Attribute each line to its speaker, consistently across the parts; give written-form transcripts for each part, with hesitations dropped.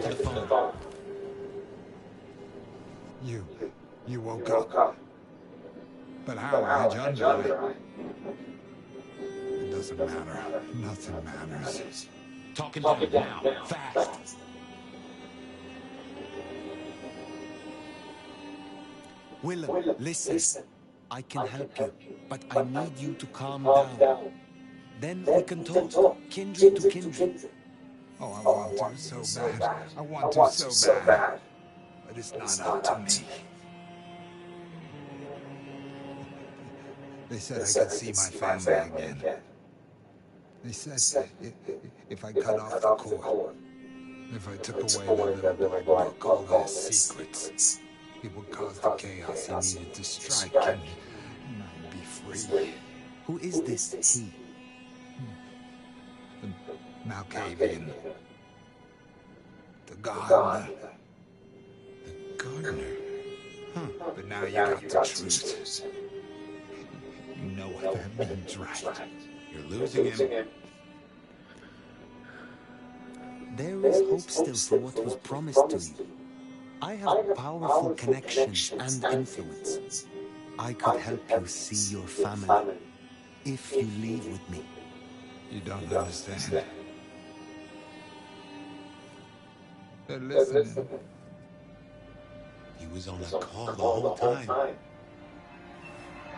Speaker 1: connected to the phone.
Speaker 2: You woke up. But how had you under? It doesn't matter. Nothing matters.
Speaker 1: Talking down now, fast. Willem, listen. I can help you, but I need you to calm down. Then we can talk, kindred to kindred.
Speaker 2: Oh, I want to so bad. I want to so bad. But it's not up to me. They said I could see my family again. They said if I cut off the cord, if I took away the little book, all their secrets, it would cause the chaos he needed to strike, and I'd be free.
Speaker 1: Who is this he?
Speaker 2: The Malkavian. The gardener.
Speaker 1: The gardener? Huh.
Speaker 2: But now you got the truth. You know what that means, right?
Speaker 1: You're losing him. There is hope still for what was promised to you. I have powerful connections and influence. I could help you see your family if you leave with me.
Speaker 2: You don't understand. They're listening.
Speaker 1: He was on a call the whole time.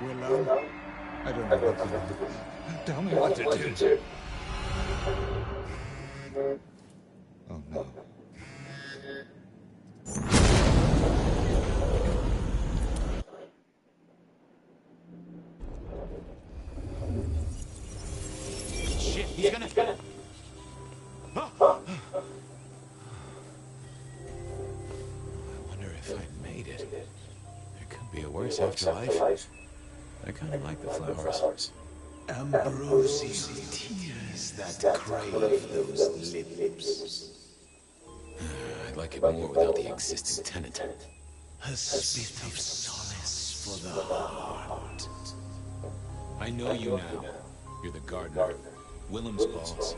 Speaker 2: Willow, I don't know what to do. Tell me what to do. Oh no.
Speaker 1: Shit, he's gonna... Oh. I wonder if I made it. There could be a worse afterlife. I kind of like the flowers.
Speaker 3: Ambrosial tears that crave those lips.
Speaker 1: I'd like it more without the existing tenant.
Speaker 3: A spit of solace for the heart.
Speaker 1: I know you now. You're the gardener. Willem's boss.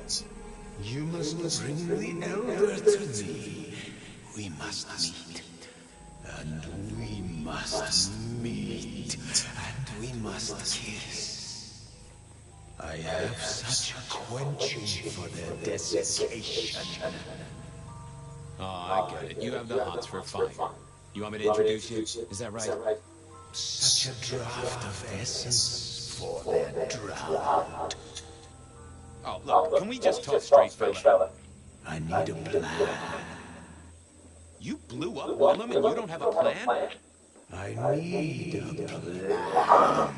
Speaker 3: You must bring the elder to me. We must meet. And we must meet. And we must kiss. I have such a quenching for their desiccation.
Speaker 1: Oh, I get it. You have the hots for a fight. You want me to introduce you? Is that right?
Speaker 3: Such a draught of essence for their drought.
Speaker 1: Oh, look, can we just talk straight, fella?
Speaker 3: I need a plan.
Speaker 1: You blew up Willem and you don't have a plan?
Speaker 3: I need a plan.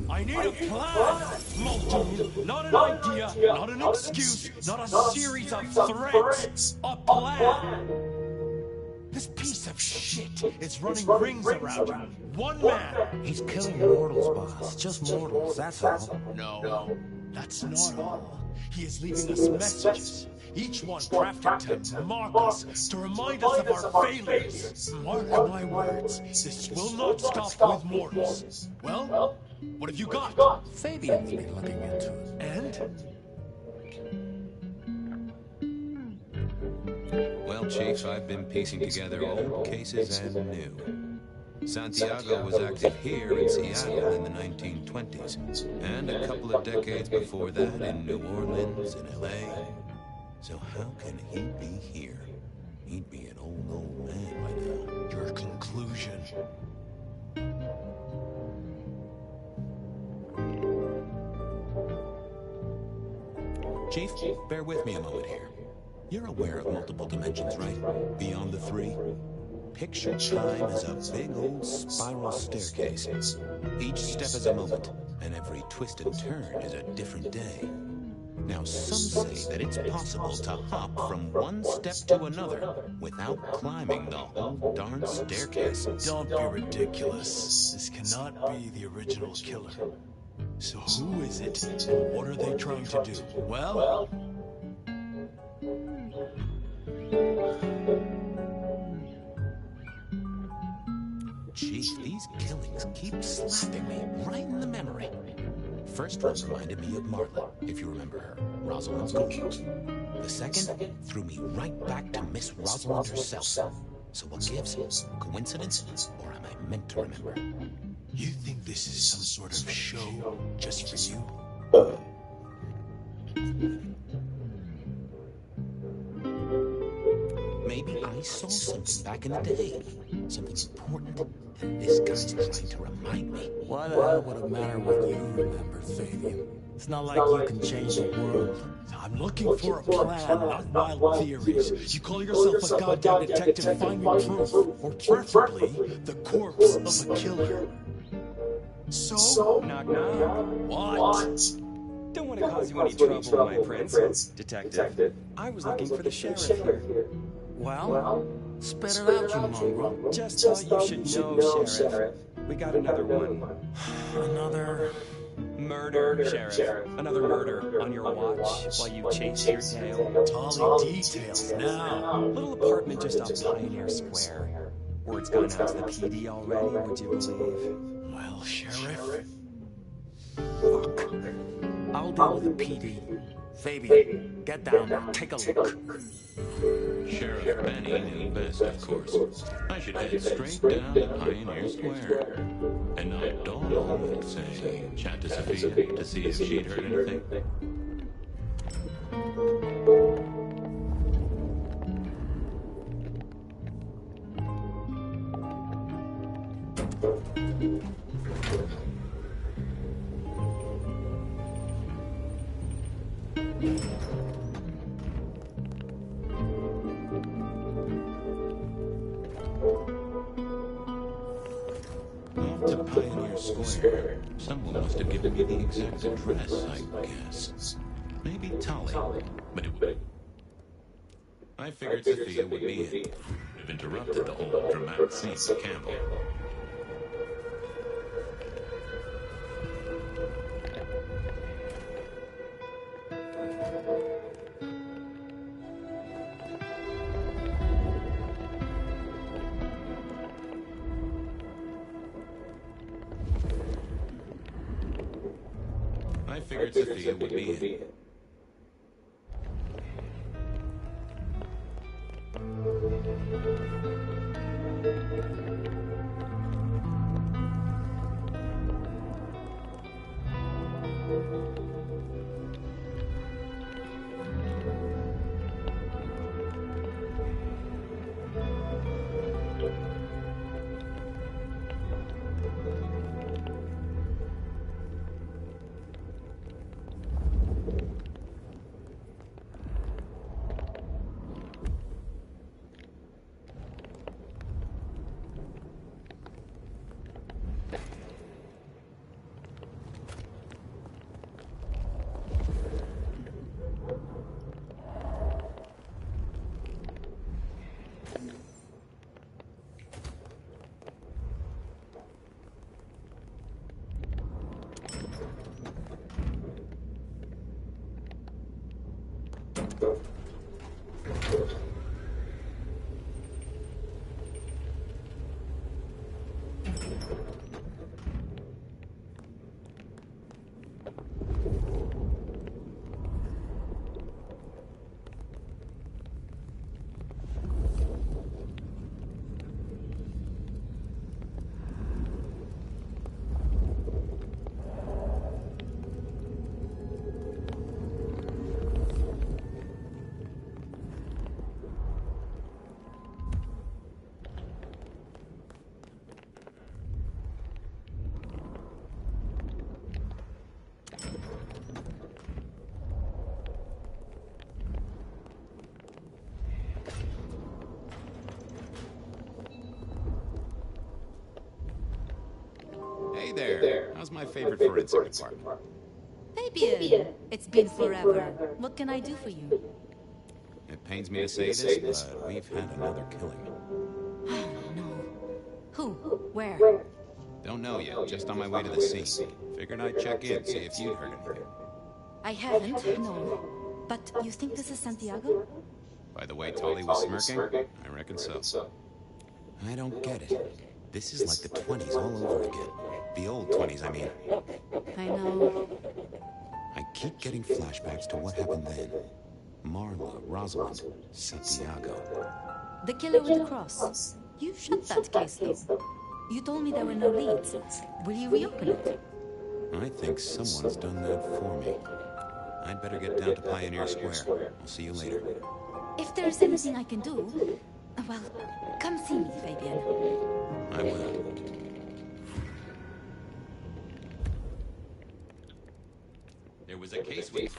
Speaker 1: I need a plan, Muldoon. Not an idea, not an excuse, not a series of threats. A plan. This piece of shit is running rings around you. One man.
Speaker 4: He's killing mortals, boss. Just mortals, that's all.
Speaker 1: No, that's not all. He is leaving us messages. Each one crafted to mark us, to remind us of our failures. Mark my words, this will not stop with mortals. Well, what have you got?
Speaker 4: Fabian's been looking into it.
Speaker 1: And? Well, Chief, I've been piecing together old cases and new. Santiago was active here in Seattle in the 1920s, and a couple of decades before that in New Orleans and LA. So how can he be here? He'd be an old man by now.
Speaker 3: Your conclusion.
Speaker 1: Chief, bear with me a moment here. You're aware of multiple dimensions, right? Beyond the three? Picture time as a big old spiral staircase. Each step is a moment, and every twist and turn is a different day. Now, some say that it's possible to hop from one step to another without climbing the whole darn staircase.
Speaker 3: Don't be ridiculous. This cannot be the original killer. So who is it, and what are they trying to do? Well...
Speaker 1: Chief, these killings keep slapping me right in the memory. First one reminded me of Marla, if you remember her, Rosalind's ghost. The second threw me right back to Miss Rosalind herself. So what gives? Coincidence? Or am I meant to remember?
Speaker 3: You think this is some sort of show just for you?
Speaker 1: Maybe I saw something back in the day. Something important. And this guy's trying to remind me.
Speaker 4: Why the hell would it matter what you remember, Fabian? It's not like you can change the world.
Speaker 3: I'm looking for a plan, not wild theories. You call yourself a goddamn detective, find me proof. Or preferably, the corpse of a killer. So?
Speaker 5: Knock knock.
Speaker 3: What?
Speaker 5: Don't want to cause you any trouble, my prince. Detective. I was looking for the sheriff here.
Speaker 4: Well, spit it out, you mongrel.
Speaker 5: Just thought you should know, Sheriff. We got another one.
Speaker 4: Another...
Speaker 5: Murder, Sheriff. Another murder on your watch while you chase your tail.
Speaker 3: Tolly details now.
Speaker 5: Little apartment just off Pioneer Square. Word's gone out to the PD already, would you believe?
Speaker 3: Well, Sheriff.
Speaker 4: Fuck. I'll deal with the PD. Fabian, get down there, take a look.
Speaker 1: Sheriff Benny knew best, of course. I should head straight down to Pioneer Square. And knock Dawn home and say, chat to Sophia to see if she'd heard anything. Off to Pioneer Square. Someone must have given me the exact address, I guess. Maybe Tolly. But I figured Sophia would be in. Have interrupted the whole dramatic scene with Campbell. I figured Sophia would be in. Hey there. How's my favorite forensic department?
Speaker 6: Fabian, it's been forever. What can I do for you?
Speaker 1: It pains me to say this, but we've had another killing.
Speaker 6: Oh, no. Who? Where?
Speaker 1: Don't know yet, just on my way to the scene. Figured I'd check in, see if you'd heard anything.
Speaker 6: I haven't, no. But you think this is Santiago?
Speaker 1: By the way Tolly was smirking, I reckon so. I don't get it. This is like the 20s all over again. The old 20s, I mean.
Speaker 6: I know.
Speaker 1: I keep getting flashbacks to what happened then. Marla, Rosalind, Santiago.
Speaker 6: The killer with the cross. You shut that case, though. You told me there were no leads. Will you reopen it?
Speaker 1: I think someone's done that for me. I'd better get down to Pioneer Square. I'll see you later.
Speaker 6: If there's anything I can do, well, come see me, Fabian.
Speaker 1: I will. There was a case with...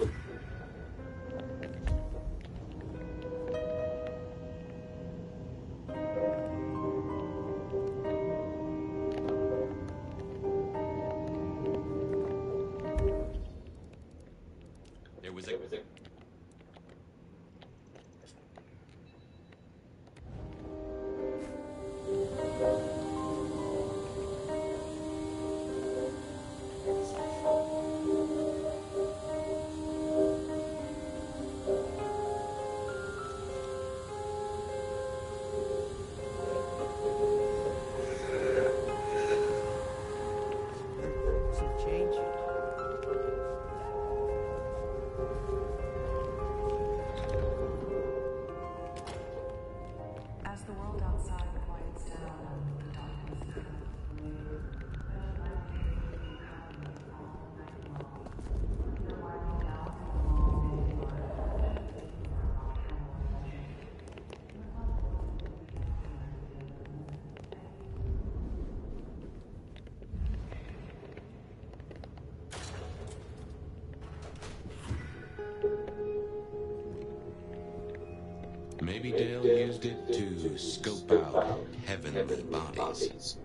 Speaker 1: Maybe Dale used it to scope out heavenly bodies.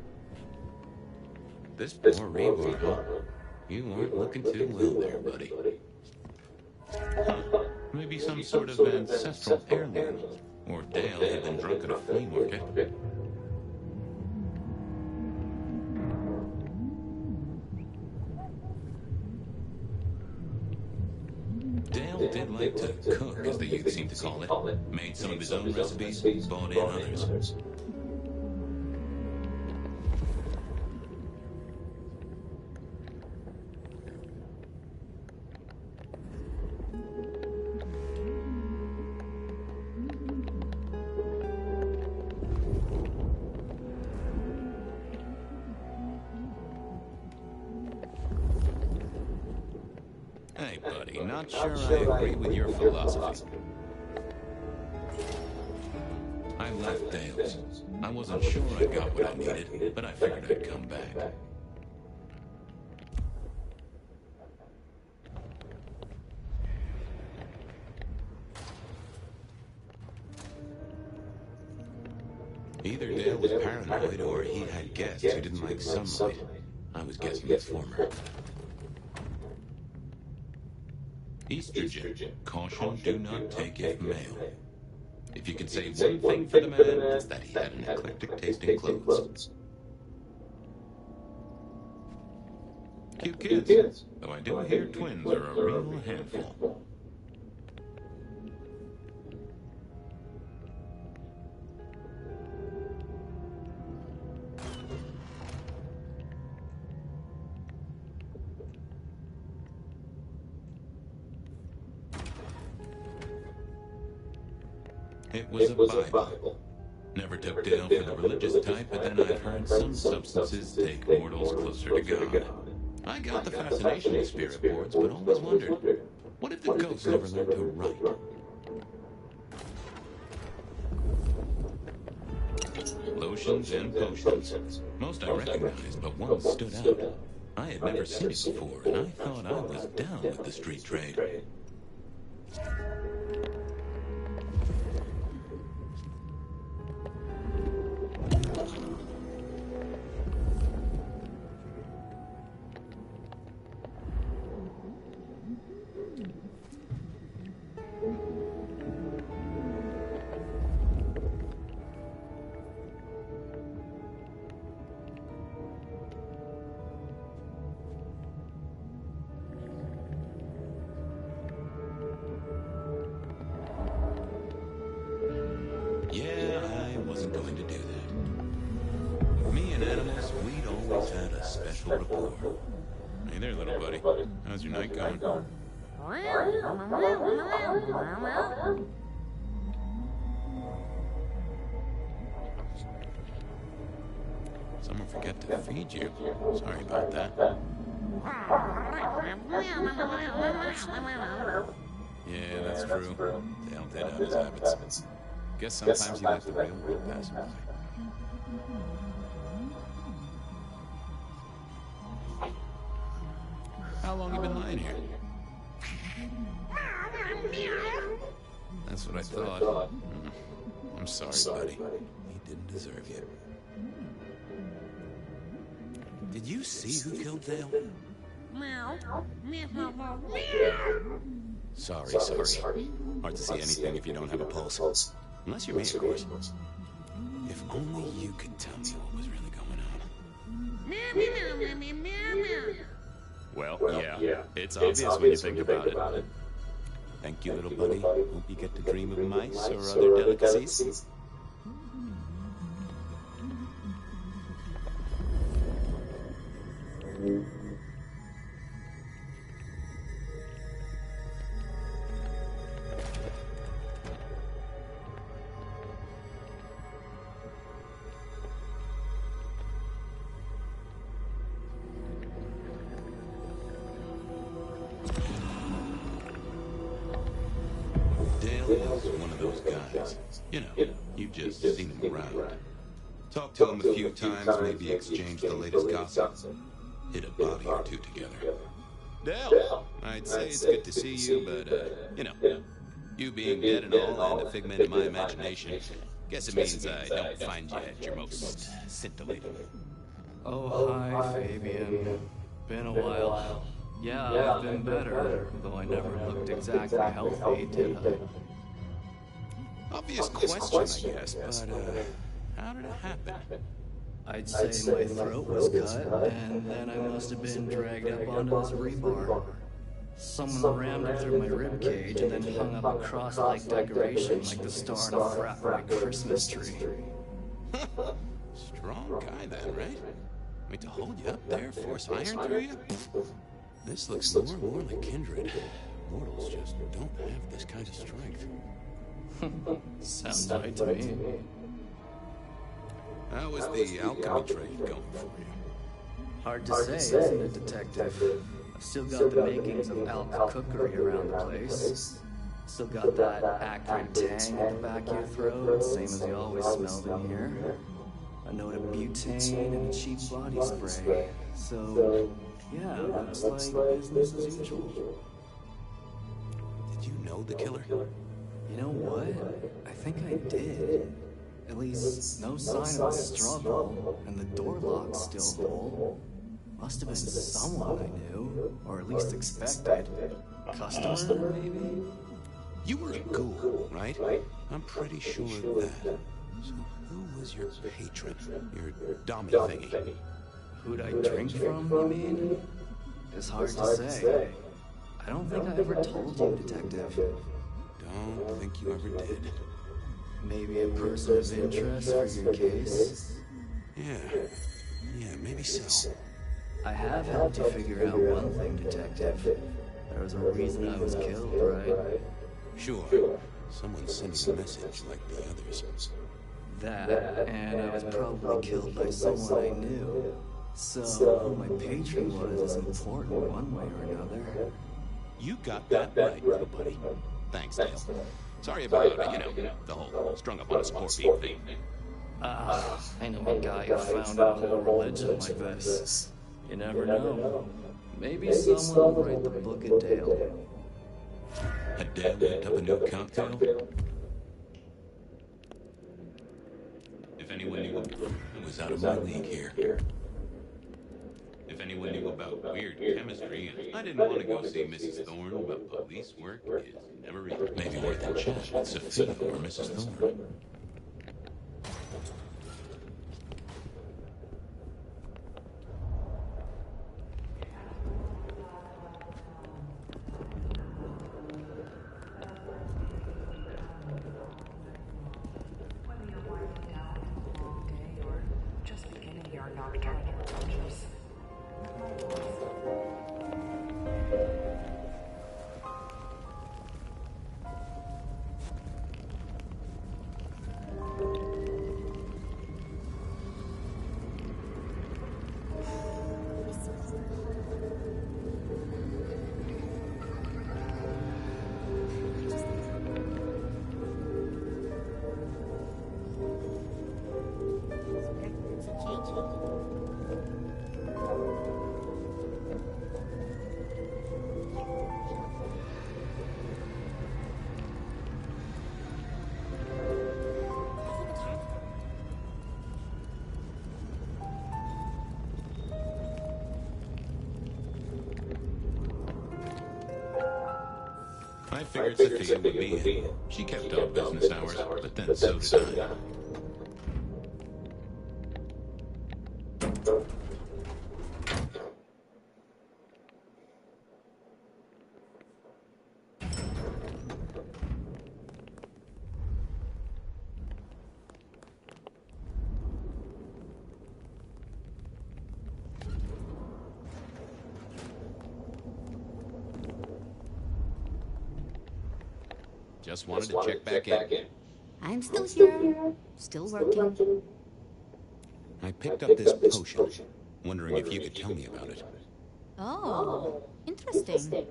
Speaker 1: This poor reborn, huh? You aren't looking too well there, buddy. Huh. Maybe some sort of ancestral heirloom. Or Dale had been drunk at a flea market. Dale did like to cook, as the youth seem to call it. Made some of his own recipes, bought in others. Hey, buddy, not sure I agree with your philosophy. I left Dale's. I wasn't sure I got what I needed, but I figured I'd come back. Either Dale was paranoid or he had guests who didn't like sunlight. I was guessing the former. Estrogen. Caution, do not take if male. If you could say one thing for the man, it's that he had an eclectic taste in clothes. Cute kids, though I do hear twins are a real handful. It was a Bible. Never took Dale for the religious type, but then I've heard some substances take mortals closer to God. I got the fascination of spirit boards, but always wondered, what if the ghosts never learned to write? Lotions and potions. Most I recognized, but one stood out. I had never seen it before, and I thought I was down with the street trade. Hey there, little buddy. How's your night going? Someone forget to feed you. Sorry about that. Yeah, that's true. Dale did have his habits. Guess sometimes he let the real world pass him by. How long you been lying here? That's what I thought. I'm sorry, buddy. He didn't deserve you. Did you see who killed Dale? Sorry. Hard to see anything if you don't have a pulse. Unless you're me, of course. If only you could tell me what was really going on. Well, yeah. It's obvious when you think about it. Thank you, little buddy. Hope you get to dream of mice or other delicacies. Dale's one of those guys. You know, you've just seen him around. Talked to him a few times, maybe exchanged the latest gossip. Hit a body or two together. Dale, I'd say it's good to see you, but, you know, you being dead and all and a figment of my imagination, guess it means I don't find you at your most scintillating.
Speaker 7: Oh, hi, Fabian. Been a while. Yeah, I've been better, though I never looked exactly healthy, did I?
Speaker 1: Obvious question, I guess, but, how did it happen?
Speaker 7: I'd say my throat was cut, and then I must have been dragged up onto this rebar. Someone rammed it through my ribcage and then hung up a cross-like decoration like the star on a frat boy Christmas tree.
Speaker 1: Strong guy then, right? Wait, to hold you up there, force iron through you? This looks more and more like kindred. Mortals just don't have this kind of strength.
Speaker 7: Sounds right to me.
Speaker 1: How was the alchemy trade going for you?
Speaker 7: Hard to say, isn't it, Detective? I've still got the makings of alch cookery around the place. Still got that acrid tang at the back of your throat, same as you always smelled in here. A note of butane and a cheap body spray. So, yeah, looks like business as usual.
Speaker 1: Did you know the killer?
Speaker 7: You know what? I think I did. At least, no sign of a struggle, and the door lock's still whole. Must have been someone I knew, or at least expected. Customer, maybe?
Speaker 1: You were a ghoul, right? I'm pretty sure of that. So who was your patron? Your dummy thingy?
Speaker 7: Who'd I drink from, you mean? It's hard to say. I don't think I ever told you, Detective.
Speaker 1: Don't think you ever did.
Speaker 7: Maybe a person of interest for your case?
Speaker 1: Yeah, maybe so.
Speaker 7: I have helped you figure out one thing, Detective. There was a reason I was killed, right?
Speaker 1: Sure. Someone sending a message like the others.
Speaker 7: That, and I was probably killed by someone I knew. So, who my patron was is important one way or another.
Speaker 1: You got that right, little buddy. Thanks, Dale. Sorry about, the whole strung up on a scorpion thing.
Speaker 7: I know a guy who found a whole religion like this. You never know. Maybe someone will write the Book of Dale.
Speaker 1: Had Dale whipped up a new cocktail? If anyone knew, it was out of my league here. If anyone knew about weird chemistry, and I didn't want to go see Mrs. Thorne, but police work is never easy. Maybe worth a chat with Sophia or Mrs. Thorne.
Speaker 8: Whether you're winding down a long day or just beginning your nocturnal adventures,
Speaker 1: I figured Sophia would be in. She kept off business hours, but then so did I. Just wanted to check back in.
Speaker 6: I'm still here. Still working.
Speaker 1: I picked up this potion, wondering if you could tell me about it.
Speaker 6: Oh, interesting.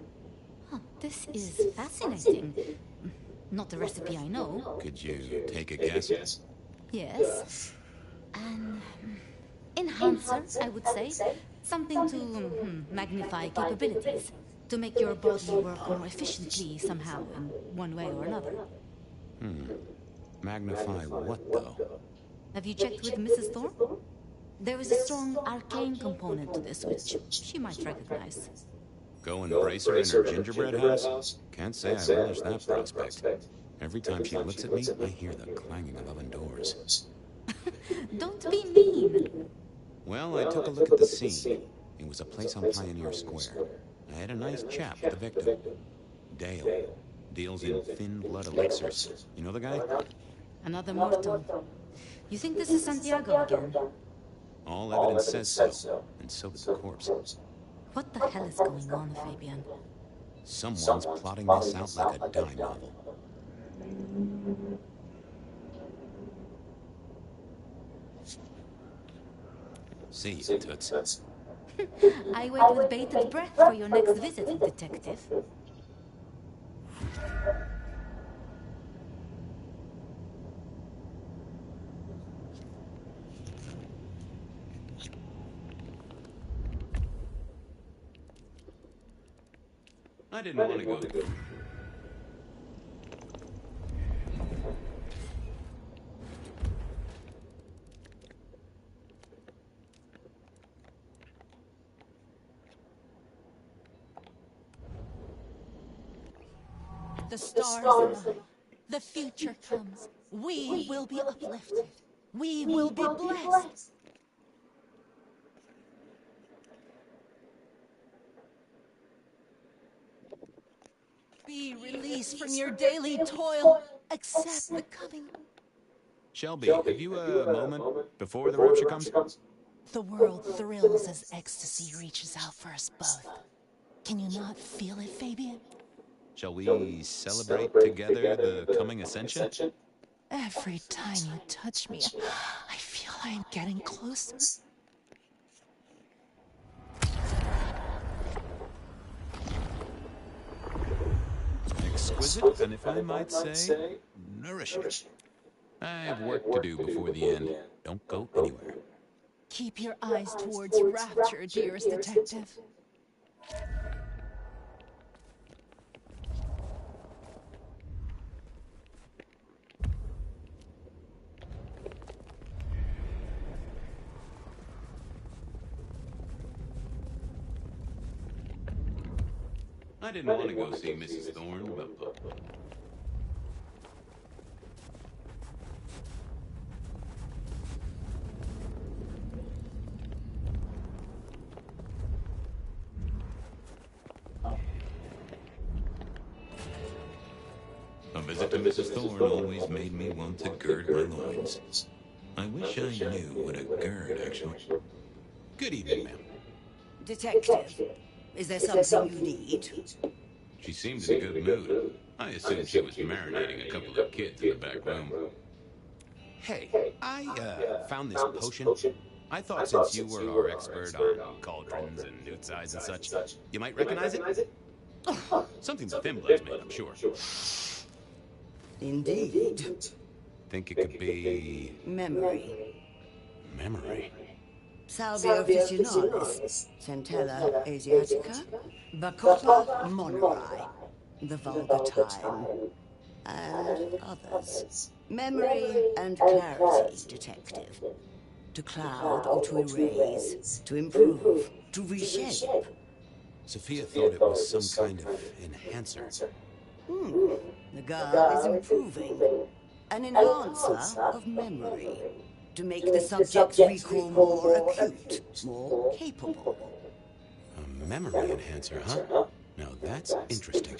Speaker 6: Huh, this is fascinating. Not the recipe I know.
Speaker 1: Could you take a guess?
Speaker 6: Yes. An enhancer, I would say. Something to magnify capabilities. To make your body work more efficiently somehow, in one way or another.
Speaker 1: Magnify what, though?
Speaker 6: Have you checked with Mrs. Thorne? There is a strong arcane component to this, which she might recognize.
Speaker 1: Go and brace her in her gingerbread house? Can't say I relish that prospect. Every time she looks at me, I hear the clanging of oven doors.
Speaker 6: Don't be mean.
Speaker 1: Well, I took a look at the scene. It was a place on Pioneer Square. I had a nice chat with the victim. Dale. Deals in thin blood elixirs. You know the guy?
Speaker 6: Another mortal. You think this is Santiago again?
Speaker 1: All evidence says so, and so does the corpse.
Speaker 6: What the hell is going on, Fabian?
Speaker 1: Someone's plotting this out like a dime novel. See you, Toots.
Speaker 6: I wait with bated breath for your next visit, detective.
Speaker 1: I didn't want to go there.
Speaker 9: The stars align. The future comes. We will be uplifted. We will be blessed. Be released from your daily toil. Accept the coming.
Speaker 1: Shelby, have you a moment before the rupture comes?
Speaker 9: The world thrills as ecstasy reaches out for us both. Can you not feel it, Fabian?
Speaker 1: Shall we celebrate together the coming ascension?
Speaker 9: Every time you touch me, I feel I am getting closer.
Speaker 1: Exquisite, and if I might say, nourishing. I have work to do before the end. Don't go anywhere.
Speaker 9: Keep your eyes towards rapture, dearest detective.
Speaker 1: I didn't want to go see Mrs. Thorne, but... A visit to Mrs. Thorne always made me want to gird my loins. I wish I knew what a gird actually... Good evening, ma'am.
Speaker 10: Detective, is there something you need?
Speaker 1: She seemed in a good mood. I assumed she was marinating a couple of kids in the back room. Hey, I found this potion. I thought since you were our expert on cauldrons and newt sides and such, you might recognize it? Something the thin blood's made, I'm sure.
Speaker 10: Indeed.
Speaker 1: Think it could be...
Speaker 10: Memory.
Speaker 1: Memory?
Speaker 10: Salvia officinalis, Centella asiatica, Bacopa moneri, the vulgar time, and others. Memory and clarity, detective. To cloud or to erase, to improve, to reshape.
Speaker 1: Sophia thought it was some kind of enhancer.
Speaker 10: The girl is improving. An enhancer of memory. To make the subject's recall more acute, more capable.
Speaker 1: A memory enhancer, huh? Now that's interesting.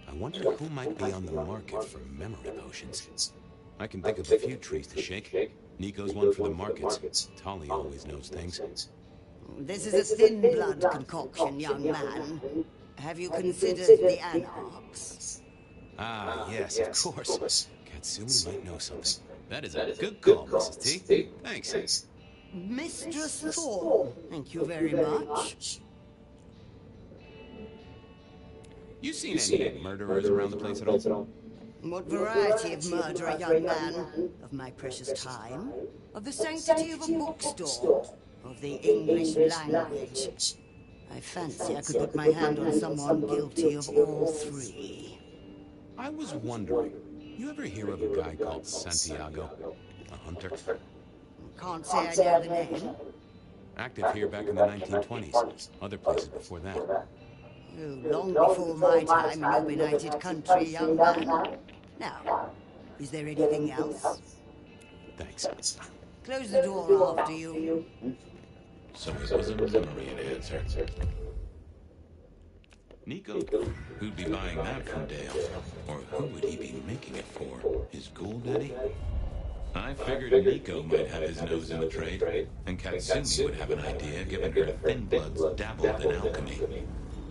Speaker 1: I wonder who might be on the market for memory potions. I can think of a few trees to shake. Nico's one for the markets. Tolly always knows things.
Speaker 10: This is a thin blood concoction, young man. Have you considered the anarchs?
Speaker 1: Ah, yes, of course. Katsumi might know something. That is a good call, Mrs. T. Thanks.
Speaker 10: Mistress Thorne, thank you very much.
Speaker 1: You seen any murderers around the place at all?
Speaker 10: What variety of murderer, young man? Of my precious time? Of the sanctity of a bookstore? Of the English language? I fancy I could put my hand on someone guilty of all three.
Speaker 1: I was wondering, you ever hear of a guy called Santiago? A hunter?
Speaker 10: Can't say I know the name.
Speaker 1: Active here back in the 1920s. Other places before that.
Speaker 10: Oh, long before my time in your benighted country, young man. Now, is there anything else?
Speaker 1: Thanks.
Speaker 10: Close the door after you.
Speaker 1: So it was a memory enhancer. Nico? Who'd be buying that from Dale? Or who would he be making it for? His ghoul daddy? I figured Nico might have his nose in the trade, and Katsumi would have an idea given her thin bloods dabbled in alchemy.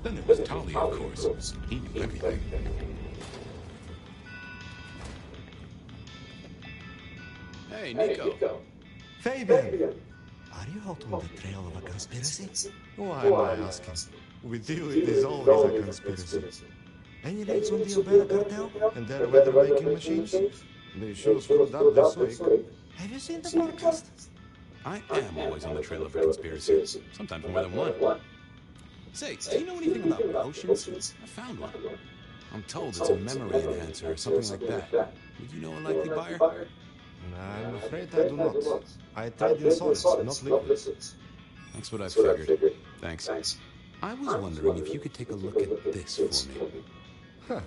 Speaker 1: Then there was Tolly, of course. He knew everything. Hey, Nico.
Speaker 11: Fabian! Are you out on the trail of a conspiracy? Why am I asking? With you, it is always a conspiracy. Any leads on the Umbrella Cartel and their weather-making machines? They sure screwed up this week. Have you seen the podcast?
Speaker 1: I am always on the trail of a conspiracy. Sometimes more than one. Say, do you know anything about potions? I found one. I'm told it's a memory enhancer or something like that. Would you know a likely buyer?
Speaker 11: I'm afraid I do not. I trade in solids, not liquids.
Speaker 1: That's what I figured. Thanks. I was wondering if you could take a look at this for me.
Speaker 11: Huh,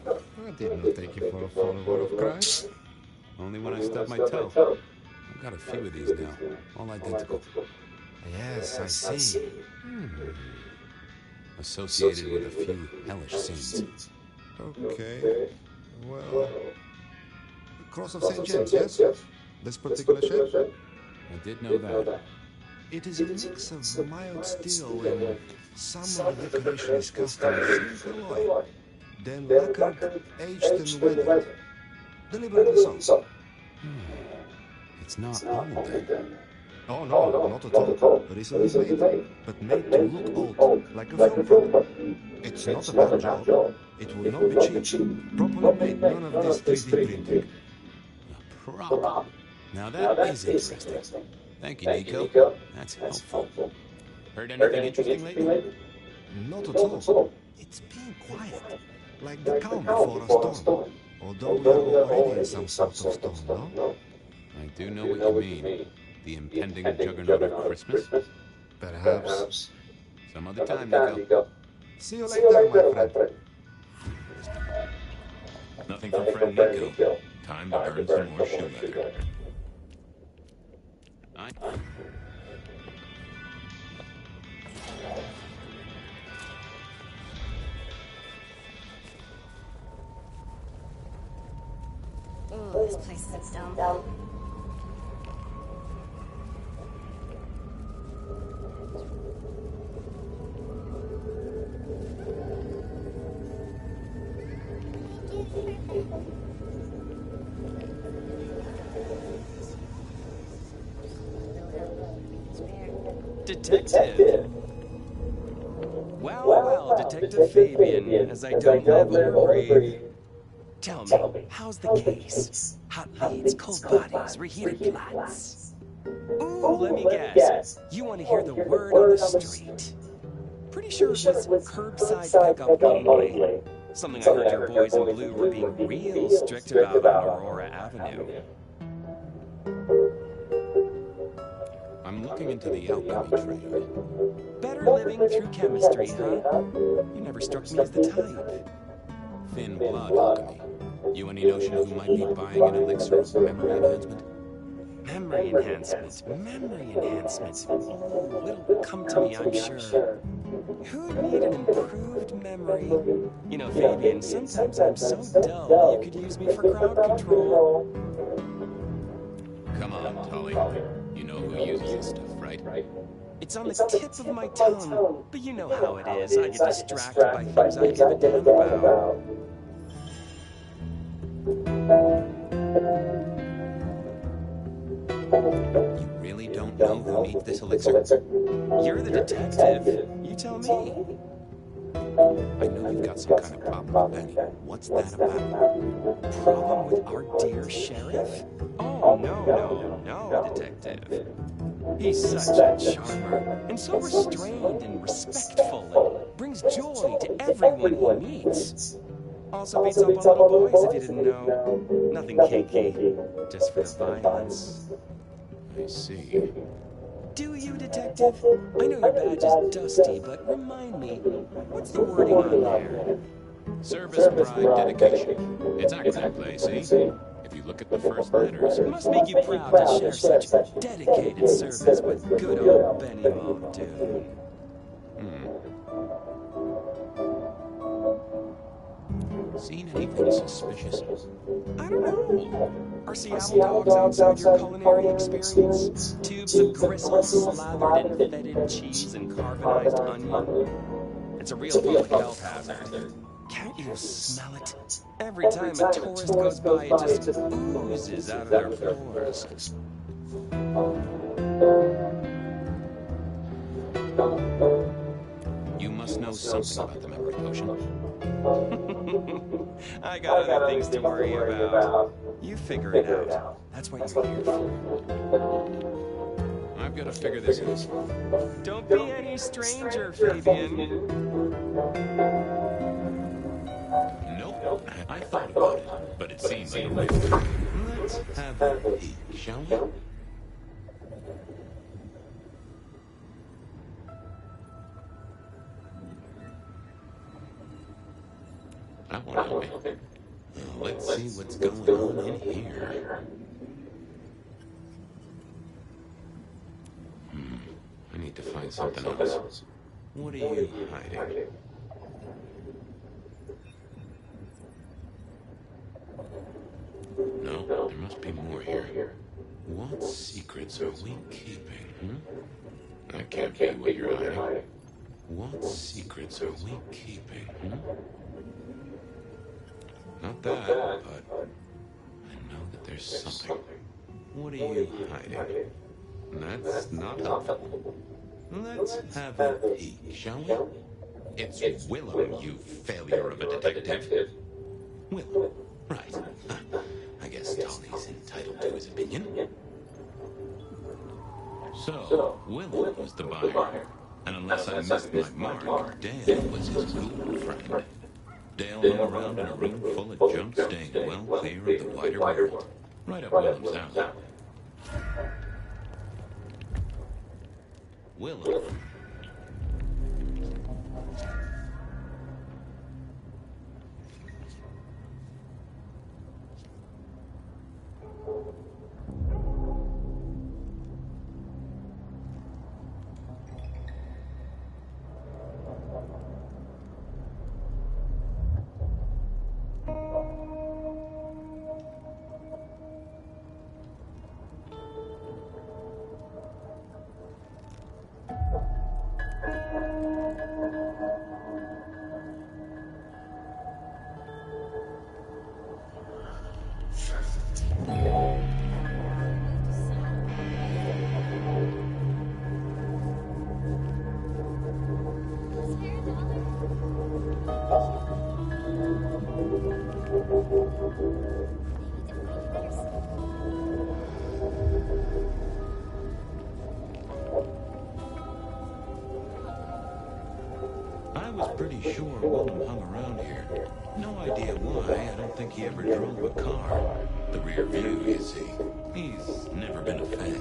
Speaker 11: I did not take you for a follower of Christ.
Speaker 1: Only when I stubbed my toe. I've got a few of these now, all identical.
Speaker 11: Yes, I see.
Speaker 1: Associated with a few hellish sins.
Speaker 11: Okay. Well, Cross of St. James, yes? This particular shape?
Speaker 1: I did know that.
Speaker 11: It is a mix of mild steel and some of the decoration is cast in zinc alloy, then lacquered, aged and weathered. Deliberately so.
Speaker 1: It's not old then.
Speaker 11: Oh no, not at all. Recently made, but made to look old, like a film prop. It's not a bad job. It will not be cheap. Properly made, none of this 3D printing.
Speaker 1: A prop. Now that is interesting. Thank you, Nico. That's helpful. Heard anything interesting lately?
Speaker 11: Not at all. It's been quiet, like the calm before a storm. Although we are already in some sort of storm, no?
Speaker 1: I do know what you mean. The impending juggernaut of Christmas?
Speaker 11: Perhaps.
Speaker 1: Some other time, Nico.
Speaker 11: See you later, my friend.
Speaker 1: Nothing from friend Nico. Time to earn some more shoe leather.
Speaker 6: Oh, this place is dumb.
Speaker 5: Detective! Well, Detective Fabian, as I don't have a worry. Tell me, how's the case? Hot leads, cold bodies, reheated plots. Ooh, let me guess. You want to hear the word on the street. Pretty sure it was curbside pickup only. Something I heard your boys in blue were being real strict about on Aurora Avenue.
Speaker 1: I'm looking into the alchemy trade.
Speaker 5: Better living through chemistry, huh? You never struck me as the type.
Speaker 1: thin blood alchemy. You any notion who might be buying an elixir of memory enhancement?
Speaker 5: Memory enhancement. Memory enhancement. Oh, it'll come to me, I'm sure. Who'd need an improved memory? You know, Fabian, sometimes I'm so dull you could use me for crowd control.
Speaker 1: Come on, Tully. You know who uses this stuff, right?
Speaker 5: It's on the tip of my tongue, but you know how it is. I get distracted by things I give a damn about.
Speaker 1: You really don't know who needs this elixir?
Speaker 5: You're the detective. You tell me.
Speaker 1: I know you've got some kind of problem with Benny. What's that about?
Speaker 5: Problem with our dear sheriff? Oh, no, detective. He's such a charmer, and so restrained and respectful, and brings joy to everyone he meets. Also beats up on little boys, if you didn't know. Nothing kinky, just for the violence.
Speaker 1: I see.
Speaker 5: Do you, detective? I know your badge is dusty, but remind me, what's the wording on there?
Speaker 1: Service, pride, dedication. It's acronym play, see? If you look at the first letters...
Speaker 5: It must make you proud to share such dedicated service with good old Benny Muldoon.
Speaker 1: Seen anything suspicious?
Speaker 5: I don't know. Are Seattle dogs outside your culinary experience? Tubes of gristle slathered in fetid cheese and carbonized onion? It's a real public health hazard. Can't you smell it? Every time a tourist goes by, it just oozes out of their pores.
Speaker 1: You must know something about the memory potion.
Speaker 5: I got other things to worry about. You figure it out. That's what you're here for.
Speaker 1: I've got to figure this out.
Speaker 5: Don't be any stranger, Fabian.
Speaker 1: Nope. I thought about it, but it seems like a risk. Let's have a peek, shall we? That won't help me. Let's see what's going on in here. I need to find something else. What are you hiding? No, there must be more here. What secrets are we keeping? That can't be what you're hiding. What secrets are we keeping? Not that, but I know that there's something. What are you hiding? That's not helpful. Let's have a peek, shall we? It's Willem, you failure of a detective. Willem, right. I guess Tully's entitled to his opinion. So, Willem was the buyer. And unless I missed my mark, Dale was his ghoul friend. Dale hung around in a room full of junk staying well clear of the wider world. Right up Willem's alley. Willem. I was pretty sure Willem hung around here. No idea why. I don't think he ever drove a car. The rear view, you see. He's never been a fan.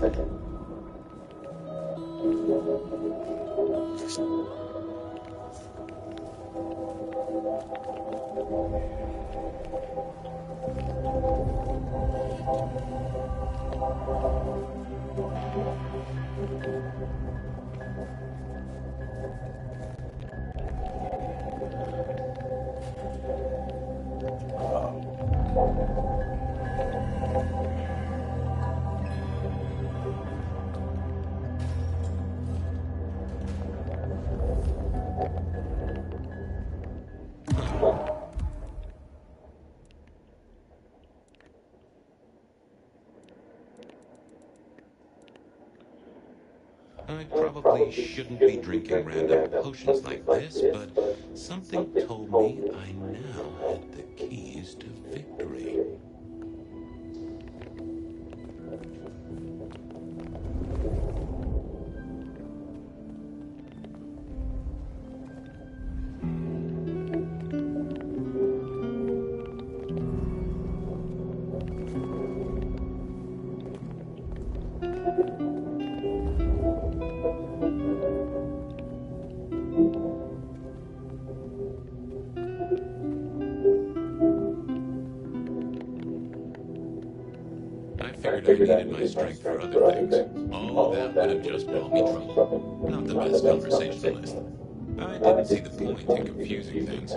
Speaker 1: I probably shouldn't be drinking random potions like this, but something told me I now had the keys to victory. I figured I needed my strength for other things. Oh, that would have just brought me trouble. Not the best conversationalist. I didn't see the point in confusing things.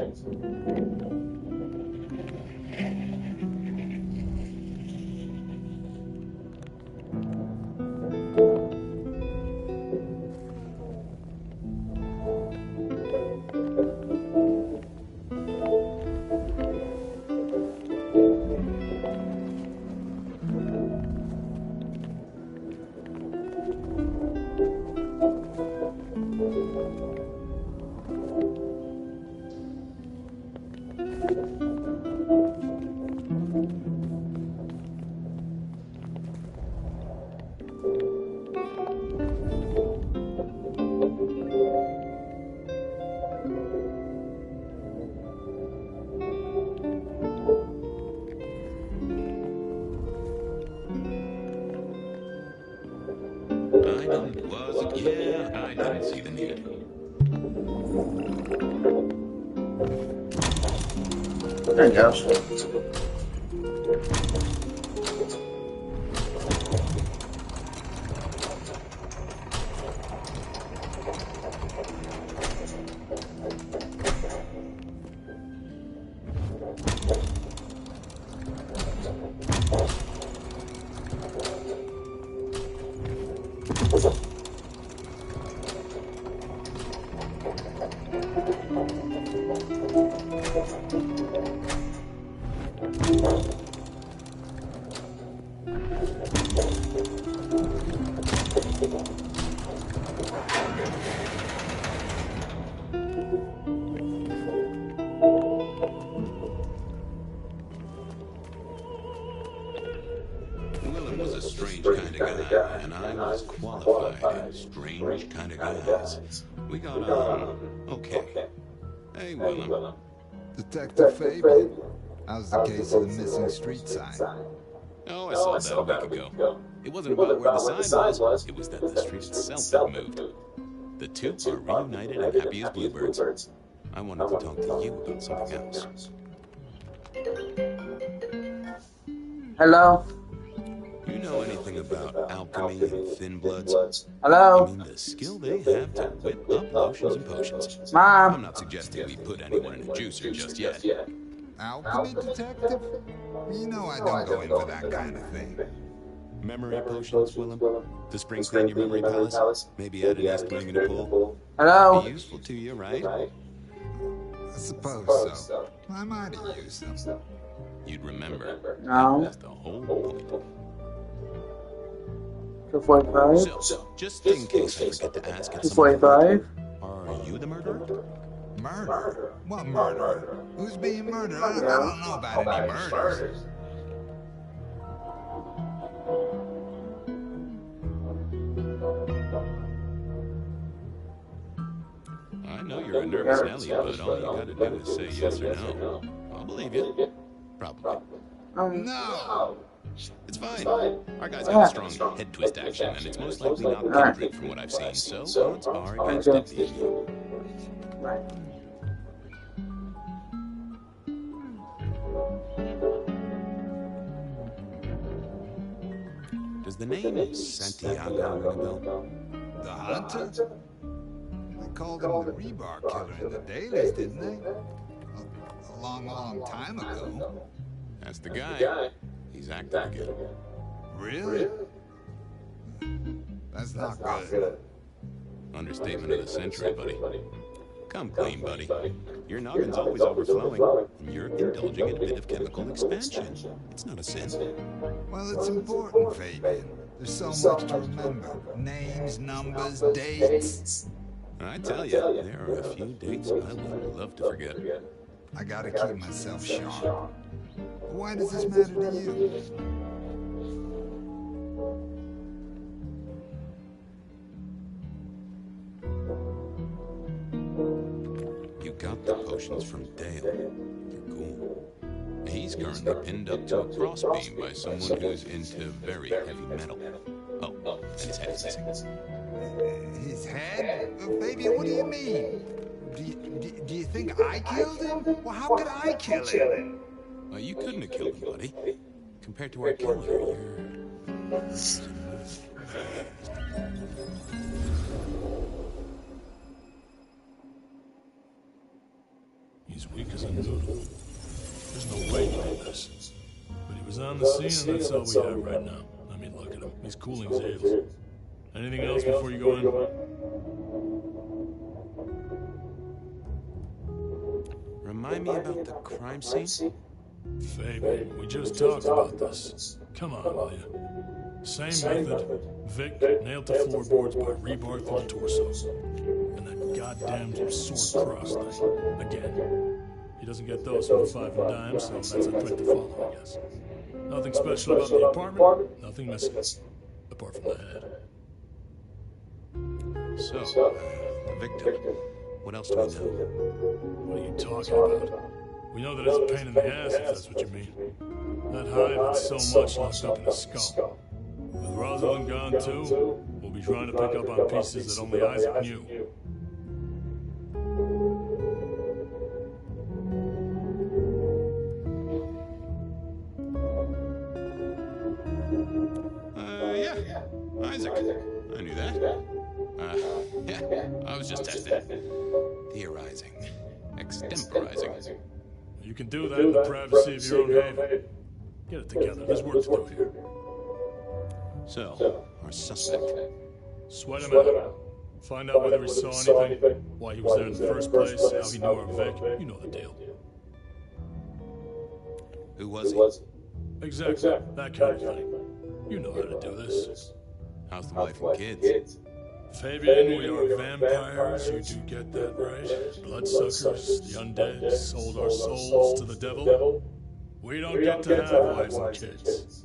Speaker 1: I didn't see the need.
Speaker 12: There you go.
Speaker 1: Strange kind of guys. We got on. Okay. Hey, Willem.
Speaker 2: Detective Fabian. How's the case of the missing street sign?
Speaker 1: Oh, I saw that a week ago. It wasn't about where the sign was. It was that the street itself had moved. The two are reunited and happy as bluebirds. I wanted to talk to you about something else.
Speaker 12: Hello?
Speaker 1: You know anything about alchemy and thin bloods?
Speaker 12: Hello?
Speaker 1: I mean, the skill they have to whip up lotions and potions.
Speaker 12: Mom?
Speaker 1: I'm not suggesting we put anyone in a juicer just yet.
Speaker 2: Alchemy detective? You know I don't go in for that kind of thing.
Speaker 1: Memory potions, Willem? To spring clean your memory palace? Maybe add an aspirin in a pool?
Speaker 12: Hello?
Speaker 1: Be useful to you, right?
Speaker 2: I suppose so. I might have used them.
Speaker 1: You'd remember.
Speaker 12: No.
Speaker 1: That's the whole point.
Speaker 12: 245.
Speaker 1: So, just in case I forget to ask,
Speaker 12: 245.
Speaker 1: Are you the murderer?
Speaker 2: Murder? What murder? Who's being murdered? I don't know about any murders.
Speaker 1: I know you're a nervous Nelly, but all you gotta do is say yes or no. I'll believe you. Probably.
Speaker 2: No!
Speaker 1: It's fine. Our guy's got a strong head twist action, and it's most likely not Kendrick from what I've seen, so odds are against it being you. Does the name Santiago ring a bell?
Speaker 2: The hunter? They called him the rebar killer in the dailies, didn't they? A long, long time ago.
Speaker 1: That's the guy. He's active again.
Speaker 2: Really? That's not good.
Speaker 1: Understatement of the century, buddy. Come clean, buddy. Your noggin's always overflowing, and you're indulging in a bit of chemical expansion. It's not a sin.
Speaker 2: Well, it's important, Fabian. There's so much to remember. Names, numbers, dates.
Speaker 1: I tell you, there are a few dates I would love to forget.
Speaker 2: I gotta keep myself sharp. Why does this matter to you?
Speaker 1: You got the potions from Dale. They're cool. He's currently pinned up to a crossbeam by someone who's into very heavy metal. Oh, and his head is missing.
Speaker 2: His head? Fabian, what do you mean? Do you think I killed him? Well, how could I kill him?
Speaker 1: You couldn't have killed him, buddy. Compared to our killer, you're...
Speaker 13: He's weak as a noodle. There's no way he did this. But he was on the scene, and that's all we have right now. I mean, look at him. He's cooling his heels. Anything else before you go in?
Speaker 1: Remind me about the crime scene?
Speaker 13: Fabian, we just talked about this. Come on, will you? Same method. Vic nailed to floorboards by rebar through the torso. And that goddamn sword-cross thing. Again. He doesn't get those from the 5 and dime, so that's a thread to follow, I guess. Nothing special about the apartment, nothing missing. Apart from the head.
Speaker 1: So, the victim. What else do we know?
Speaker 13: What are you talking about? We know that it's a pain in the ass, if that's what you mean. That hive had so much locked up in his skull. With Rosalind gone too, we'll be trying to pick up on pieces that only Isaac knew.
Speaker 1: Yeah. Isaac. I knew that. Yeah, I was just testing. Theorizing. Extemporizing.
Speaker 13: You can do that in the privacy of your own haven. Get it together. There's work to do here.
Speaker 1: So, our suspect.
Speaker 13: Sweat him out. Find out whether he saw anything, why he was there in the first place, how he knew our Vic. You know the deal.
Speaker 1: Who was he?
Speaker 13: Exactly. That kind of thing. You know how to do this.
Speaker 1: How's the wife and kids?
Speaker 13: Fabian, we are vampires, you do get that right. Bloodsuckers, the undead, sold our souls to the devil. We don't get to have wives and kids.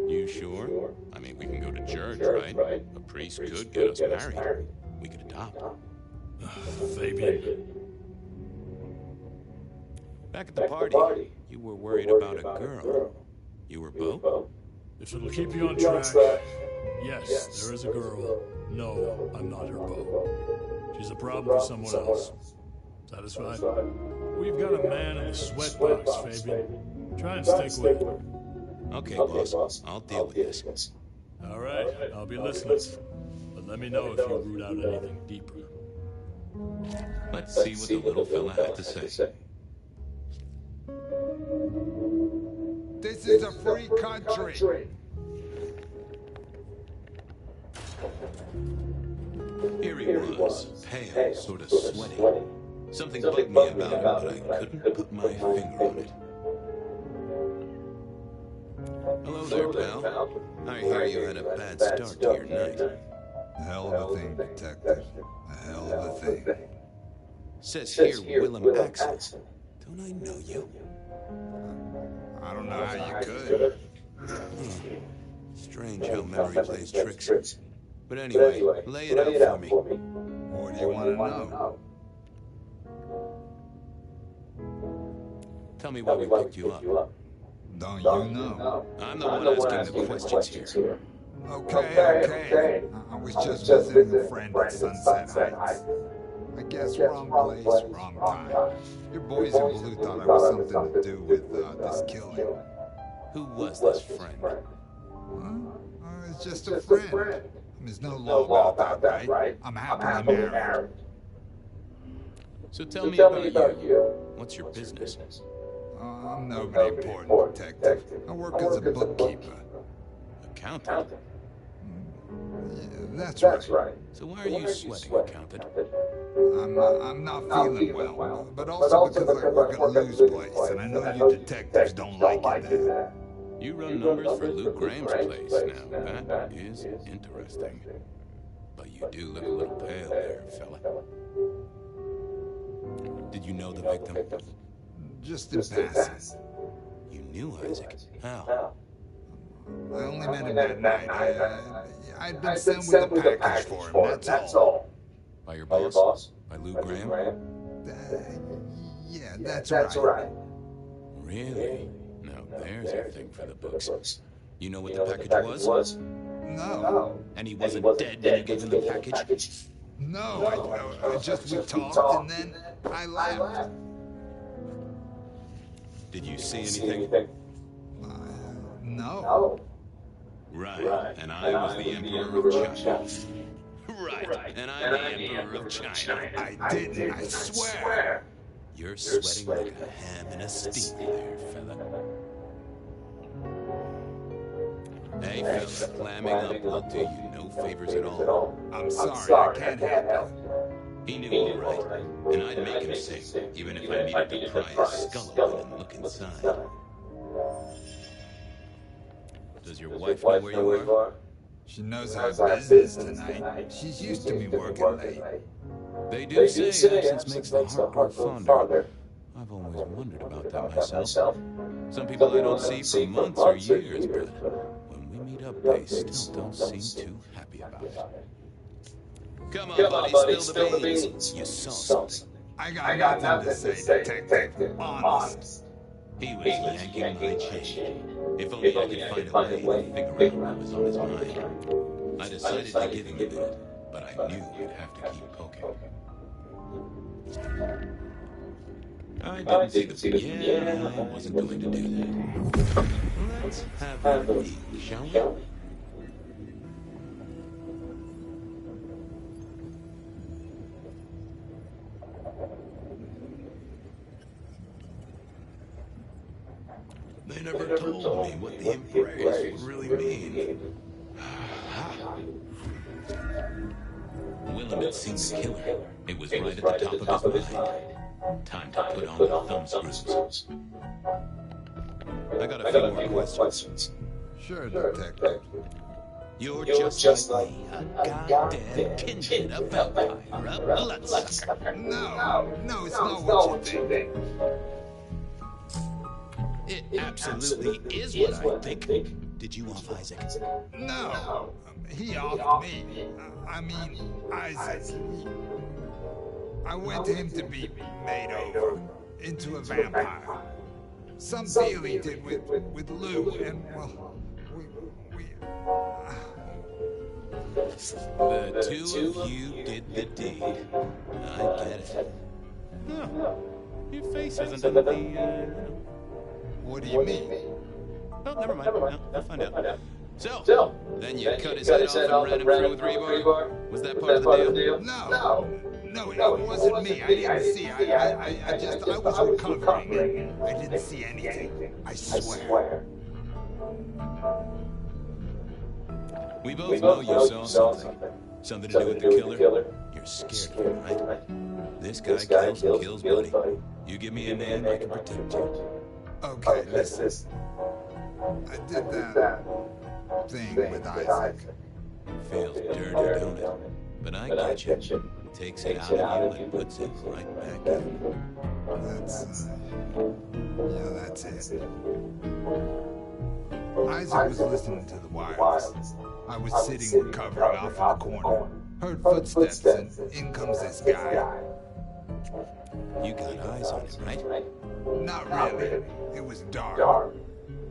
Speaker 1: You sure? I mean, we can go to church, right? A priest could get us married. We could adopt.
Speaker 13: Fabian.
Speaker 1: Back at the party, you were worried about a girl. You were Bo?
Speaker 13: If it'll keep you on track, yes, there is a girl. No, I'm not her beau. She's a problem for someone else. Satisfied? We've got a man in the sweatbox, Fabian. Try and stick with it.
Speaker 1: Okay, boss. I'll deal with this.
Speaker 13: All right, I'll be listening. But let me know if you root out anything deeper.
Speaker 1: Let's see what the little fella had to say.
Speaker 2: This is a free country.
Speaker 1: Here he was, pale, sort of sweaty. Something bugged me about him, but I couldn't put my finger on it. Hello there, pal. I hear you had a bad start to your night.
Speaker 2: A hell of a thing, detective. A hell of a thing.
Speaker 1: Says here Willem Axel. Don't I know you?
Speaker 2: I don't know how you could.
Speaker 1: Strange how memory plays tricks. But anyway, lay it out for me.
Speaker 2: What do you want to know?
Speaker 1: Tell me why we picked you up.
Speaker 2: Don't you know?
Speaker 1: I'm the one asking the questions here.
Speaker 2: Okay. I was just visiting a friend at Sunset Heights. I guess wrong place, wrong time. Your boys in blue thought I was something to do with this killing.
Speaker 1: Who was this friend?
Speaker 2: It's just a friend. There's no law about that, right? I'm happily married.
Speaker 1: So tell me about you. What's your business?
Speaker 2: I'm nobody important, detective. I work as a bookkeeper.
Speaker 1: Accountant?
Speaker 2: Yeah, that's right.
Speaker 1: So why are you sweating, accountant?
Speaker 2: I'm not feeling well, but also because I work at Lou's place, and I know you detectives don't like it there.
Speaker 1: You run numbers for Lou Graham's place now. That is interesting. But you do look a little pale there, fella. Did you know the victim?
Speaker 2: Just in passing.
Speaker 1: You knew Isaac. How?
Speaker 2: I only met him that night. I'd been sent with a package for him, that's all.
Speaker 1: By your boss? By Lou Graham?
Speaker 2: Yeah, that's right.
Speaker 1: Really? Now there's a thing for the books. You know what the package was?
Speaker 2: No.
Speaker 1: And he wasn't dead when you gave him the package?
Speaker 2: No, I just we talked and then I left.
Speaker 1: Did you see anything?
Speaker 2: No.
Speaker 1: Right, and I was the Emperor of China. Right, and I'm the Emperor of China.
Speaker 2: I didn't, I swear.
Speaker 1: You're sweating like a ham in a steam there, fella. Hey, fella, clamming up will do you no favors at all.
Speaker 2: I'm sorry, I can't help it.
Speaker 1: He knew all right, and I'd make him sing, even if I needed to pry his skull open and look inside. Does your wife know where you are?
Speaker 2: She knows our business tonight. She's used to me working late.
Speaker 1: They do say absence makes the heart grow fonder. I've always wondered about that myself. Some people I don't see for months or years, but when we meet up, they still don't seem too happy about it. Come on, buddy, spill the beans. You saw something.
Speaker 2: I got nothing to say, detective. Honest.
Speaker 1: He was yanking my chain. If only I could find a way to figure out what was on his mind. I decided to give him a bit, but I knew I'd have to keep poking. I didn't see the yeah, I wasn't going to do that. Let's have a eat, shall we? They never told me what the embrace would really mean. Willem had seen the killer. It was right at the top of his mind. Time to put on the thumb screws. I got a few more questions.
Speaker 2: Sure, detective.
Speaker 1: You're just like me, a goddamn pinhead, a vampire, a bloodsucker.
Speaker 2: No, it's not what you think.
Speaker 1: It absolutely is what I think. Did you off Isaac?
Speaker 2: No, he offed me. I mean, Isaac. I went to him to be made over into a vampire. Some deal he did with Lou, and well, we
Speaker 1: The two of you did the deed. I get it. No, your face isn't under the,
Speaker 2: What do you mean?
Speaker 1: Oh, never mind. No, I'll find out. So, then you cut his head off and ran him through with rebar? Was that part of the deal?
Speaker 2: No, it wasn't me. I didn't see. I was recovering. I didn't see anything. I swear.
Speaker 1: We both know you saw something. Something to do with the killer? You're scared of him, right? This guy kills and kills buddy. You give me a name, I can protect you.
Speaker 2: Okay, listen. I did that thing with Isaac.
Speaker 1: Feels dirty, don't it? But I get you. Takes it out of you and puts it right back in.
Speaker 2: That's it. Isaac was listening to the wireless. I was sitting recovering off in the corner. Heard footsteps and in comes this guy.
Speaker 1: You got eyes on him, right?
Speaker 2: Not really. It was dark.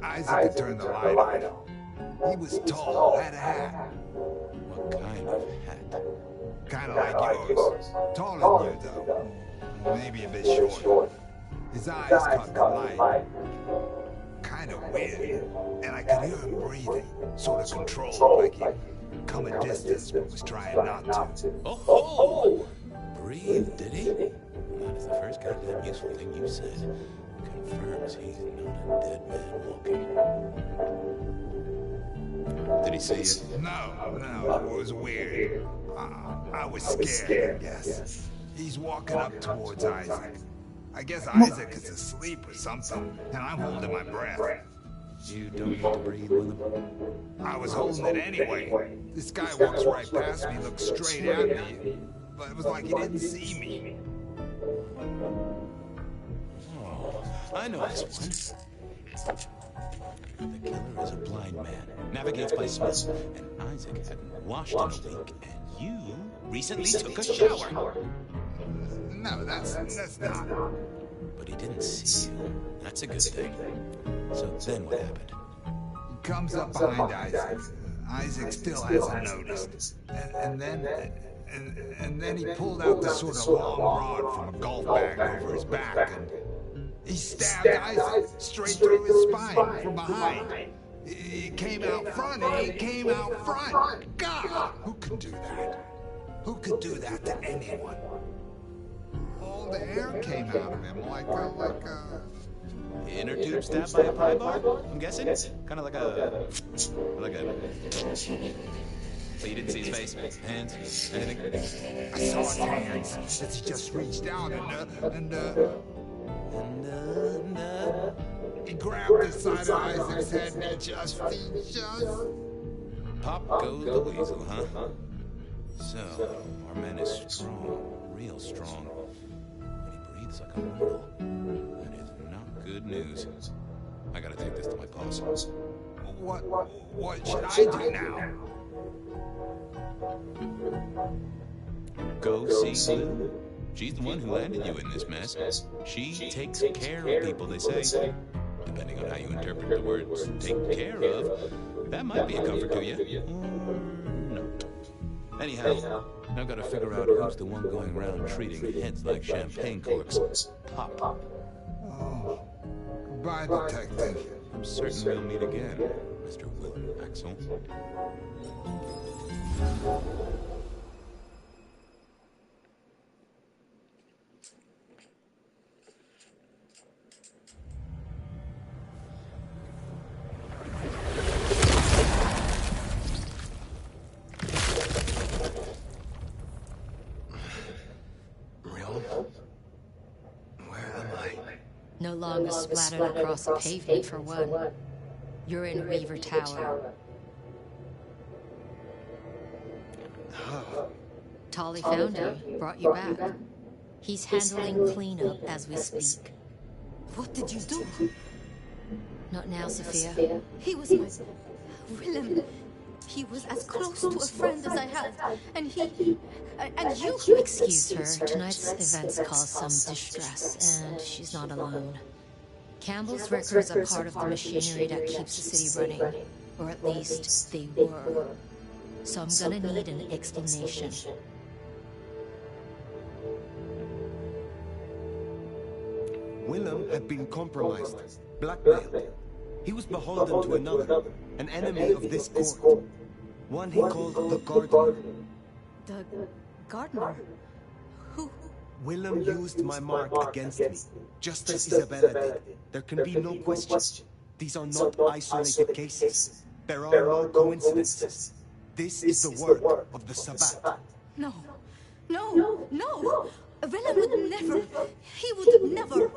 Speaker 2: Isaac had turned the light on. He was tall, had a hat.
Speaker 1: What kind of hat?
Speaker 2: Kind of like yours. Taller than you, though. Maybe a bit shorter. His eyes caught the light. kind of weird, and I could hear him breathing, sort of controlled, like he'd come a distance but was trying not to.
Speaker 1: Oh! Breathe, did he? That is the first goddamn useful thing you said. Confirms he's not a dead man walking. Did he see you?
Speaker 2: No, it was weird. I was scared, I guess. He's walking up towards Isaac. I guess Isaac is asleep or something, and I'm holding my breath.
Speaker 1: You don't need to breathe with him.
Speaker 2: I was holding it anyway. This guy walks right past me, looks straight at me, but it was like he didn't see me.
Speaker 1: Oh, I know this one. The killer is a blind man, navigates by smell, and Isaac hadn't washed in a week, and you recently took a shower.
Speaker 2: No, that's not.
Speaker 1: But he didn't see you. That's a good thing. So then what happened?
Speaker 2: He comes up behind Isaac. Isaac still hasn't noticed. And then he pulled out this sort of long rod from a golf bag over his back, and he stabbed Isaac straight through his spine from behind. He came out front. God! Who could do that? Who could do that to anyone? All the air came out of him like a...
Speaker 1: Inner tube stabbed by a pry bar? I'm guessing? Kind of like a... So you didn't see his face? Hands? Anything?
Speaker 2: I saw his hands as he just reached out and he grabbed the side of Isaac's head and he just...
Speaker 1: Pop goes the weasel, huh? So, our man is strong, real strong. And he breathes like a mortal. That is not good news. I gotta take this to my boss.
Speaker 2: What should I do now?
Speaker 1: Go see Lou. She's the one who landed you in this mess. She takes care of people, they say. Depending on how you interpret the words take care of, that might be a comfort to you. Or not. Anyhow, I've got to figure out who's the one going around treating heads like champagne corks. Pop.
Speaker 2: Oh, goodbye, detective.
Speaker 1: I'm certain we'll meet again, Mr. Willem Axel.
Speaker 14: No longer splattered across the pavement, for one. You're in Weaver Tower. Tolly found you, brought you back. He's handling cleanup as we speak.
Speaker 9: What did you do?
Speaker 14: Not now, Sophia.
Speaker 9: He was my... Willem. He was as close to a friend as I had. And he... And you...
Speaker 14: Excuse her. Tonight's events caused some distress, and she's not alone. Campbell's records are part of the machinery that keeps the city running. Or at least, they were. So I'm gonna need an explanation.
Speaker 5: Willem had been compromised, blackmailed. He was beholden to another, an enemy of this court. One he called the Gardener.
Speaker 9: The gardener? Who?
Speaker 5: Willem used my mark against me, just as Isabella did. There can be no question. These are not isolated cases. There are no coincidences. This is the work of the Sabbat.
Speaker 9: No. No. No. Willem would never. He would never.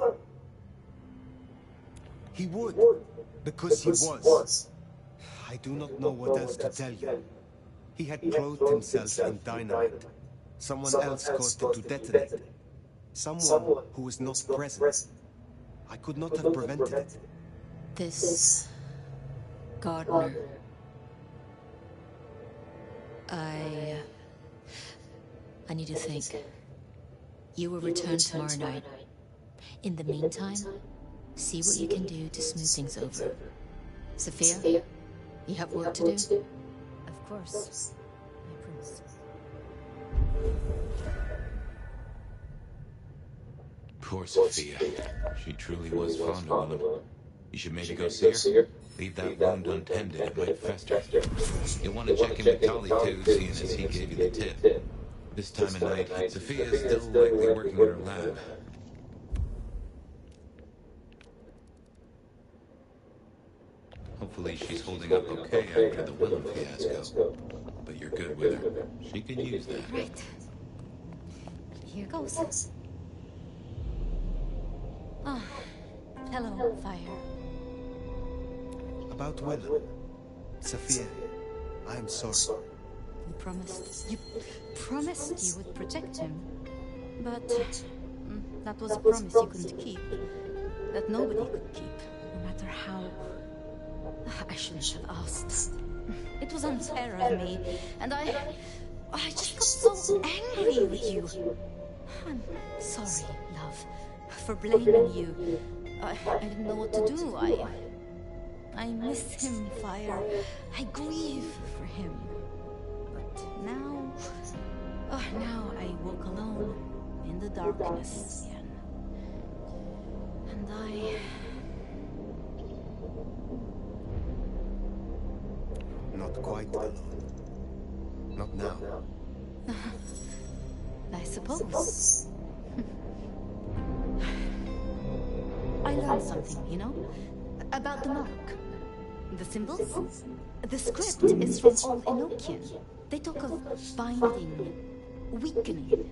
Speaker 5: He would, because he was. I do not know what else to tell you. He had clothed himself in dynamite. Someone else caused it to detonate. Someone who was not present. I could not have prevented it.
Speaker 14: This... Gardener... I need to think. You will return tomorrow night. In the meantime, see what you can do to smooth things over. Sophia, you have work to do?
Speaker 9: Of course, my prince.
Speaker 1: Poor Sophia. She truly was fond of Willem. You should maybe go see her. Leave that wound untended, it might fester. You'll want to check in with Tolly too, seeing as he gave you the tip. This time of night, Sophia's still likely working in her lab. Hopefully she's holding up okay after the Willem fiasco. But you're good with her. She could use that.
Speaker 6: Right. Here goes. Ah, hello, Fire.
Speaker 11: About Willem. Sophia, I'm sorry.
Speaker 6: You promised you would protect him. But that was a promise you couldn't keep. That nobody could keep, no matter how. I shouldn't have asked. It was unfair of me, and I just got so angry with you. I'm sorry, love, for blaming you. I didn't know what to do. I miss him, Fire. I grieve for him. But now I walk alone in the darkness again. And
Speaker 11: Not quite alone. Not now.
Speaker 6: I suppose. I learned something, you know? About the mark. The symbols? The script is from Old Enochian. They talk of binding, weakening.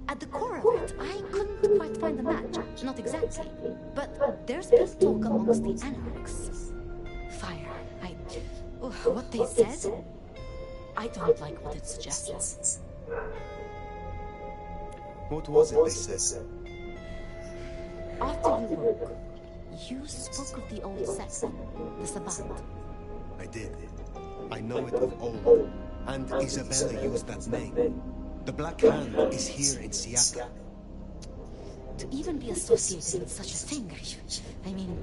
Speaker 6: At the core of it, I couldn't quite find the match. Not exactly. But there's been talk amongst the anarchs. Fire. What they said? I don't like what it suggests.
Speaker 11: What was it they said?
Speaker 6: After you woke, you spoke of the old sect, the Sabbat.
Speaker 11: I did. I know it of old. And Isabella used that name. The Black Hand is here in Seattle.
Speaker 6: To even be associated with such a thing, I mean,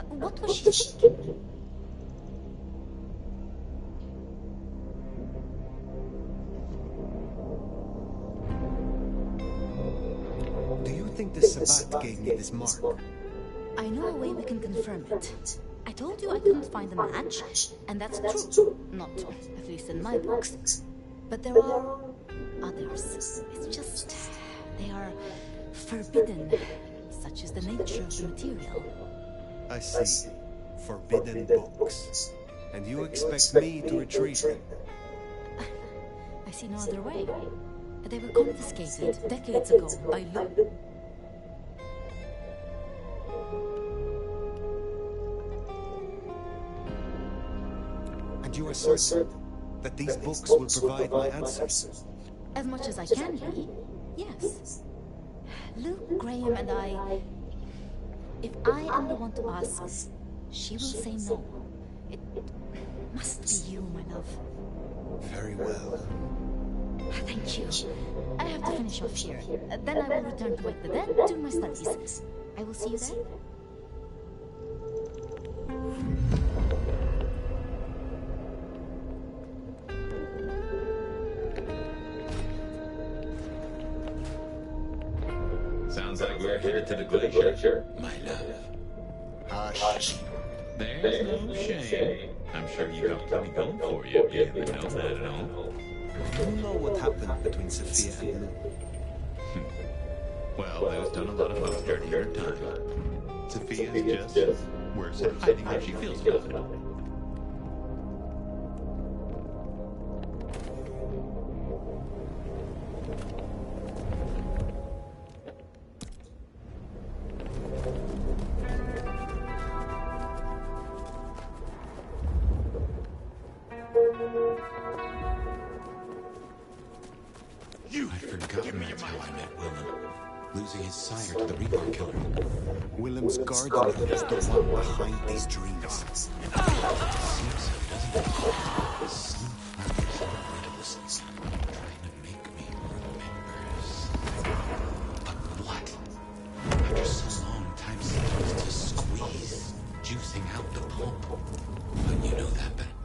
Speaker 6: what was she thinking?
Speaker 11: Do you think the Sabbat gave me this mark?
Speaker 6: I know a way we can confirm it. I told you I couldn't find the match, and that's true. Not, at least in my books. But there are others. It's just, they are forbidden, such is the nature of the material.
Speaker 11: I see. Forbidden books. And you expect me to retrieve them?
Speaker 6: I see no other way. They were confiscated decades ago by Lu.
Speaker 11: And you are certain that these books will provide my answers?
Speaker 6: As much as I can be, yes. Luke, Graham, and I... If I am the one to ask, she will say no. It must be you, my love.
Speaker 11: Very well.
Speaker 6: Thank you. I have to finish off here. Then I will return to Wake the Dead, do my studies. I will see you there.
Speaker 1: Sounds like we're headed to the glacier, my love.
Speaker 11: Hush.
Speaker 1: There's no shame. I'm sure you got plenty going for you if you didn't know that at all.
Speaker 11: Do you know what happened between Sophia and Luke?
Speaker 1: Well, Lou's done a lot of folks dirty in her time. Sophia's just worse at hiding how she feels about it. I'd forgotten that's how I met Willem. Losing his sire to the Reaper killer.
Speaker 11: Willem's guardian is the one behind these dreams.
Speaker 1: It seems so, doesn't it? Some friends are trying to make me remember. But what? After so long, time seems to squeeze, juicing out the pulp. But you know that better.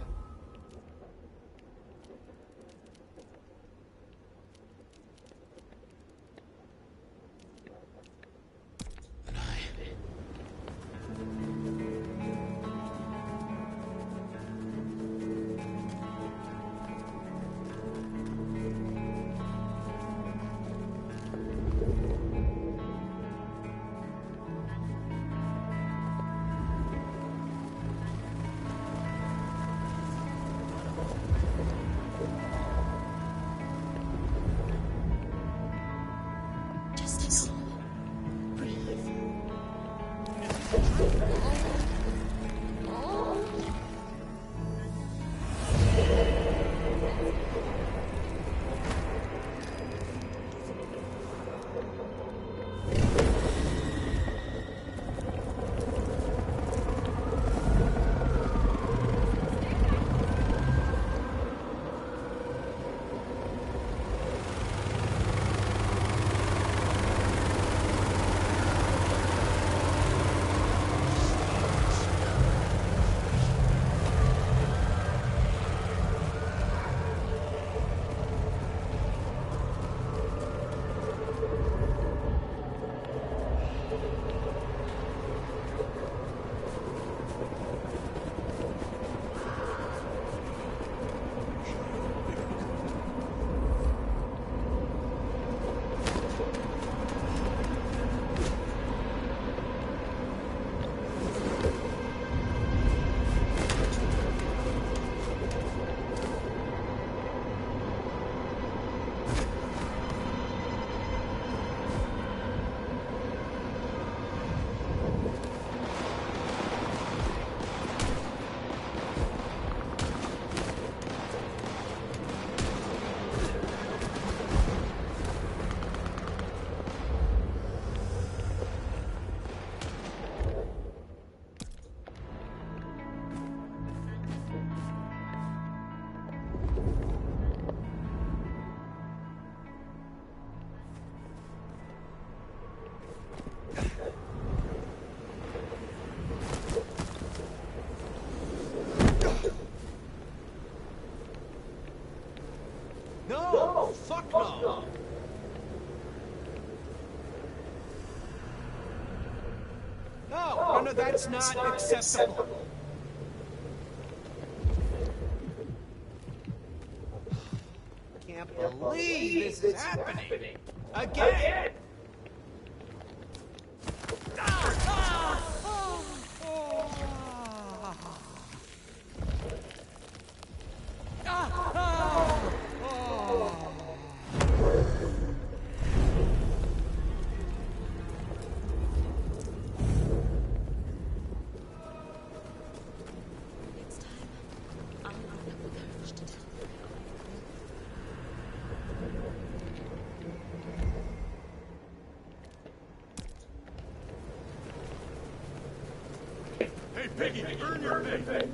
Speaker 4: No! Fuck no! No, that's not acceptable. I can't believe this is happening. Again!
Speaker 3: Hey, Piggy, earn your pay.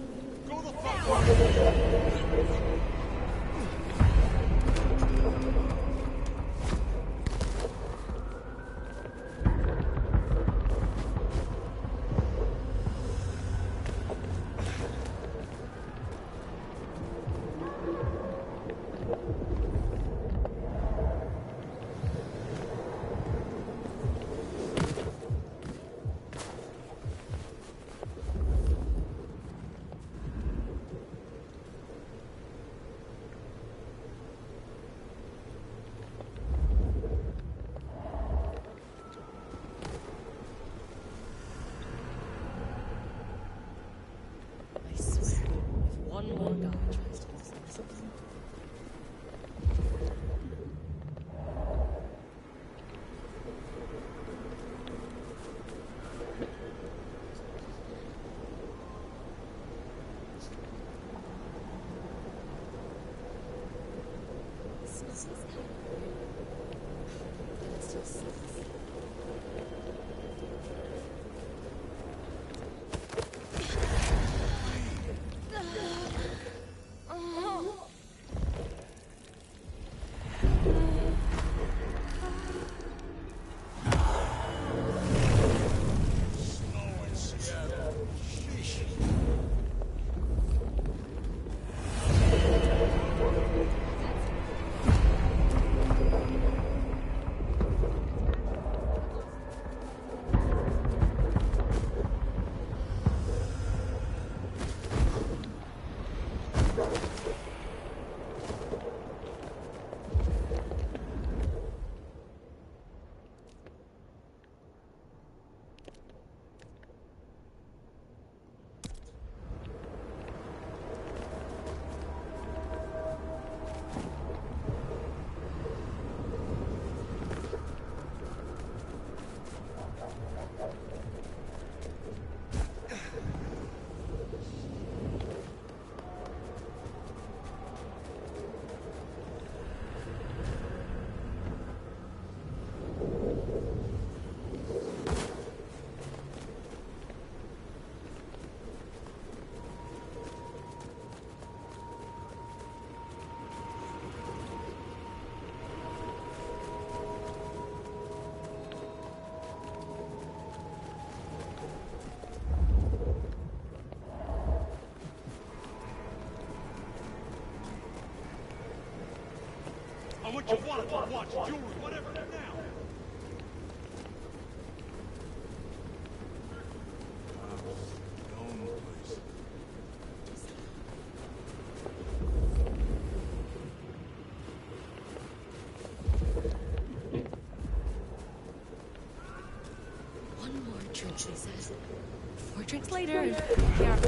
Speaker 3: Go the fuck away. what you wanted to watch, jewelry, whatever, now.
Speaker 14: One more drink, she says. 4 drinks later, and we are...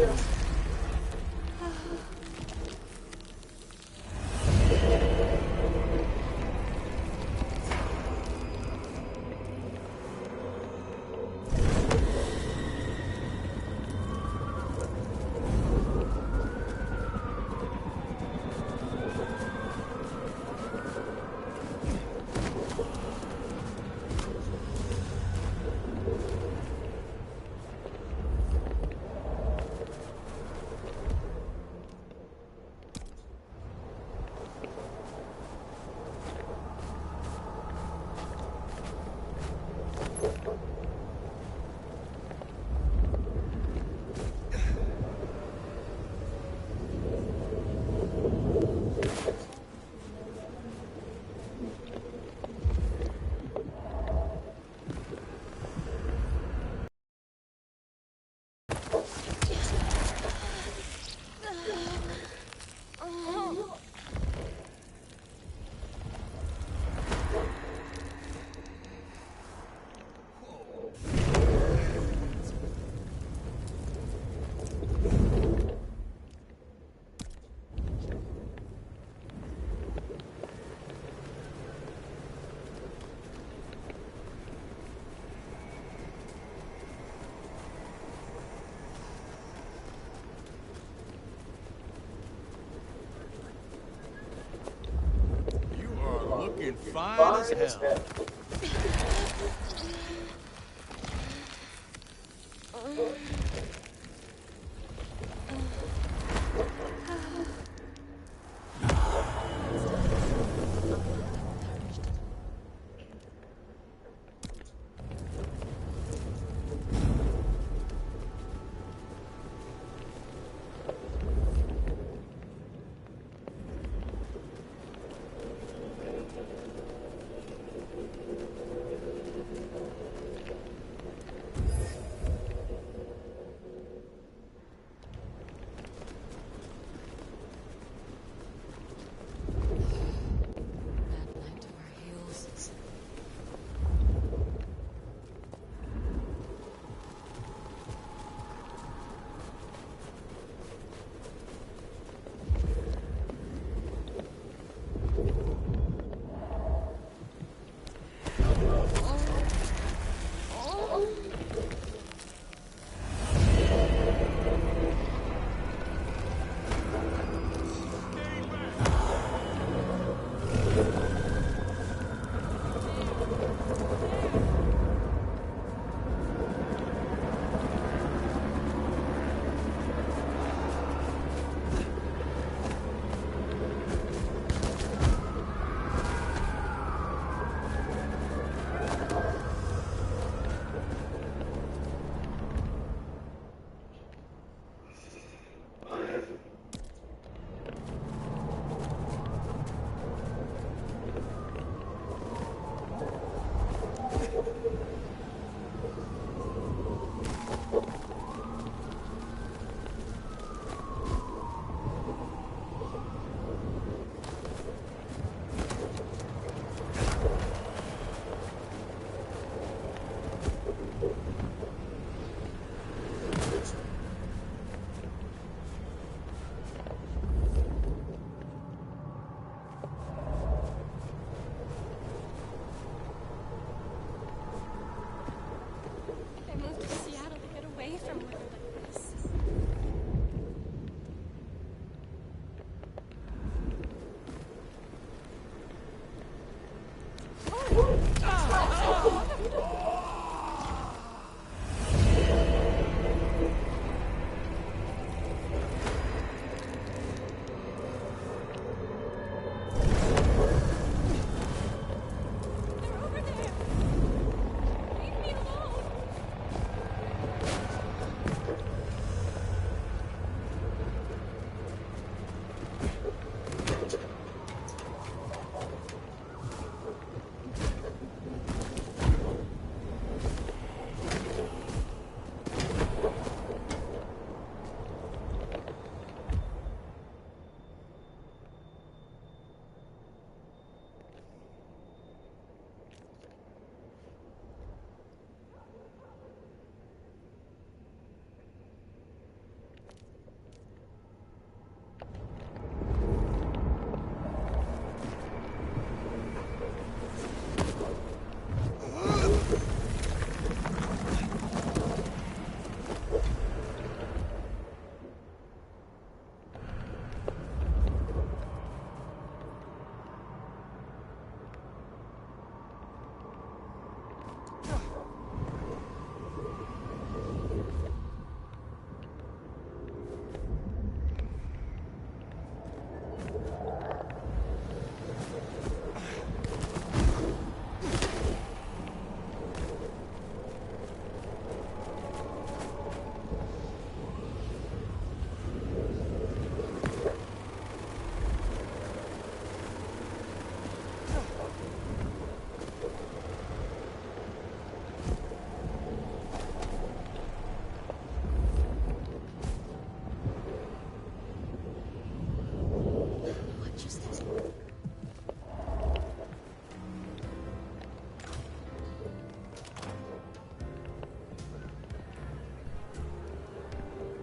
Speaker 3: Looking fine as hell.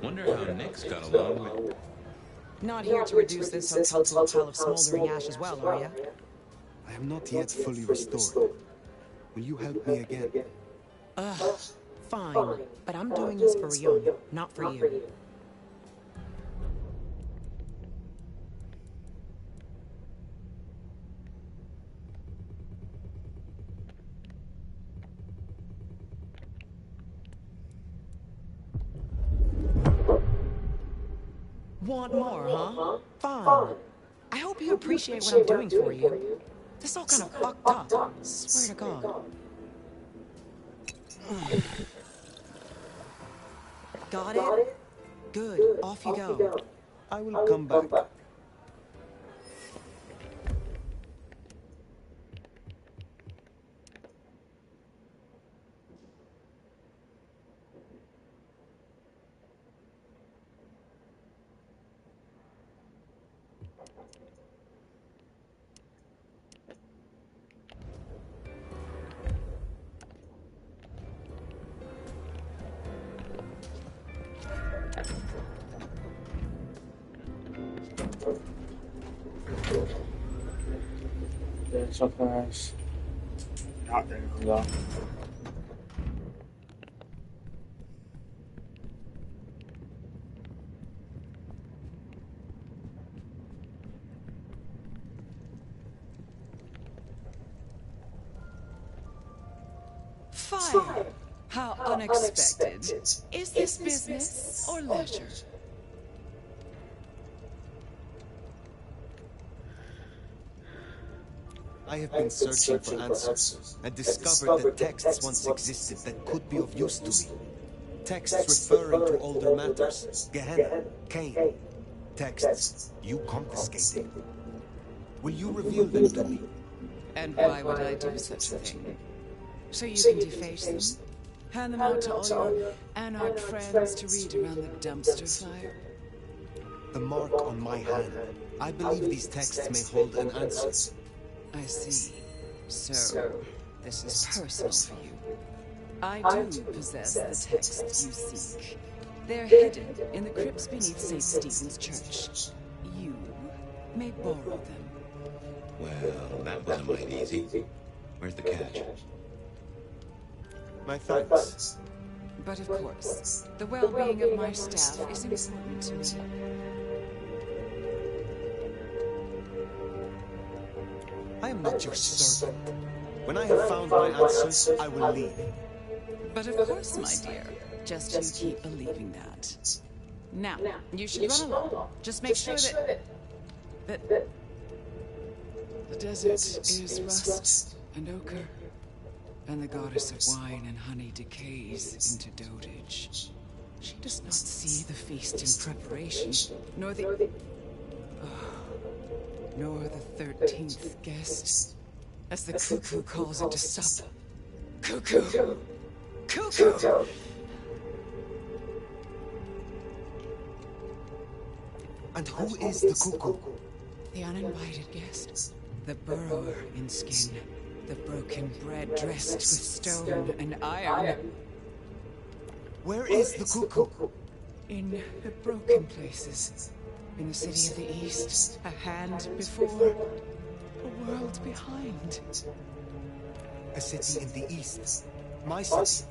Speaker 1: Wonder how Nick's got along with...
Speaker 9: Not here to reduce this hotel to a pile of smoldering ash as well, are you?
Speaker 11: I am not yet fully restored. Will you help me again?
Speaker 9: Ugh, fine. But I'm doing this for Rion, not for you. Want more, huh? Fine. I hope you appreciate what I'm doing for you. This all kind of fucked up. Swear to God. Got it? Good. Off you go.
Speaker 11: I will come back.
Speaker 12: Something else. Not there we go.
Speaker 9: Fire! How unexpected. Is this business or leisure?
Speaker 11: I have been searching for answers and discovered that texts once existed that could be of use to me. Texts referring to older matters. Gehenna, Cain. Texts you confiscated. Will you reveal them to me?
Speaker 9: And why would I do such a thing? So you can deface them? Hand them out to all your anarch friends to read around the dumpster fire?
Speaker 11: The mark on my hand. I believe these texts may hold an answer.
Speaker 9: I see. So, this is personal for you. I do possess the texts you seek. They're hidden in the crypts beneath St. Stephen's Church. You may borrow them.
Speaker 1: Well, that was a mite easy. Where's the catch?
Speaker 11: My thanks.
Speaker 9: But of course, the well-being of my staff is important to me.
Speaker 11: I am not your servant. When I have found my answers, I will leave.
Speaker 9: But of course, my dear. Just you keep believing that. Now, you should run along. Just make sure that the desert is rust and ochre, and the goddess of wine and honey decays into dotage. She does not see the feast in preparation, nor the 13th guest, as the cuckoo calls it to sup. Cuckoo! Cuckoo!
Speaker 11: And who is the cuckoo?
Speaker 9: The uninvited guest. The burrower in skin. The broken bread dressed with stone and iron.
Speaker 11: Where is the cuckoo?
Speaker 9: In the broken places. In the city of the East. A hand before. A world behind.
Speaker 11: A city in the East. My city.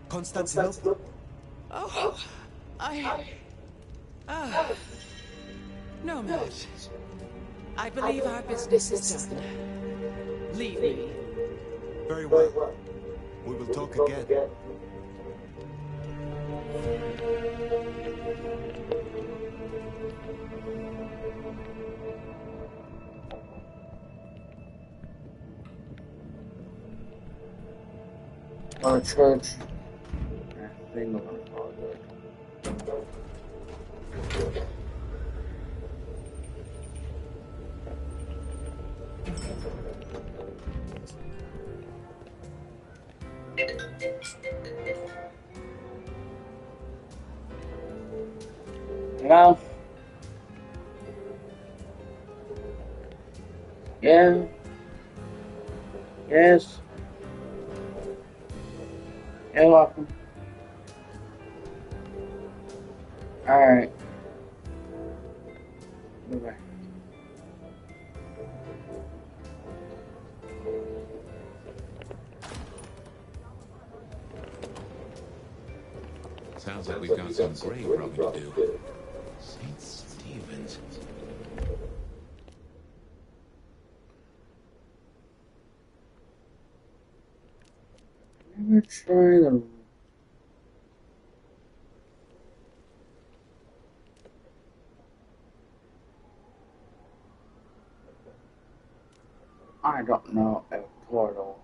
Speaker 11: Constantinople.
Speaker 9: Oh, Nomad. I believe our business is done. Leave me.
Speaker 11: Very well. We will talk again.
Speaker 12: On a church. Thing of Hello? Yeah? Yes? You're welcome. Alright. Okay.
Speaker 1: Sounds like we've got some grave robbing to do. St. Stephen's.
Speaker 12: Never try the. I don't know a portal.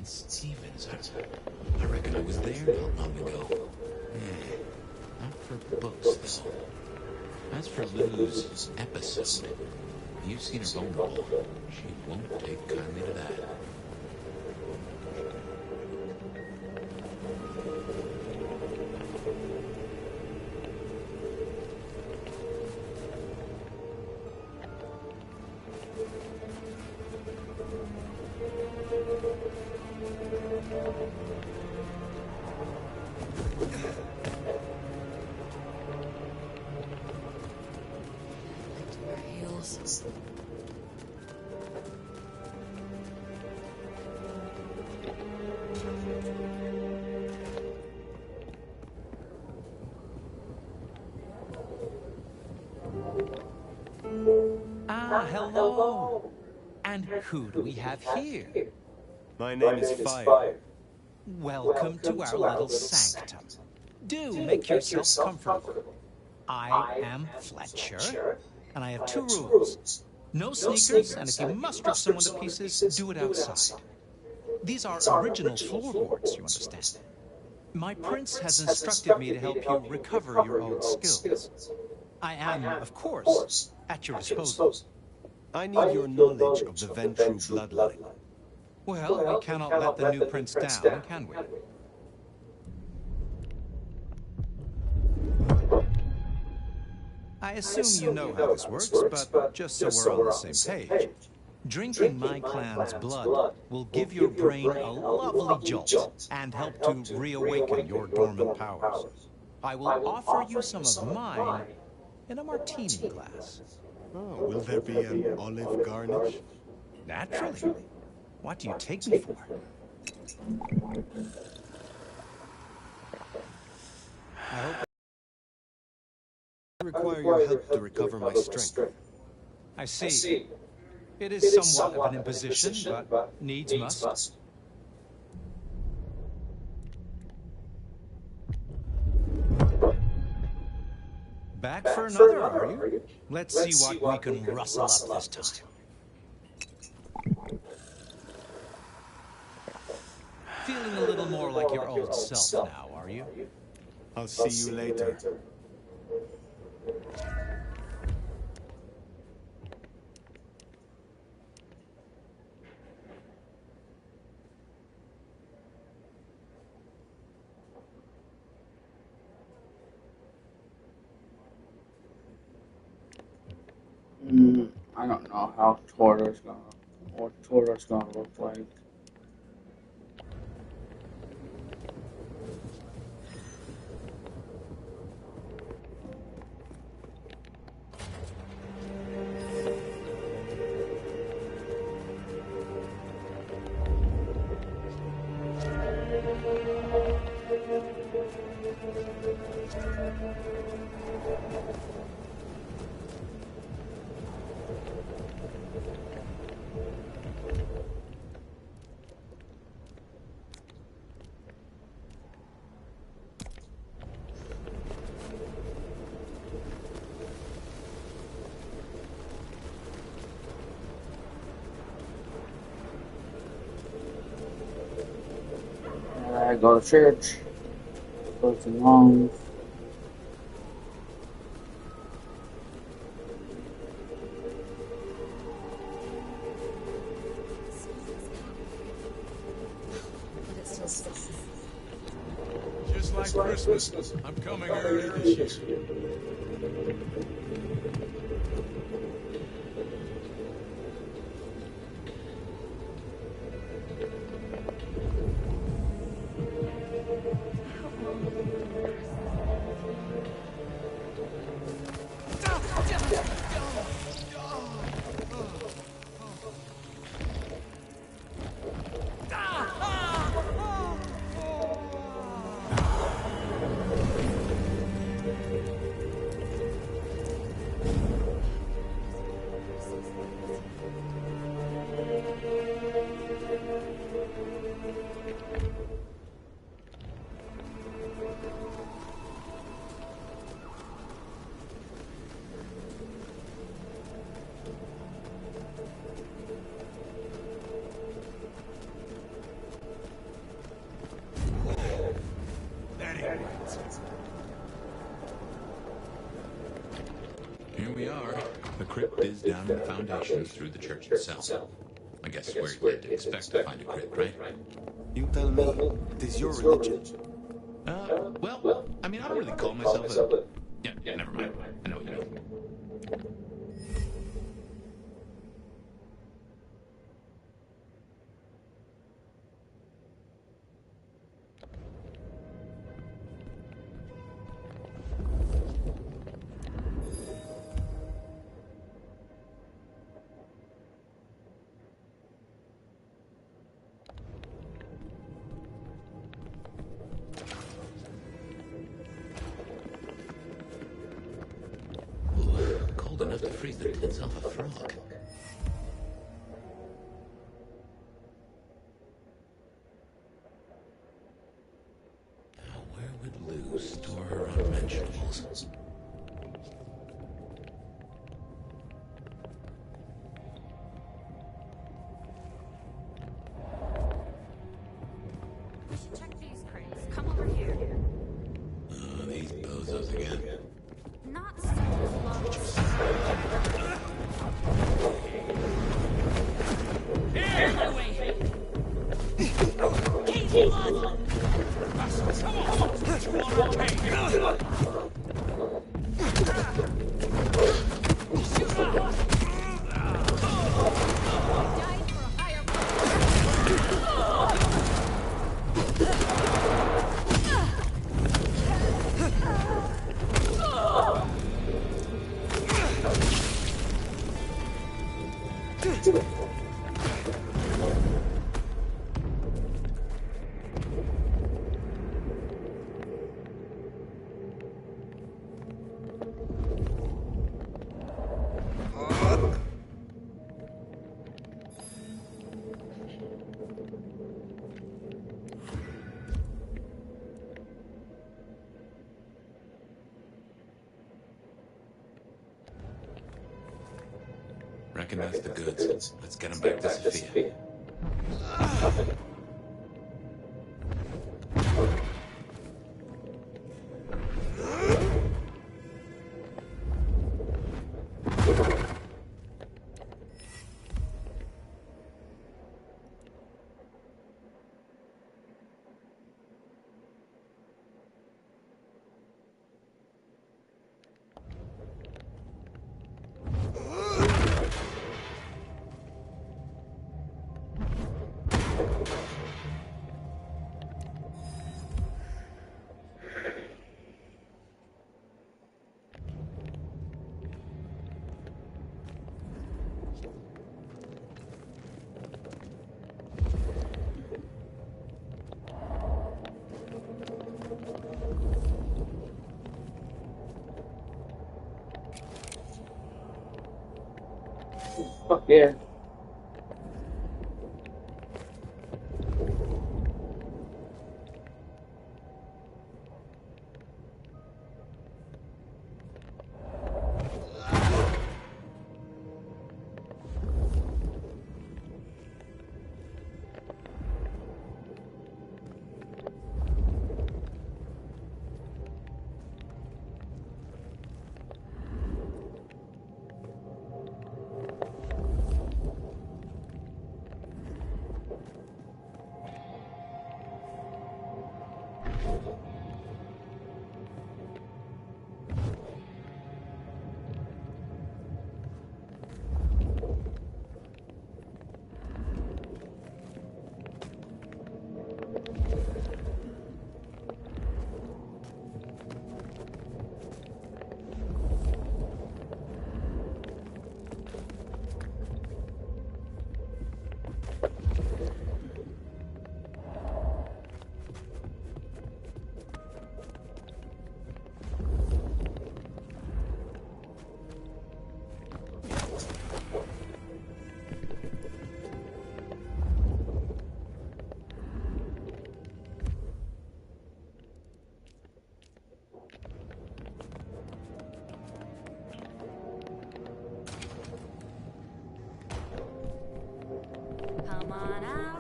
Speaker 1: St. Stephen's. I reckon I was there not long ago. Not for books, though. As for Lou's episode, you've seen her vulnerable. She won't take kindly to that.
Speaker 14: Heels.
Speaker 4: Ah, hello. And who do we have here?
Speaker 5: My name is Fire.
Speaker 4: Welcome to our little sanctum. Do make yourself comfortable. I am Fletcher, and I have two rules. No sneakers, and if you must rip someone to pieces, do it outside. These are original floorboards, you understand. My prince has instructed me to help you recover your old skills. I am, of course, at your disposal.
Speaker 5: I need your knowledge of the Ventru bloodline.
Speaker 4: Well, we cannot let the new prince down, can we? I assume you know how this works, but just so we're on the same page, drinking my clan's blood will give your brain a lovely jolt and help to reawaken your dormant powers. I will offer you some of mine in a martini glass.
Speaker 11: Oh, will there be an olive garnish?
Speaker 4: Naturally. What do you take me for?
Speaker 5: I hope I require your help to recover my strength.
Speaker 4: I see. It is somewhat of an imposition, but needs must. Back for another, are you? Let's see what we can rustle up this time. Feeling a little more like your old self now, are you?
Speaker 11: I'll see you later.
Speaker 12: I don't know how Torto's gonna look like. I go to church, go to moms.
Speaker 14: But it still
Speaker 13: like Christmas. I'm coming early this year.
Speaker 1: Here we are. The crypt is down in the foundations through the church itself. I guess where you'd expect to find a crypt, right?
Speaker 11: You tell me, it is your religion.
Speaker 1: Well, I mean, I don't really call myself a... Yeah, never mind. I know what you mean. Cold enough to freeze the tits off a frog. Now, where would Lou store her unmentionables?
Speaker 6: We should check these crates. Come over here.
Speaker 1: These bozos again.
Speaker 6: Not so close.
Speaker 3: Here! My way! Easy, bud! Come on! What you want to take? Shoot up!
Speaker 6: Died for a higher
Speaker 1: Reckon that's the goods. Let's get them back to Sophia.
Speaker 12: Fuck yeah.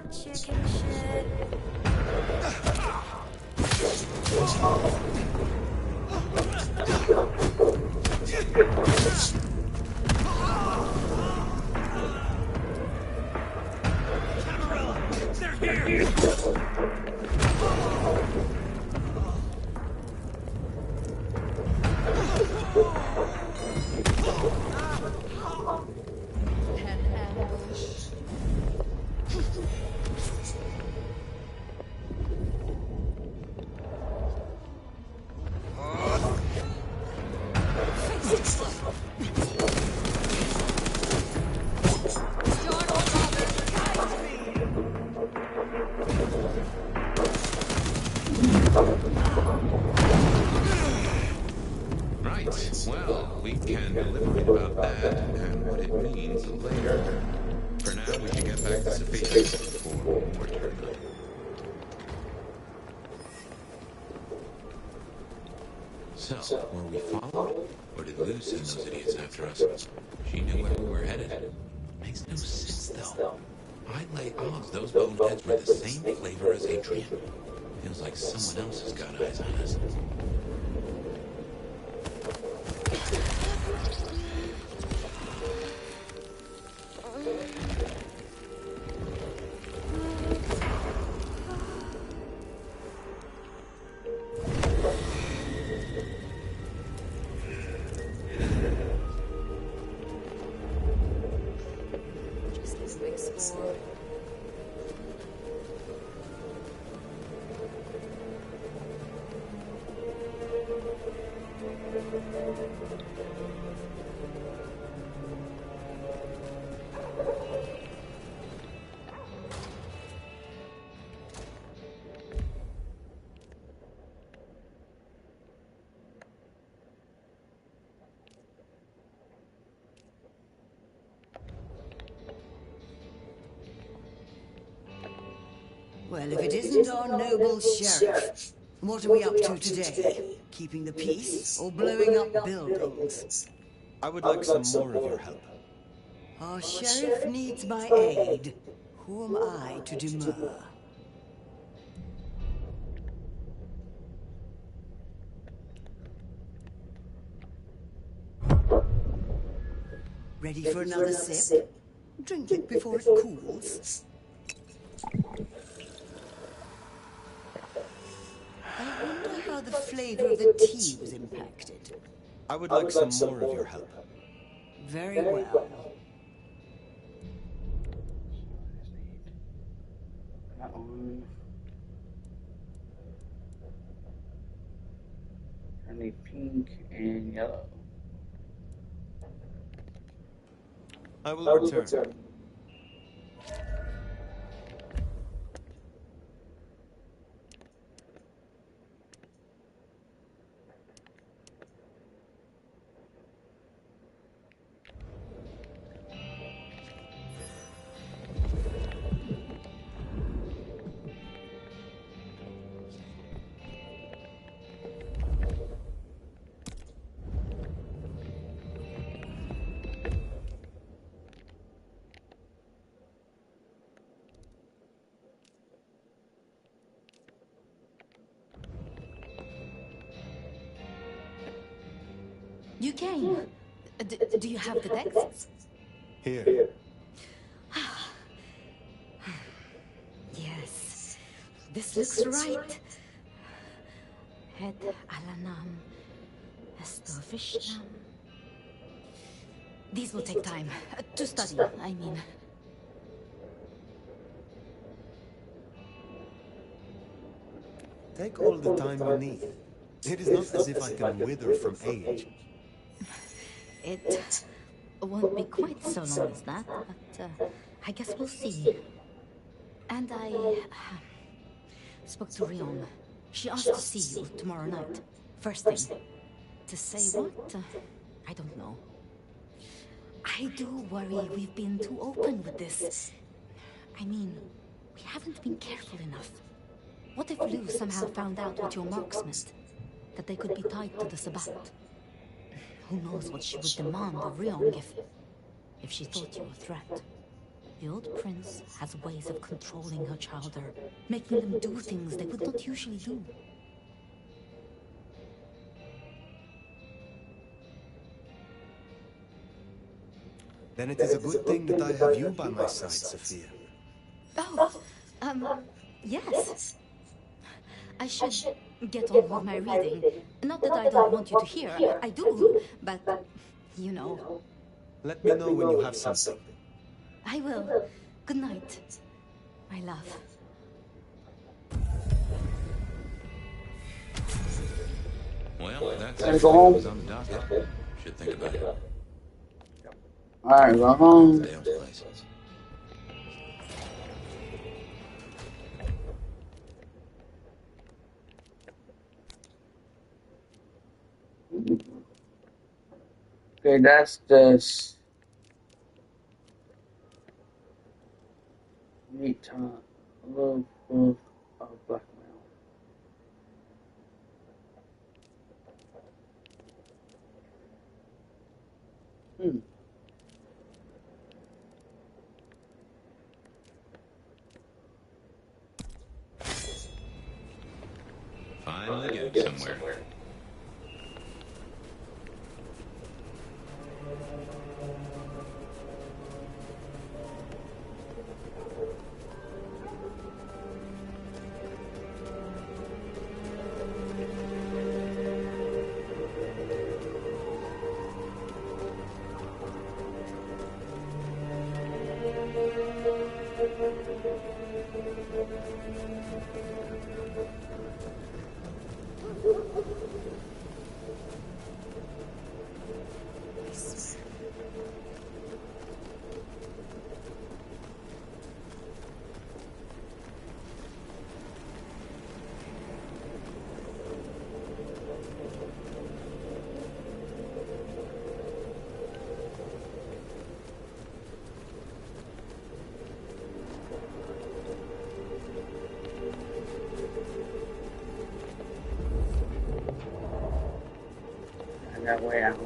Speaker 6: Chicken shit.
Speaker 1: Right. Well, we can deliberate about that and what it means later. For now, we should get back to Sophia before more turn up. So, were we followed? Or did Lou send those idiots after us? She knew where we were headed. Makes no sense, though. I'd lay odds those boneheads were the same flavor as Adrian. Feels like someone else has got eyes on us.
Speaker 10: Well, if it isn't our noble sheriff, what are we up to today? Keeping the peace or blowing up buildings?
Speaker 5: I would like some more of your help.
Speaker 10: Our sheriff needs my aid. Who am I to demur? Ready for another sip? Drink it before it cools. I wonder how the flavor of the tea was impacted.
Speaker 5: I would like some more of your help.
Speaker 10: Very well.
Speaker 12: That one. I need pink and yellow.
Speaker 5: I will return.
Speaker 6: You came. Do you have the texts?
Speaker 5: Here.
Speaker 6: Yes. This looks right. Het Alanam Estovishnam. These will take time. To study, I mean.
Speaker 11: Take all the time you need. It is not as if I can wither from age.
Speaker 6: It won't be quite so long as that, but I guess we'll see. And I spoke to Rion. She asked to see you tomorrow night. First thing. To say what? I don't know. I do worry we've been too open with this. I mean, we haven't been careful enough. What if Lou somehow found out what your marks meant? That they could be tied to the Sabbat? Who knows what she would demand of Rion if she thought you a threat. The old prince has ways of controlling her chowder, making them do things they would not usually do.
Speaker 5: Then it is a good thing that I have you by my side, Sophia.
Speaker 6: Oh, yes. I should get on with my reading. Not that I don't want you to hear. I do, but you know.
Speaker 5: Let me know when you have something.
Speaker 6: I will. Good night, my love.
Speaker 1: Well, that's
Speaker 12: Time to
Speaker 1: everything
Speaker 12: go
Speaker 1: that
Speaker 12: home.
Speaker 1: was on the docket. Should think about it.
Speaker 12: Alright, go home.
Speaker 1: Dale's place.
Speaker 12: Okay, that's just neat time. A little proof of blackmail.
Speaker 1: Finally getting somewhere.
Speaker 12: That way out.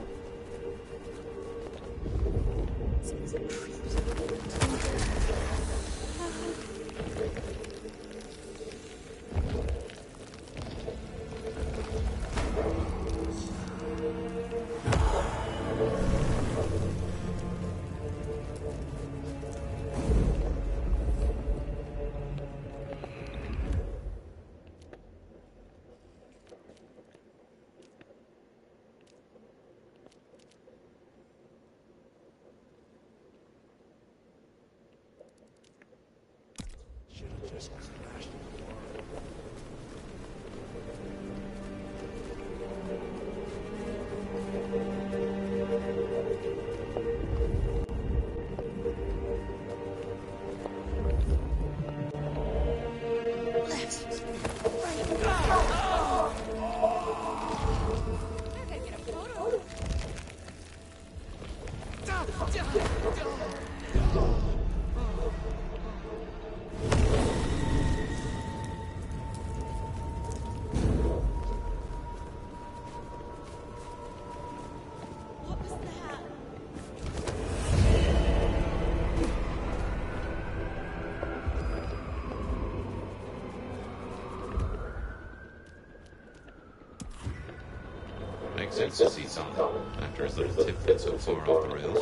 Speaker 1: Makes sense to see something after his little tip gets so far off the rails.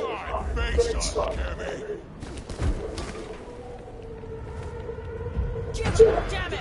Speaker 3: Face us, Kevin.
Speaker 9: Damn it!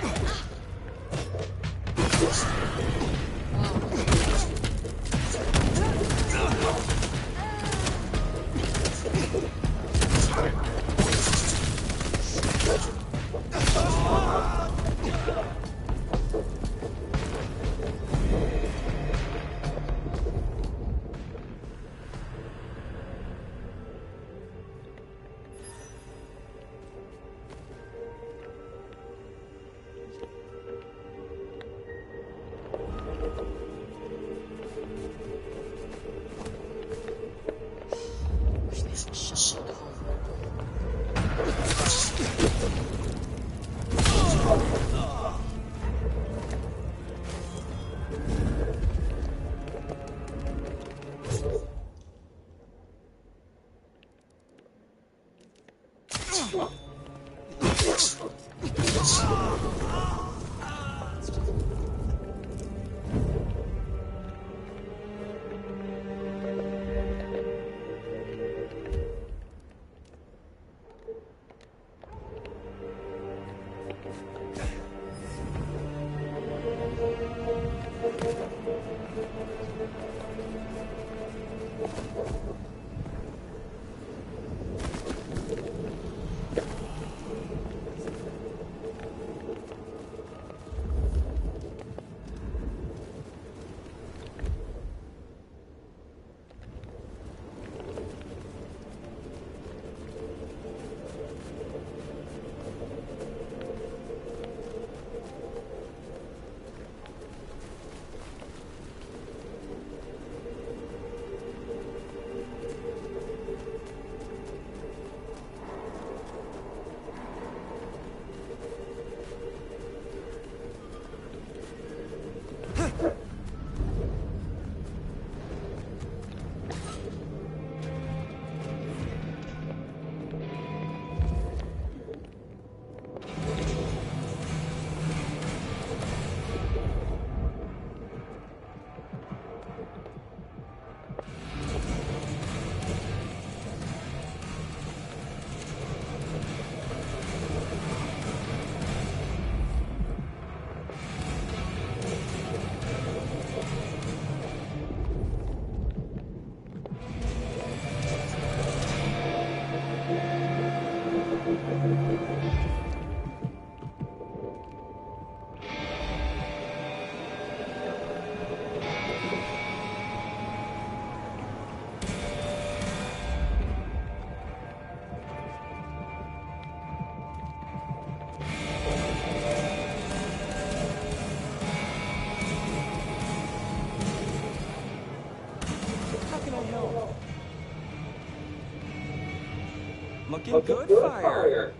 Speaker 5: Looking good, Fire.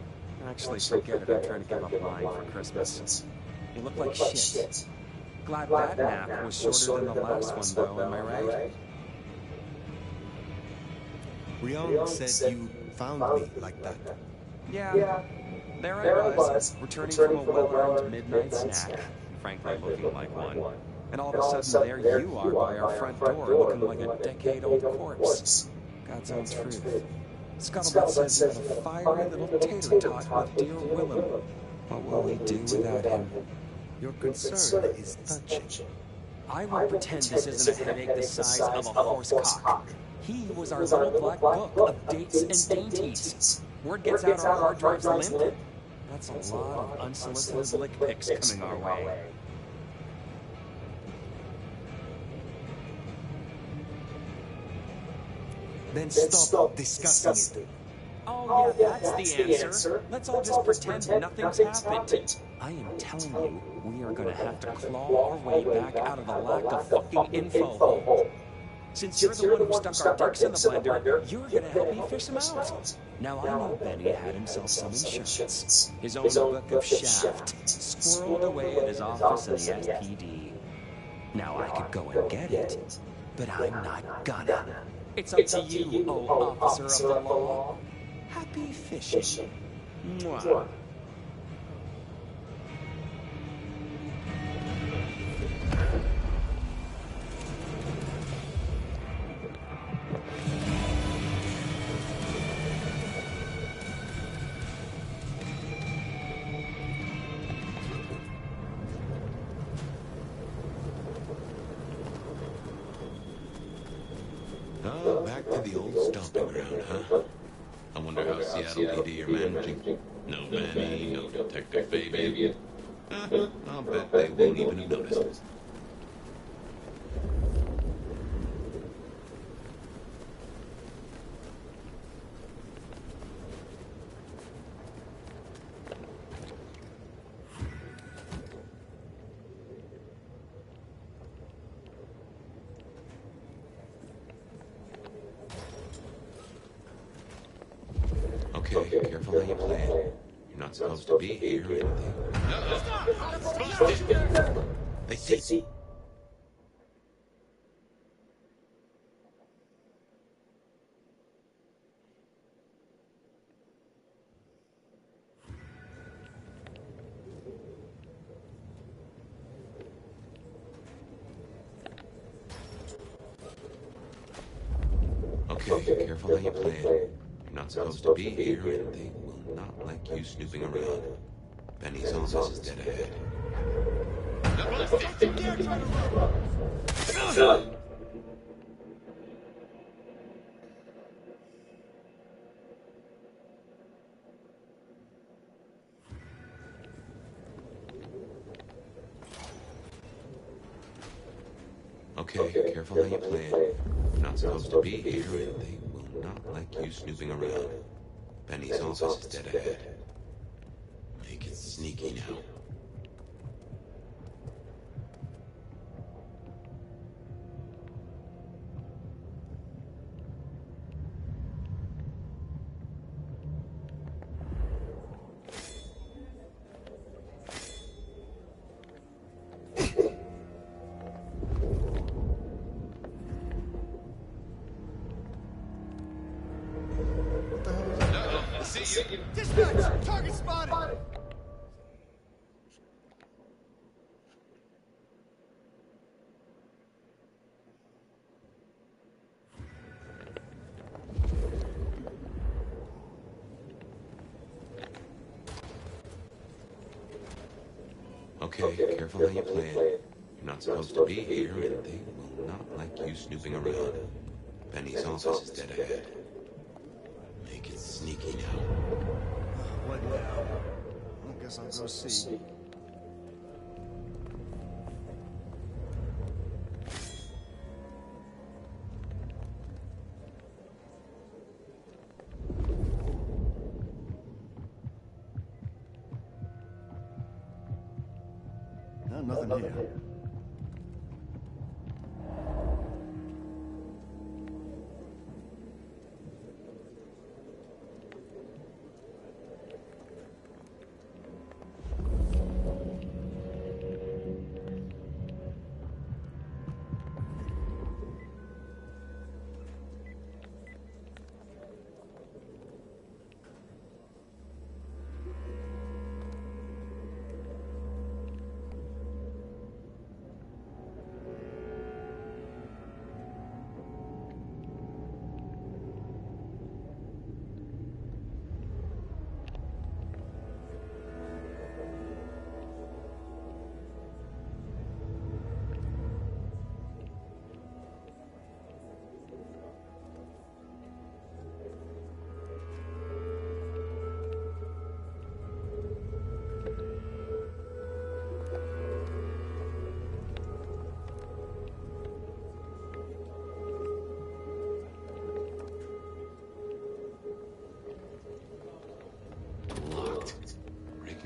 Speaker 5: Actually, forget it. I'm trying to give up lying for Christmas. You look like shit. Glad that nap was shorter than the last one, though, am I right?
Speaker 11: Ryong said you found me like that.
Speaker 5: Yeah. There I was, returning from a well-earned midnight snack. Frankly, looking like one. And all of a sudden, there you are by our front door, looking like a decade-old corpse. God's own truth. Scuttlebutt says you have a fiery little tater-tot with dear Willem. What will we do without him?
Speaker 11: Your concern is touching.
Speaker 5: I won't pretend this isn't a headache the size of a horse cock. He was our little black book of dates and dainties. Word gets out our hard drive's limp. That's a lot of unsolicited lick pics coming our way.
Speaker 11: Then stop discussing it.
Speaker 5: Oh yeah, that's the answer. Let's all just pretend nothing's happened. I am telling you, we are gonna have to claw our way back out of the lack of fucking info hole. Since you're the one who stuck our dicks in the blender, you're gonna help me fish them out. Now I know Benny had himself some insurance. His own book of Shaft, squirreled away at his office in the SPD. Now I could go and get it, but I'm not gonna. It's up to you, oh officer of the law. Happy fishing. Mwah.
Speaker 1: Oh, back to the old stomping ground, huh? I wonder how Seattle PD you're managing. No Manny, no Detective Fabian. I'll bet they won't even have noticed. Okay, careful how you play it. You're not supposed to be here or anything. They see. Okay, careful how you play it. You're not supposed to be here, and they will not like you snooping around. Benny's office is dead ahead. Okay, careful how you play it. You're not supposed to be here, and they will not like you snooping around. Benny's office is dead ahead. Make it sneaky now.
Speaker 2: Dispatch! Target spotted!
Speaker 1: Okay, careful how you play it. You're not supposed to be here, and they will not like you snooping around. Benny's office is dead ahead. Make it sneaky now.
Speaker 2: What now? I guess I'll go see.
Speaker 11: No, nothing here.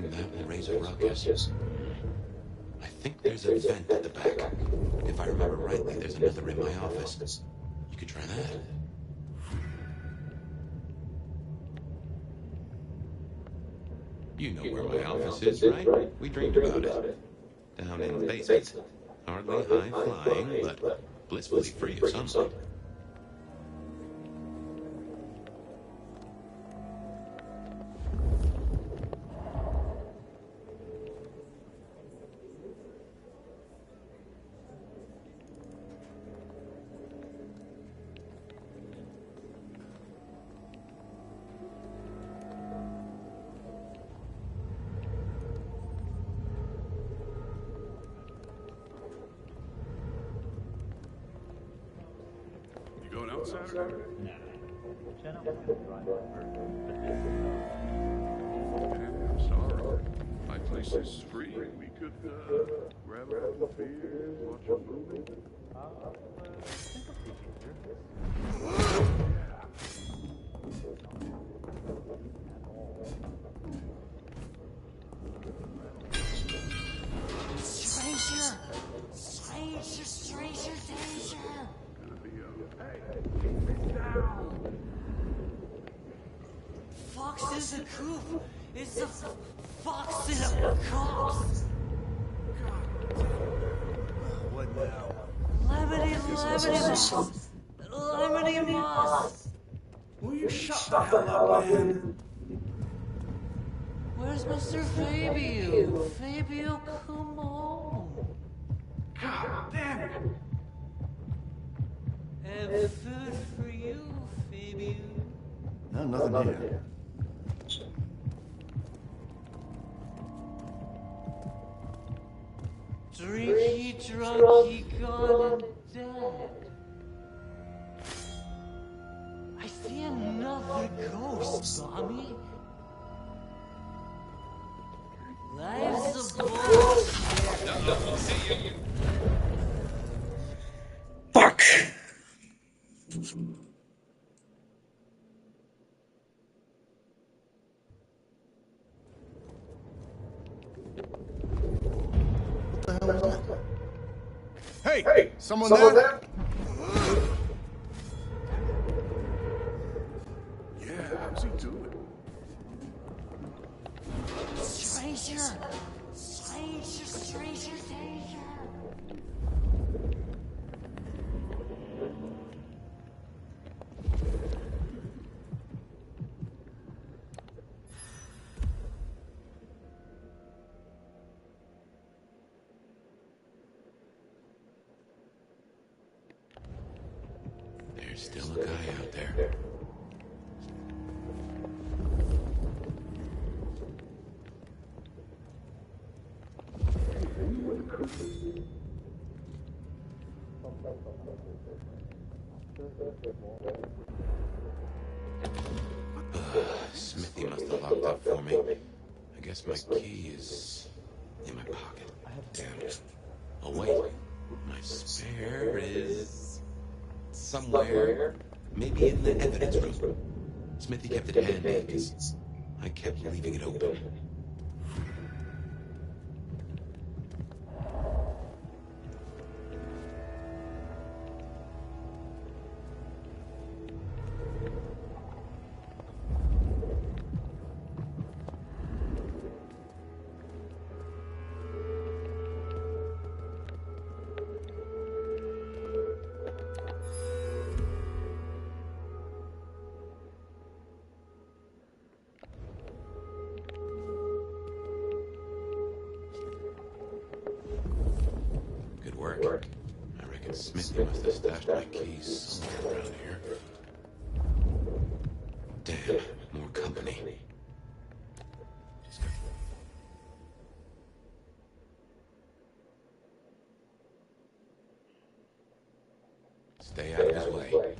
Speaker 1: That will raise a ruckus. I think there's a vent at the back. If I remember rightly, there's another in my office. You could try that. You know where my office is, right? We dreamed about it. Down in the basement. Hardly high-flying, but blissfully free of sunlight.
Speaker 13: Going out Saturday?
Speaker 15: No.
Speaker 13: I'm sorry. My place is free. We could grab a couple of beers, watch a movie.
Speaker 10: Stranger! Stranger danger! Fox is a coop. It's a fox in a cops.
Speaker 2: What now?
Speaker 10: Lemony moss.
Speaker 13: Will you shut the hell up, man?
Speaker 10: Where's Mr. Fabio? Fabio, come on.
Speaker 13: God damn it!
Speaker 10: And food for you,
Speaker 3: debut?
Speaker 11: No, nothing here.
Speaker 3: Drinky, drunky, gone and dead. I see another ghost, Tommy. Life's a bullshit.
Speaker 15: Fuck!
Speaker 11: What the hell was that? Hey! Someone there?
Speaker 13: Yeah, how's he doing?
Speaker 3: Stranger! Stranger!
Speaker 1: There's still a guy out there. Smithy must have locked up for me. I guess my key is in my pocket. Damn. Oh, wait. My spare is somewhere. Maybe in the evidence room. Smithy kept it handy because I kept leaving it open. Good work. I reckon Smithy must have stashed my keys somewhere around here. Damn, more company. Stay out of his way.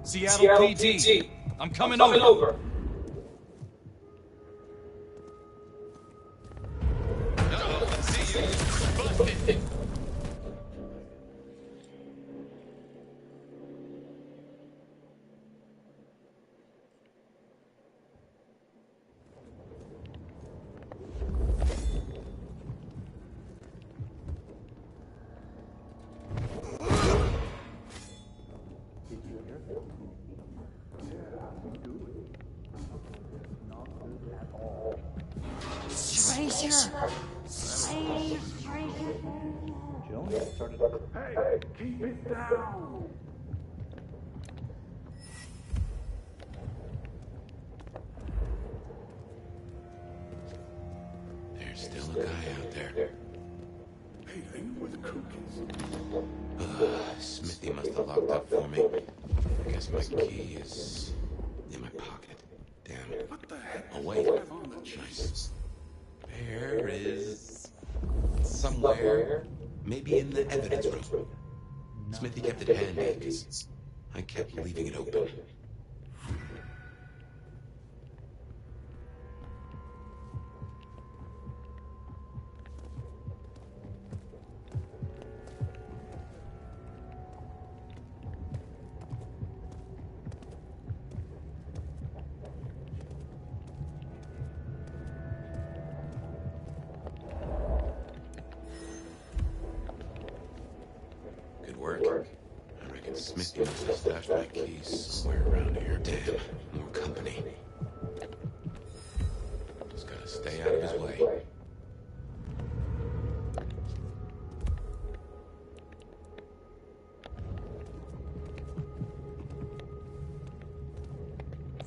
Speaker 16: Seattle PD. I'm coming over.
Speaker 13: Hey, keep it down!
Speaker 1: There's still a guy out there.
Speaker 13: Hey, I know where the cook is.
Speaker 1: Smithy must have locked up for me. I guess my key is in my pocket. Damn it.
Speaker 13: What the heck?
Speaker 1: Oh, wait. My spare is somewhere. Maybe in the evidence room. Smithy kept it handy because I kept leaving it open. He must have stashed my keys somewhere around here. Damn, more company. Just gotta stay out of his way.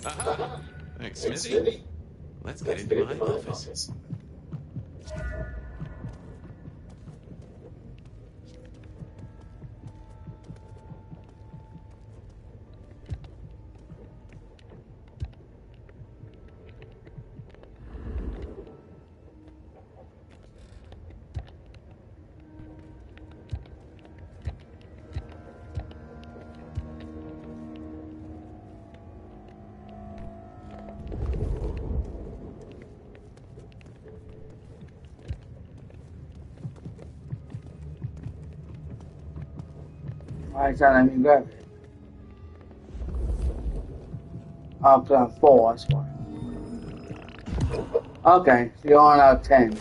Speaker 1: Aha! Thanks, Smithy. Let's get into my office.
Speaker 12: Why is that let me grab it? Oh, because I'm 4, that's why. Okay, so you're on out 10.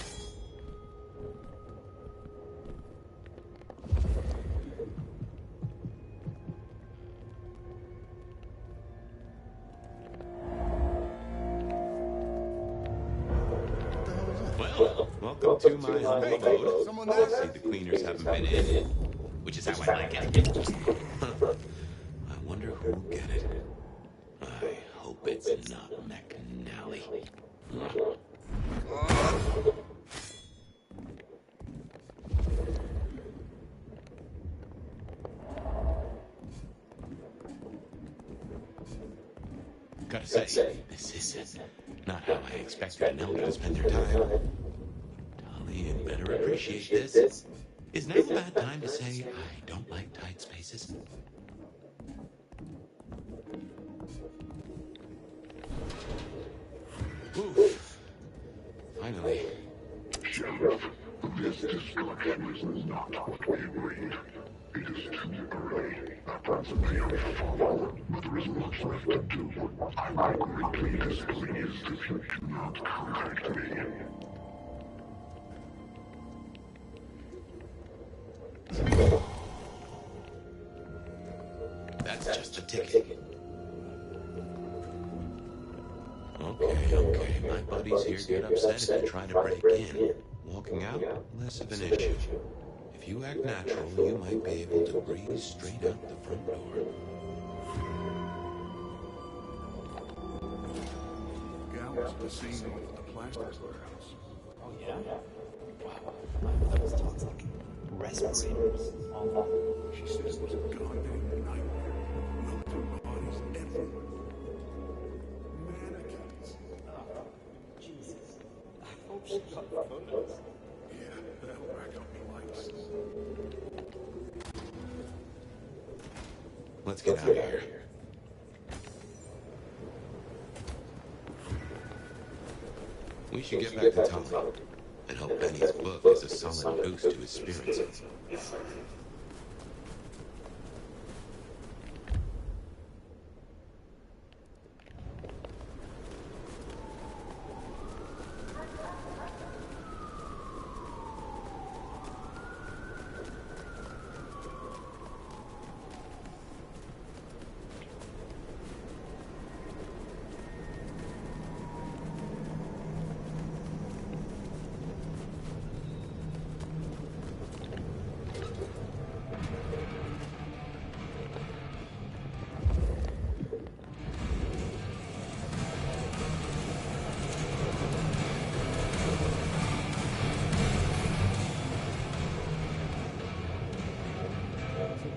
Speaker 1: Well, welcome to my humble abode. I see the cleaners haven't been in, which is how I like it. I wonder who'll get it. I hope it's not McNally. Gotta say, this is not how I expected an elder to spend their time. Dolly, you'd better appreciate this. Is now a bad time to say I don't like tight spaces? Oof. Finally.
Speaker 15: Sheriff, this destruction is not what we agreed. It is too early. Our plans may have fallen, but there is much left to do. I will greatly displeased if you do not contact me.
Speaker 1: That's just a ticket. Okay. My buddies here get upset if you try to break in. Walking out, less of an issue. If you act natural, you might be able to breeze straight out the front door.
Speaker 15: Gal was the scene of the plastic warehouse.
Speaker 4: Oh, yeah? Wow. That was toxic. Respirators.
Speaker 15: She said it was a goddamn nightmare. Melted bodies everywhere. Mannequins.
Speaker 4: Oh, Jesus. I hope she got photos.
Speaker 15: Yeah, that'll rack up me likes.
Speaker 1: Let's get out of here. We should get back to Tommy and hope Benny's book is a solid boost to his spirits.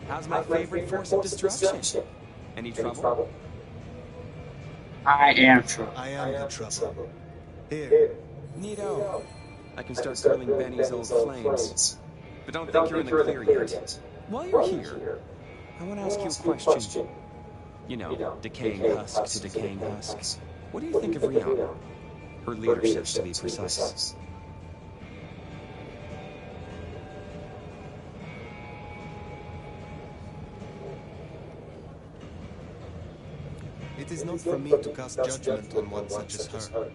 Speaker 5: How's my favorite force of destruction? Any trouble?
Speaker 12: I am trouble.
Speaker 11: I am the trouble. Here.
Speaker 5: Neato. I can start grilling Benny's old flames. But don't think you're in the clear yet. While you're here, I want to ask you a question. You know, decaying husk to decaying husk. What do you think of Rihanna? Her leadership, to be precise.
Speaker 11: It is not for me to cast judgment on one such as her.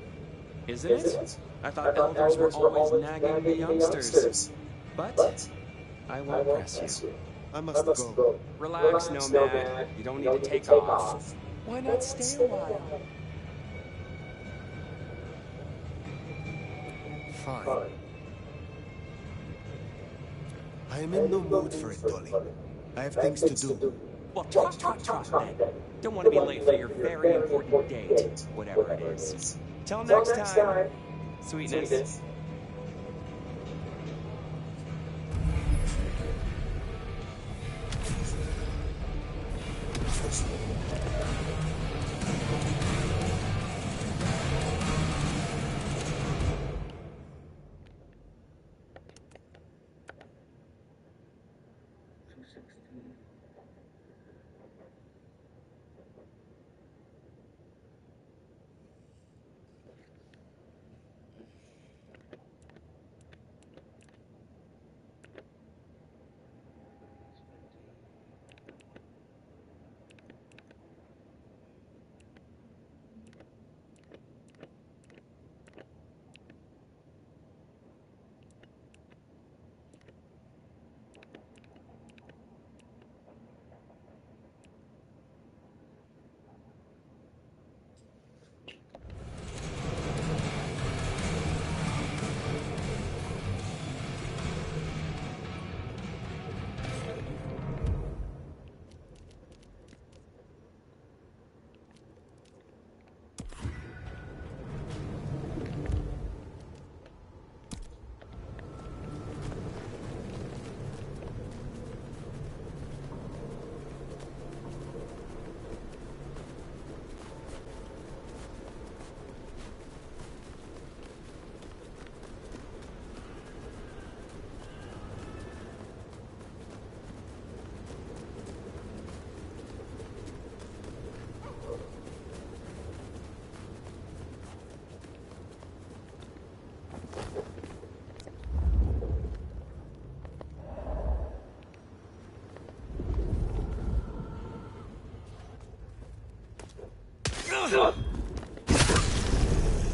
Speaker 5: Isn't it? I thought elders were always nagging the youngsters. But I won't press you.
Speaker 11: I must go.
Speaker 5: Relax, Nomad. You don't need to take off. Why not stay a while?
Speaker 11: Fine. I am in no mood for it, Dolly. I have things to do.
Speaker 5: Well, trot then. Don't want to be late for your very important date, whatever it is. Till next time, sweetness.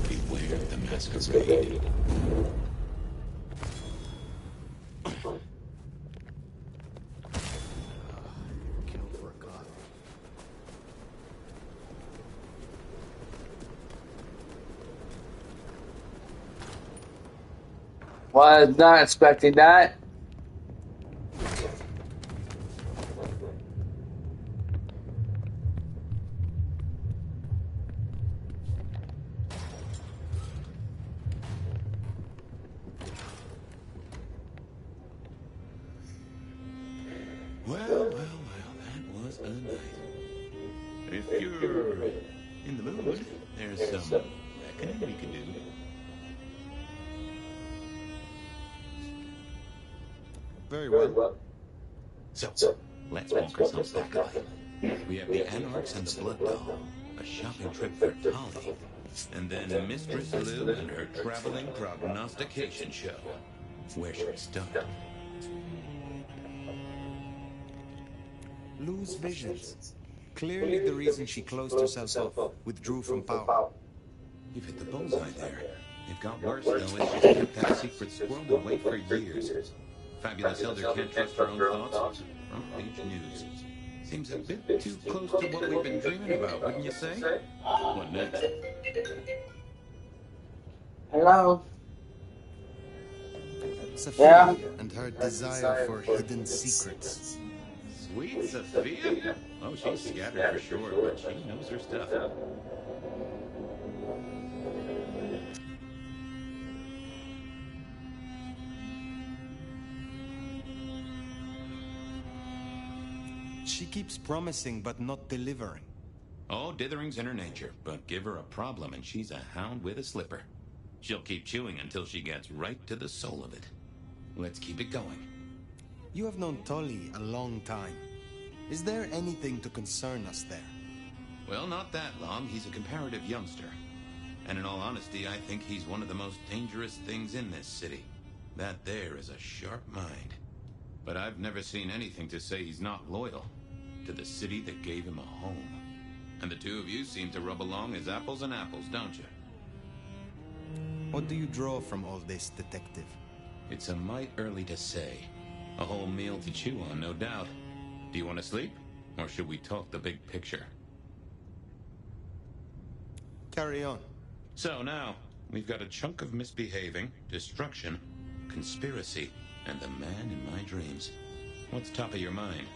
Speaker 1: Beware of the Masquerade.
Speaker 12: Was not expecting that.
Speaker 1: Well, that was a night. If you're in the mood, there's some reckoning we can do.
Speaker 11: Very well.
Speaker 1: So, let's walk ourselves back a light. We have the Anarchs and the Blood Doll, a shopping trip for Tolly, and then Mistress Lou and her traveling prognostication show. Where should we start?
Speaker 11: Lou's visions. Clearly the reason she closed herself off, withdrew from power.
Speaker 1: You've hit the bullseye there. It got worse, though, as she's kept that secret squirreled away for years. Fabulous Elder can't trust her own thoughts. Front page news. Seems a bit too close to what we've been dreaming about, wouldn't you say? What next?
Speaker 12: Hello?
Speaker 11: Sophia and her desire for hidden secrets.
Speaker 1: Sweet Sophia? Oh, she's scattered for sure, but she knows her stuff.
Speaker 11: She keeps promising but not delivering.
Speaker 1: Oh, dithering's in her nature, but give her a problem and she's a hound with a slipper. She'll keep chewing until she gets right to the soul of it. Let's keep it going.
Speaker 11: You have known Tolly a long time. Is there anything to concern us there?
Speaker 1: Well, not that long. He's a comparative youngster. And in all honesty, I think he's one of the most dangerous things in this city. That there is a sharp mind. But I've never seen anything to say he's not loyal to the city that gave him a home. And the two of you seem to rub along as apples and apples, don't you?
Speaker 11: What do you draw from all this, detective?
Speaker 1: It's a mite early to say. A whole meal to chew on, no doubt. Do you want to sleep? Or should we talk the big picture?
Speaker 11: Carry on.
Speaker 1: So now, we've got a chunk of misbehaving, destruction, conspiracy, and the man in my dreams. What's top of your mind?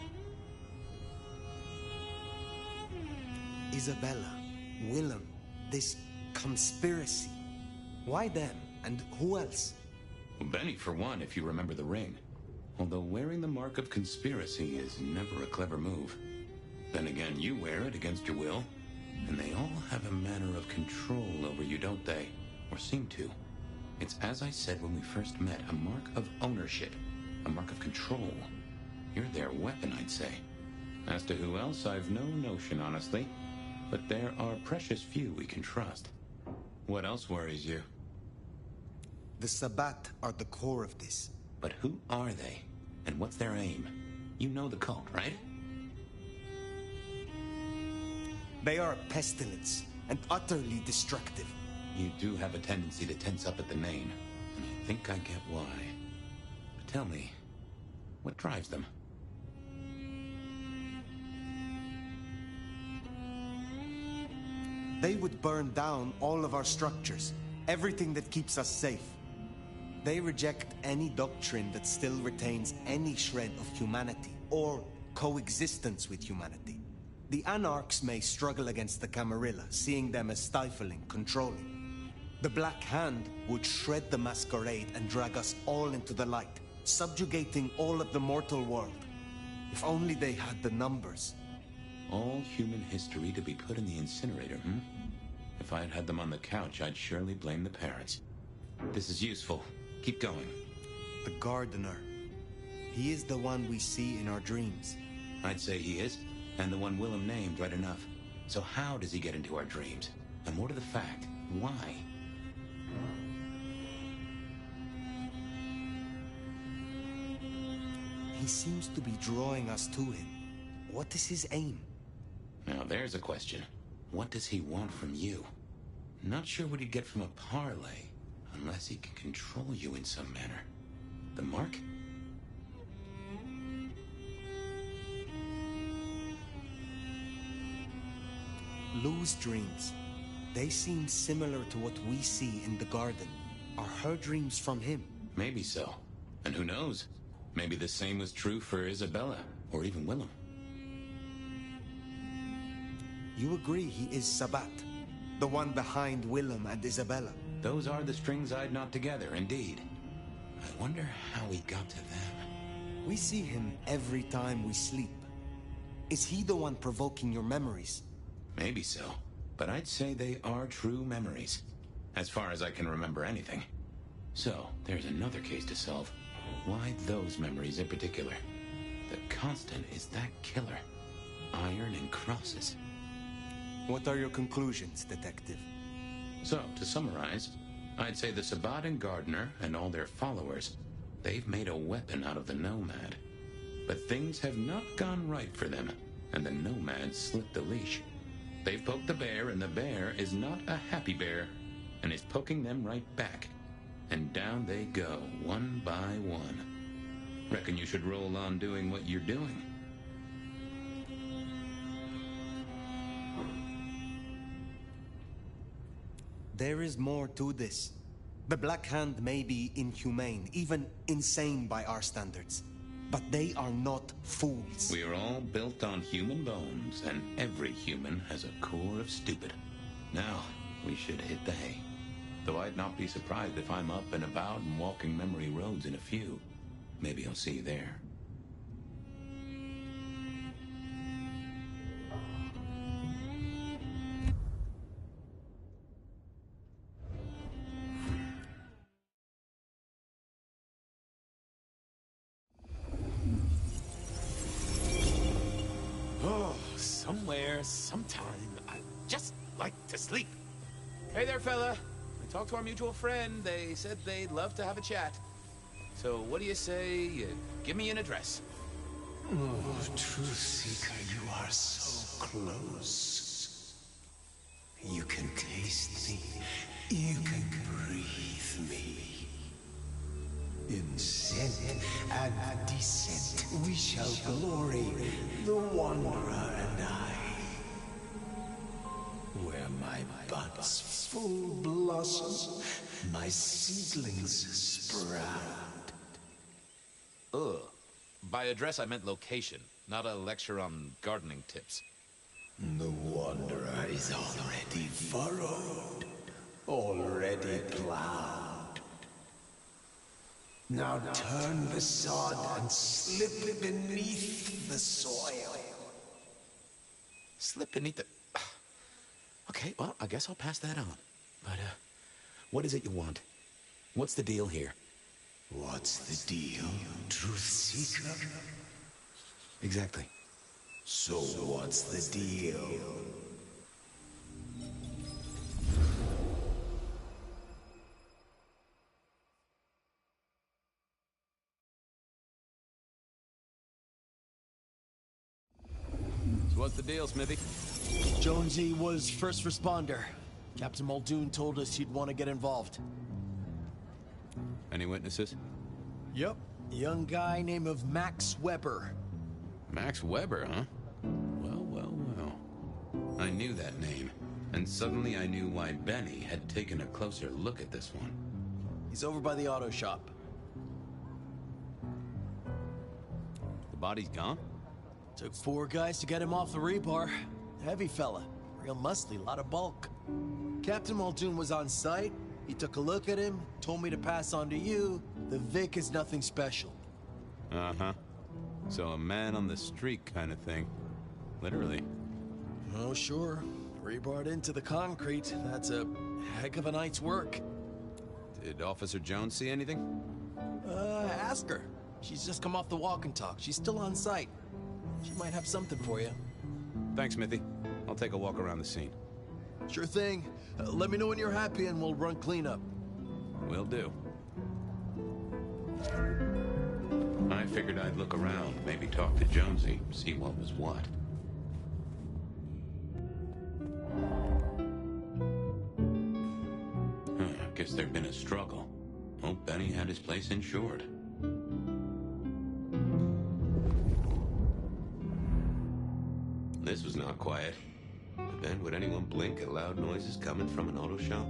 Speaker 17: Isabella, Willem, this conspiracy. Why them? And who else?
Speaker 1: Well, Benny, for one, if you remember the ring. Although wearing the mark of conspiracy is never a clever move. Then again, you wear it against your will, and they all have a manner of control over you, don't they? Or seem to. It's as I said when we first met, a mark of ownership, a mark of control. You're their weapon, I'd say. As to who else, I've no notion, honestly. But there are precious few we can trust. What else worries you?
Speaker 17: The Sabbat are the core of this.
Speaker 1: But who are they? And what's their aim? You know the cult, right?
Speaker 17: They are a pestilence, and utterly destructive.
Speaker 1: You do have a tendency to tense up at the name, and I think I get why. But tell me, what drives them?
Speaker 17: They would burn down all of our structures, everything that keeps us safe. They reject any doctrine that still retains any shred of humanity, or coexistence with humanity. The Anarchs may struggle against the Camarilla, seeing them as stifling, controlling. The Black Hand would shred the Masquerade and drag us all into the light, subjugating all of the mortal world. If only they had the numbers.
Speaker 1: All human history to be put in the incinerator, hmm? If I had had them on the couch, I'd surely blame the parents. This is useful. Keep going.
Speaker 17: The Gardener. He is the one we see in our dreams.
Speaker 1: I'd say he is, and the one Willem named right enough. So how does he get into our dreams? And more to the fact, why?
Speaker 17: He seems to be drawing us to him. What is his aim?
Speaker 1: Now there's a question. What does he want from you? Not sure what he'd get from a parlay, unless he can control you in some manner. The mark?
Speaker 17: Lou's dreams. They seem similar to what we see in the garden. Are her dreams from him?
Speaker 1: Maybe so. And who knows? Maybe the same was true for Isabella, or even Willem.
Speaker 17: You agree he is Sabbat, the one behind Willem and Isabella?
Speaker 1: Those are the strings I'd knot together, indeed. I wonder how he got to them.
Speaker 17: We see him every time we sleep. Is he the one provoking your memories?
Speaker 1: Maybe so, but I'd say they are true memories, as far as I can remember anything. So, there's another case to solve. Why those memories in particular? The constant is that killer. Iron and crosses.
Speaker 17: What are your conclusions, Detective?
Speaker 1: So, to summarize, I'd say the Sabbat and Gardener and all their followers, they've made a weapon out of the Nomad. But things have not gone right for them, and the Nomad slipped the leash. They've poked the bear, and the bear is not a happy bear, and is poking them right back. And down they go, one by one. Reckon you should roll on doing what you're doing.
Speaker 17: There is more to this. The Black Hand may be inhumane, even insane by our standards. But they are not fools.
Speaker 1: We are all built on human bones, and every human has a core of stupid. Now, we should hit the hay. Though I'd not be surprised if I'm up and about and walking memory roads in a few. Maybe I'll see you there.
Speaker 16: Somewhere, sometime, I'd just like to sleep. Hey there, fella. I talked to our mutual friend. They said they'd love to have a chat. So what do you say you give me an address?
Speaker 3: Oh, Truth Seeker, you are so close. You can taste me. You can breathe me. In scent and descent we shall glory, the Wanderer and I. Where my buds full blossom, my seedlings sprout.
Speaker 16: Ugh. By address, I meant location, not a lecture on gardening tips.
Speaker 3: The Wanderer is already furrowed, already plowed. Now turn the sod and slip beneath the soil.
Speaker 16: Slip beneath the... Okay, well, I guess I'll pass that on. But, what is it you want? What's the deal here?
Speaker 3: What's the deal, Truth Seeker?
Speaker 16: Exactly.
Speaker 3: So what's the deal?
Speaker 16: So what's the deal, Smithy?
Speaker 18: Jonesy was first responder. Captain Muldoon told us he'd want to get involved.
Speaker 16: Any witnesses?
Speaker 18: Yep. A young guy named of Max Weber.
Speaker 16: Max Weber, huh? Well, well, well. I knew that name, and suddenly I knew why Benny had taken a closer look at this one.
Speaker 18: He's over by the auto shop.
Speaker 16: The body's gone?
Speaker 18: Took 4 guys to get him off the rebar. Heavy fella. Real muscly, lot of bulk. Captain Muldoon was on site. He took a look at him, told me to pass on to you. The Vic is nothing special.
Speaker 16: Uh-huh. So a man on the street kind of thing. Literally.
Speaker 18: Oh, sure. Rebarred into the concrete. That's a heck of a night's work.
Speaker 16: Did Officer Jones see anything?
Speaker 18: Ask her. She's just come off the walk and talk. She's still on site. She might have something for you.
Speaker 16: Thanks, Smithy. I'll take a walk around the scene.
Speaker 18: Sure thing. Let me know when you're happy and we'll run cleanup.
Speaker 16: Will do. I figured I'd look around, maybe talk to Jonesy, see what was what. Guess there'd been a struggle. Hope Benny had his place insured. This was not quiet. But then, would anyone blink at loud noises coming from an auto shop?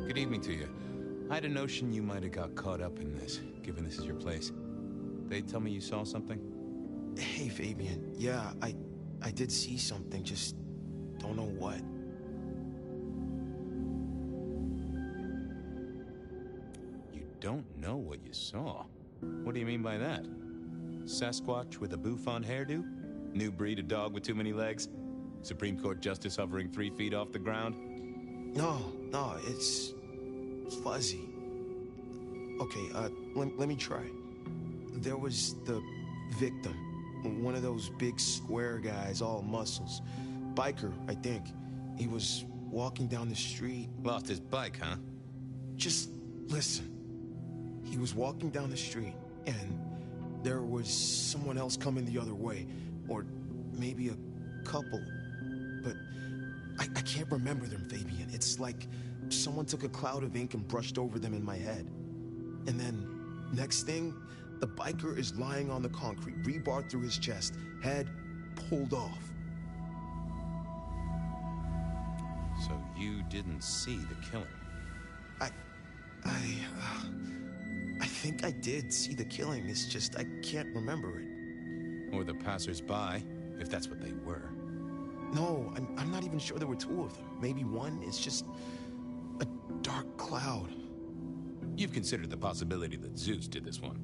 Speaker 16: Good evening to you. I had a notion you might have got caught up in this, given this is your place. They tell me you saw something?
Speaker 19: Hey, Fabian. Yeah, I did see something, just don't know what.
Speaker 16: You don't know what you saw? What do you mean by that? Sasquatch with a bouffant hairdo? New breed of dog with too many legs? Supreme Court justice hovering 3 feet off the ground?
Speaker 19: No, it's fuzzy. Okay, let me try. There was the victim, one of those big square guys, all muscles. Biker, I think. He was walking down the street.
Speaker 16: Lost his bike, huh?
Speaker 19: Just listen. He was walking down the street, and there was someone else coming the other way. Or maybe a couple. But I can't remember them, Fabian. It's like someone took a cloud of ink and brushed over them in my head. And then, next thing, the biker is lying on the concrete, rebar through his chest, head pulled off.
Speaker 16: So you didn't see the killing?
Speaker 19: I think I did see the killing. It's just I can't remember it.
Speaker 16: Or the passers-by, if that's what they were.
Speaker 19: No, I'm not even sure there were 2 of them. Maybe one. It's just a dark cloud.
Speaker 16: You've considered the possibility that Zeus did this one.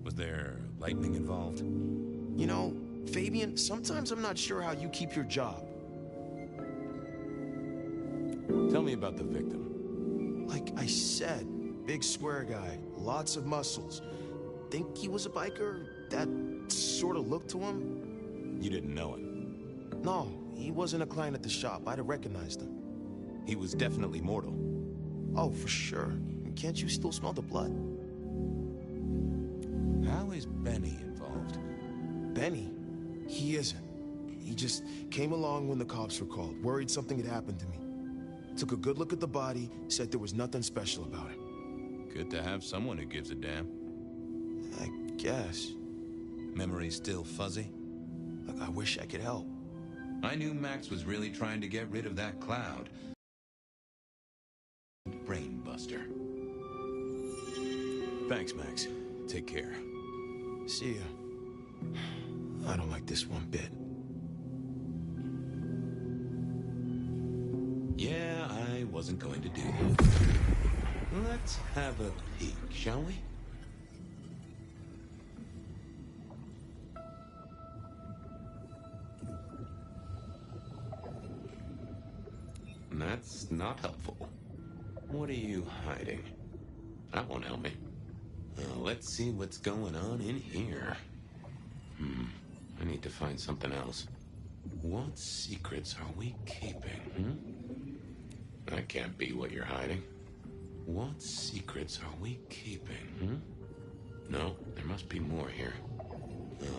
Speaker 16: Was there lightning involved?
Speaker 19: You know, Fabian, sometimes I'm not sure how you keep your job.
Speaker 16: Tell me about the victim.
Speaker 19: Like I said, big square guy, lots of muscles. Think he was a biker? That sort of look to him?
Speaker 16: You didn't know him?
Speaker 19: No, he wasn't a client at the shop. I'd have recognized him.
Speaker 16: He was definitely mortal.
Speaker 19: Oh, for sure. Can't you still smell the blood?
Speaker 16: How is Benny involved?
Speaker 19: Benny? He isn't. He just came along when the cops were called, worried something had happened to me. Took a good look at the body, said there was nothing special about him.
Speaker 1: Good to have someone who gives a damn.
Speaker 19: I guess.
Speaker 1: Memory still fuzzy?
Speaker 19: Look, I wish I could help.
Speaker 1: I knew Max was really trying to get rid of that cloud. Brainbuster. Thanks, Max. Take care.
Speaker 19: See ya. I don't like this one bit.
Speaker 1: Yeah, I wasn't going to do that. Let's have a peek, shall we? That's not helpful. What are you hiding? That won't help me. Let's see what's going on in here. I need to find something else. What secrets are we keeping, That can't be what you're hiding. What secrets are we keeping, No, there must be more here.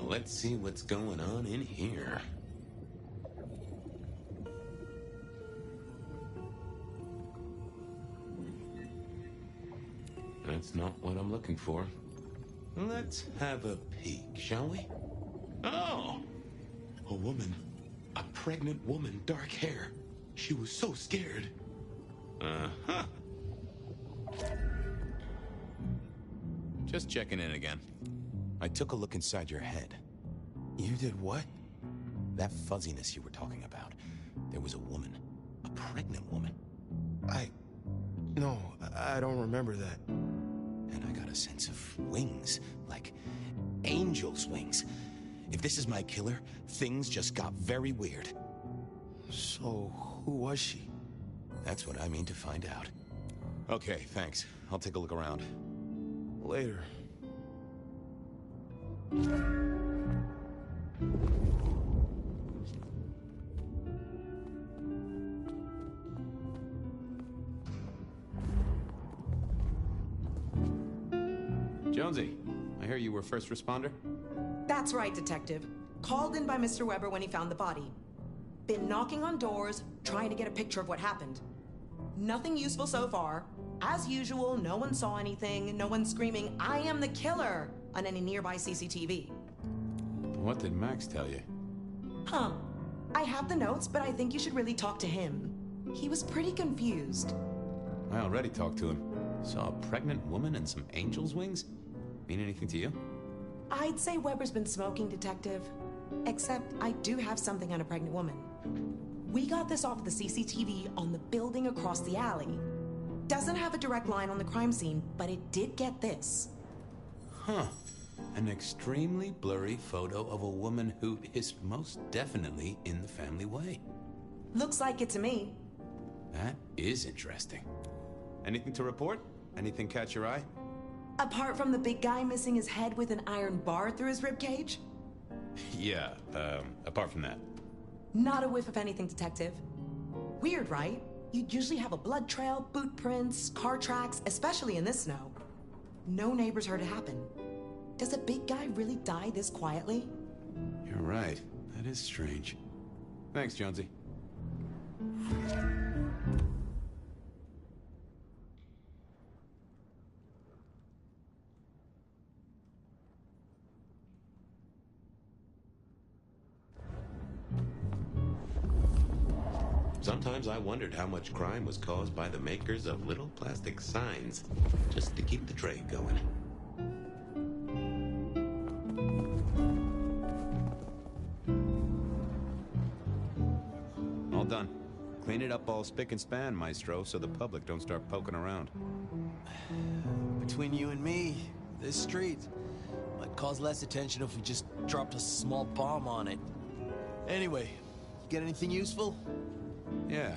Speaker 1: Let's see what's going on in here. That's not what I'm looking for. Let's have a peek, shall we? Oh! A woman. A pregnant woman, dark hair. She was so scared. Uh-huh. Just checking in again. I took a look inside your head.
Speaker 19: You did what?
Speaker 1: That fuzziness you were talking about. There was a woman. A pregnant woman.
Speaker 19: No, I don't remember that.
Speaker 1: And I got a sense of wings. Like angel's wings. If this is my killer, things just got very weird.
Speaker 19: So, who was she?
Speaker 1: That's what I mean to find out. Okay, thanks. I'll take a look around.
Speaker 19: Later.
Speaker 1: Jonesy, I hear you were first responder?
Speaker 20: That's right, Detective. Called in by Mr. Weber when he found the body. Been knocking on doors, trying to get a picture of what happened. Nothing useful so far. As usual, no one saw anything, no one screaming, "I am the killer!" on any nearby CCTV.
Speaker 1: What did Max tell you?
Speaker 20: I have the notes, but I think you should really talk to him. He was pretty confused.
Speaker 1: I already talked to him. Saw a pregnant woman and some angel's wings? Mean anything to you?
Speaker 20: I'd say Weber's been smoking, Detective. Except I do have something on a pregnant woman. We got this off the CCTV on the building across the alley. Doesn't have a direct line on the crime scene, but it did get this.
Speaker 1: Huh. An extremely blurry photo of a woman who is most definitely in the family way.
Speaker 20: Looks like it to me.
Speaker 1: That is interesting. Anything to report? Anything catch your eye?
Speaker 20: Apart from the big guy missing his head with an iron bar through his ribcage?
Speaker 1: Yeah, apart from that.
Speaker 20: Not a whiff of anything, Detective. Weird, right? You'd usually have a blood trail, boot prints, car tracks, especially in this snow. No neighbors heard it happen. Does a big guy really die this quietly?
Speaker 1: You're right. That is strange. Thanks, Jonesy. Sometimes I wondered how much crime was caused by the makers of little plastic signs, just to keep the trade going. All done. Clean it up all spick and span, Maestro, so the public don't start poking around.
Speaker 18: Between you and me, this street might cause less attention if we just dropped a small bomb on it. Anyway, you get anything useful?
Speaker 1: Yeah.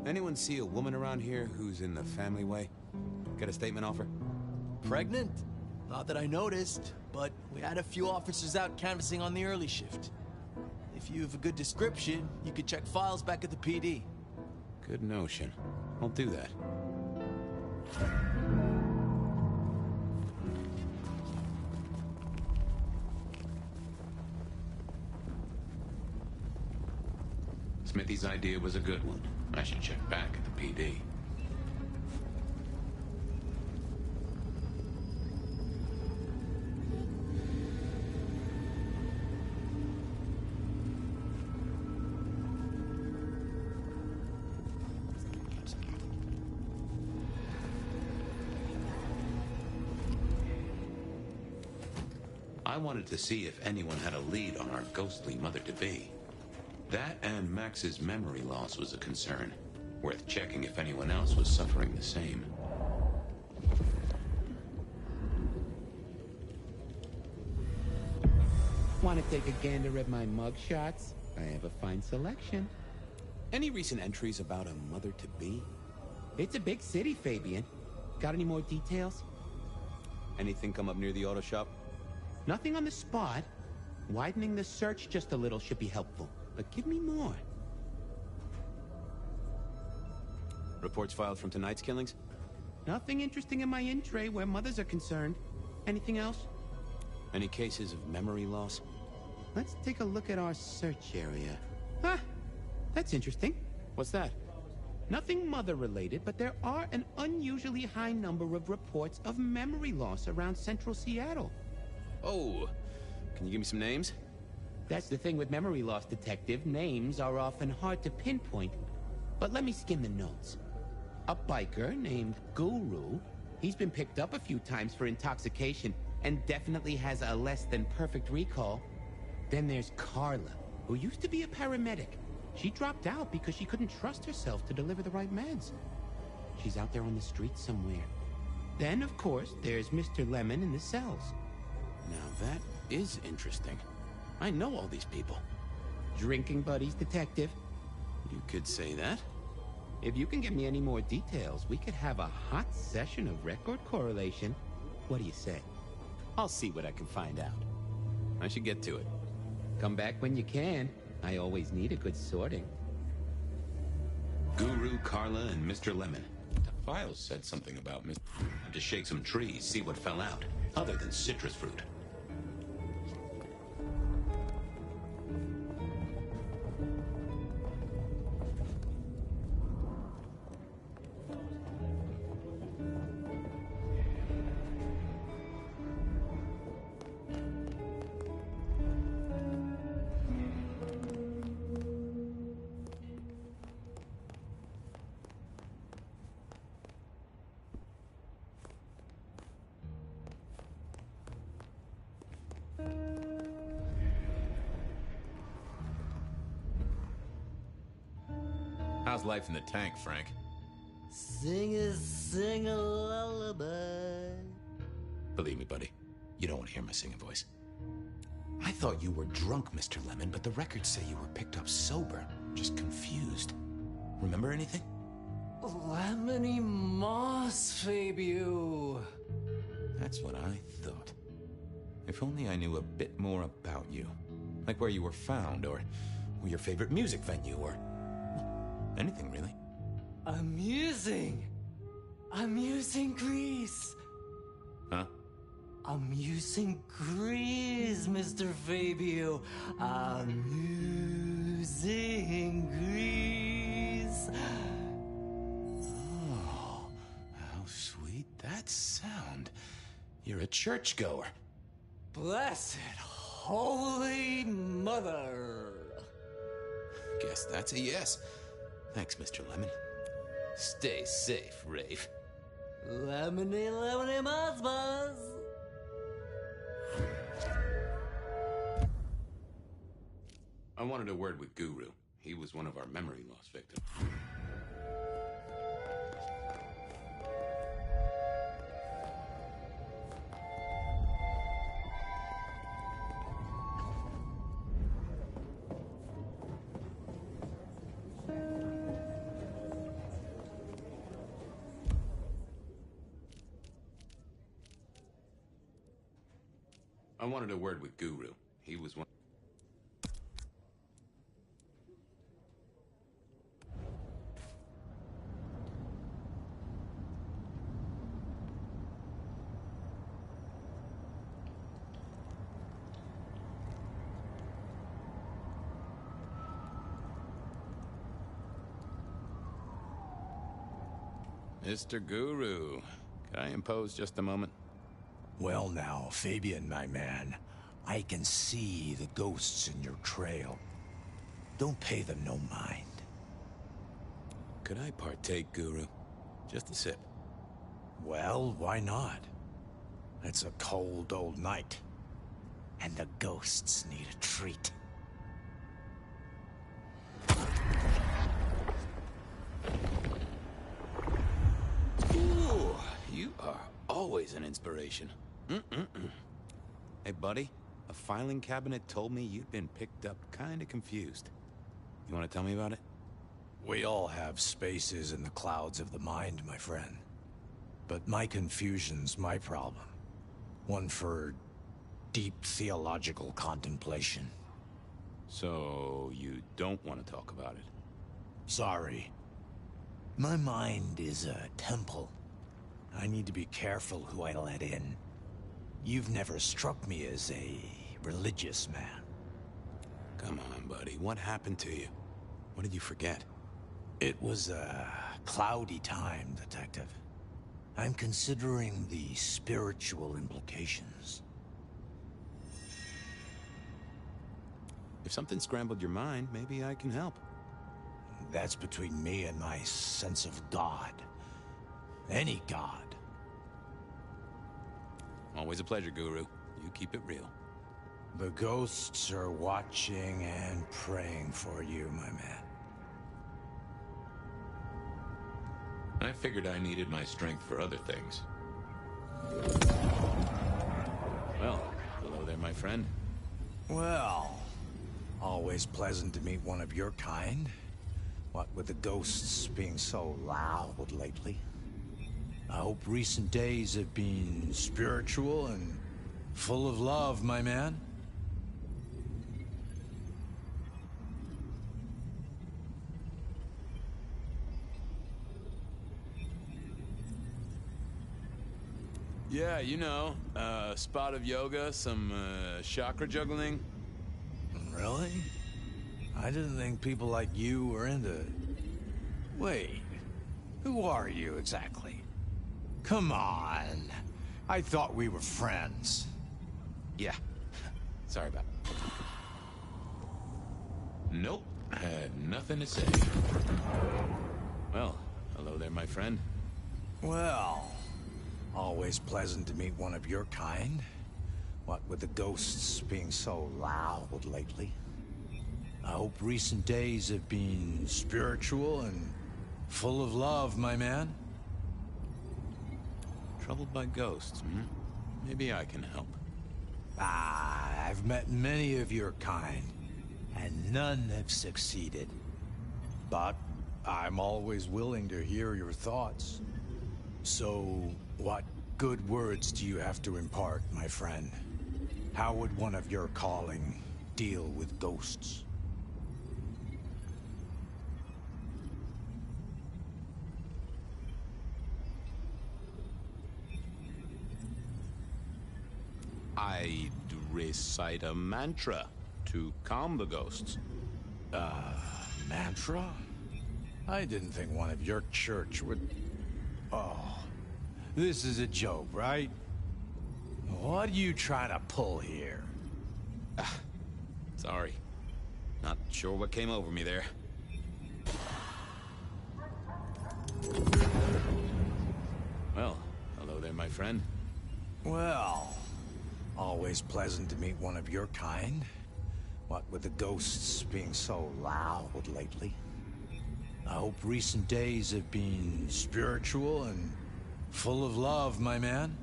Speaker 1: Anyone see a woman around here who's in the family way? Got a statement off her?
Speaker 18: Pregnant? Not that I noticed, but we had a few officers out canvassing on the early shift. If you have a good description, you could check files back at the PD.
Speaker 1: Good notion. I'll do that.
Speaker 16: Smithy's idea was a good one. I should check back at the PD. I wanted to see if anyone had a lead on our ghostly mother-to-be. That and Max's memory loss was a concern. Worth checking if anyone else was suffering the same.
Speaker 21: Want to take a gander at my mugshots? I have a fine selection.
Speaker 1: Any recent entries about a mother-to-be?
Speaker 21: It's a big city, Fabian. Got any more details?
Speaker 1: Anything come up near the auto shop?
Speaker 21: Nothing on the spot. Widening the search just a little should be helpful. But give me more.
Speaker 1: Reports filed from tonight's killings?
Speaker 21: Nothing interesting in my in-tray where mothers are concerned. Anything else?
Speaker 1: Any cases of memory loss?
Speaker 21: Let's take a look at our search area. Ah, that's interesting.
Speaker 1: What's that?
Speaker 21: Nothing mother-related, but there are an unusually high number of reports of memory loss around central Seattle.
Speaker 1: Oh, can you give me some names?
Speaker 21: That's the thing with memory loss, Detective. Names are often hard to pinpoint. But let me skim the notes. A biker named Guru. He's been picked up a few times for intoxication and definitely has a less than perfect recall. Then there's Carla, who used to be a paramedic. She dropped out because she couldn't trust herself to deliver the right meds. She's out there on the streets somewhere. Then, of course, there's Mr. Lemon in the cells.
Speaker 1: Now that is interesting. I know all these people.
Speaker 21: Drinking buddies, Detective.
Speaker 1: You could say that.
Speaker 21: If you can give me any more details, we could have a hot session of record correlation. What do you say?
Speaker 1: I'll see what I can find out. I should get to it.
Speaker 21: Come back when you can. I always need a good sorting.
Speaker 16: Guru, Carla, and Mr. Lemon. The files said something about Mr. To shake some trees, see what fell out, other than citrus fruit.
Speaker 22: How's life in the tank, Frank?
Speaker 11: Sing a lullaby.
Speaker 1: Believe me, buddy, you don't want to hear my singing voice. I thought you were drunk, Mr. Lemon, but the records say you were picked up sober. Just confused. Remember anything?
Speaker 7: Lemony moss, Fabio.
Speaker 1: That's what I thought. If only I knew a bit more about you. Like where you were found, or your favorite music venue, or anything, really.
Speaker 7: Amusing Grease.
Speaker 1: Huh?
Speaker 7: Amusing Grease, Mr. Fabio. Amusing Grease.
Speaker 1: Oh, how sweet that sound. You're a churchgoer.
Speaker 7: Blessed Holy Mother.
Speaker 1: Guess that's a yes. Thanks, Mr. Lemon. Stay safe, Rafe.
Speaker 7: Lemony Moss Buzz.
Speaker 16: I wanted a word with Guru. He was one of our memory loss victims. I wanted a word with Guru. He was one.
Speaker 22: Mr. Guru, could I impose just a moment?
Speaker 3: Well now, Fabian, my man, I can see the ghosts in your trail. Don't pay them no mind.
Speaker 22: Could I partake, Guru? Just a sip.
Speaker 3: Well, why not? It's a cold old night, and the ghosts need a treat.
Speaker 22: Ooh, you are always an inspiration. Hey, buddy, a filing cabinet told me you'd been picked up kinda confused. You wanna tell me about it?
Speaker 3: We all have spaces in the clouds of the mind, my friend. But my confusion's my problem. One for deep theological contemplation.
Speaker 22: So, you don't want to talk about it?
Speaker 3: Sorry. My mind is a temple. I need to be careful who I let in. You've never struck me as a religious man.
Speaker 22: Come on, buddy. What happened to you? What did you forget?
Speaker 3: It was a cloudy time, Detective. I'm considering the spiritual implications.
Speaker 22: If something scrambled your mind, maybe I can help.
Speaker 3: That's between me and my sense of God. Any God.
Speaker 22: Always a pleasure, Guru. You keep it real.
Speaker 3: The ghosts are watching and praying for you, my man.
Speaker 22: I figured I needed my strength for other things. Well, hello there, my friend.
Speaker 3: Well, always pleasant to meet one of your kind. What with the ghosts being so loud lately. I hope recent days have been spiritual and full of love, my man.
Speaker 22: Yeah, you know, spot of yoga, some chakra juggling.
Speaker 3: Really? I didn't think people like you were into... Wait, who are you exactly? Come on. I thought we were friends.
Speaker 22: Yeah. Sorry about it. Nope. I had nothing to say. Well, hello there, my friend.
Speaker 3: Well, always pleasant to meet one of your kind. What with the ghosts being so loud lately. I hope recent days have been spiritual and full of love, my man.
Speaker 22: Troubled by ghosts, hmm? Maybe I can help.
Speaker 3: I've met many of your kind, and none have succeeded. But I'm always willing to hear your thoughts. So, what good words do you have to impart, my friend? How would one of your calling deal with ghosts?
Speaker 22: I'd recite a mantra to calm the ghosts.
Speaker 3: Mantra? I didn't think one of your church would... Oh, this is a joke, right? What are you trying to pull here?
Speaker 22: Sorry. Not sure what came over me there. Well, hello there, my friend.
Speaker 3: Well, always pleasant to meet one of your kind. What with the ghosts being so loud lately. I hope recent days have been spiritual and full of love, my man.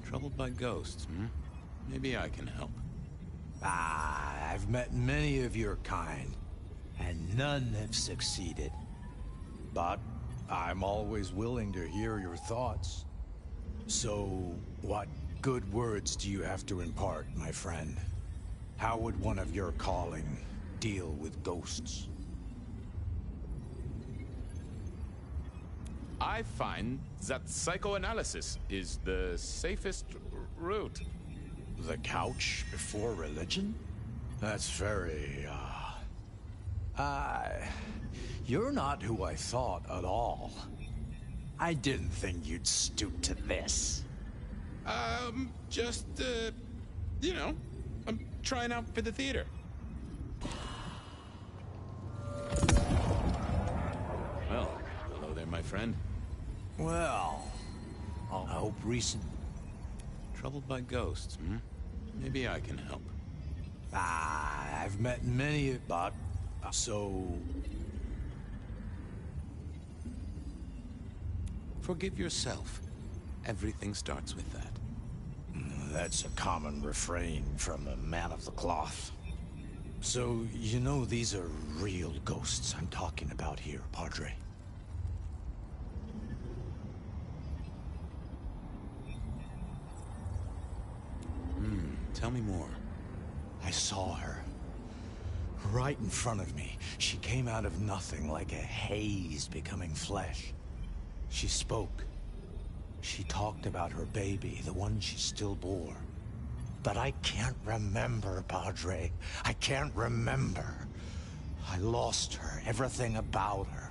Speaker 22: Troubled by ghosts, hmm? Maybe I can help.
Speaker 3: I've met many of your kind, and none have succeeded. But I'm always willing to hear your thoughts. So, what good words do you have to impart, my friend? How would one of your calling deal with ghosts?
Speaker 22: I find that psychoanalysis is the safest route.
Speaker 3: The couch before religion? That's very, you're not who I thought at all. I didn't think you'd stoop to this.
Speaker 22: Just, you know, I'm trying out for the theater. Well, hello there, my friend.
Speaker 3: Well, I hope recent...
Speaker 22: Troubled by ghosts, hmm? Maybe I can help.
Speaker 3: I've met many, but... so...
Speaker 22: Forgive yourself. Everything starts with that.
Speaker 3: That's a common refrain from a man of the cloth. So, you know these are real ghosts I'm talking about here, Padre.
Speaker 22: Tell me more.
Speaker 3: I saw her. Right in front of me. She came out of nothing like a haze becoming flesh. She spoke. She talked about her baby, the one she still bore. But I can't remember, Padre. I can't remember. I lost her, everything about her.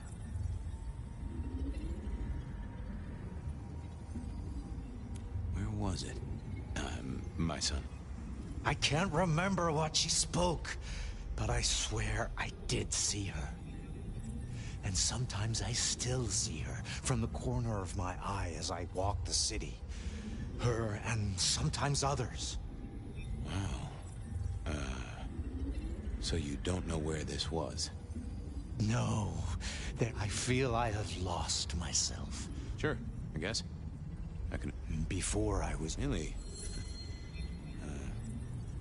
Speaker 22: Where was it? My son.
Speaker 3: I can't remember what she spoke, but I swear I did see her. And sometimes I still see her from the corner of my eye as I walk the city. Her and sometimes others.
Speaker 22: Wow. So you don't know where this was?
Speaker 3: No, that I feel I have lost myself.
Speaker 22: Sure, I guess. I can...
Speaker 3: Before I was...
Speaker 22: Really?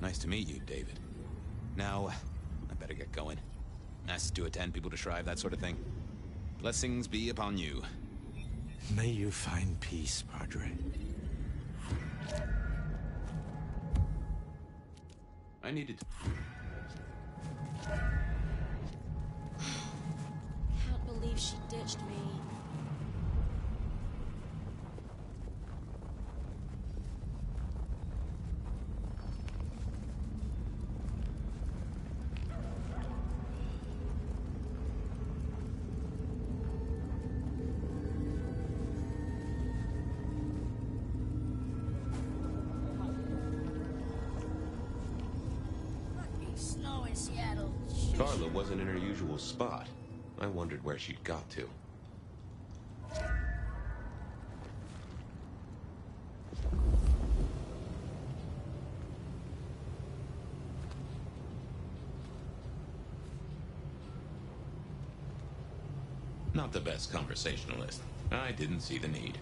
Speaker 22: Nice to meet you, David. Now, I better get going. Asked to attend, people to shrive, that sort of thing. Blessings be upon you.
Speaker 3: May you find peace, Padre.
Speaker 22: I needed to...
Speaker 8: Can't believe she ditched me.
Speaker 14: Snow in Seattle.
Speaker 23: Carla wasn't in her usual spot. I wondered where she'd got to. Not the best conversationalist. I didn't see the need.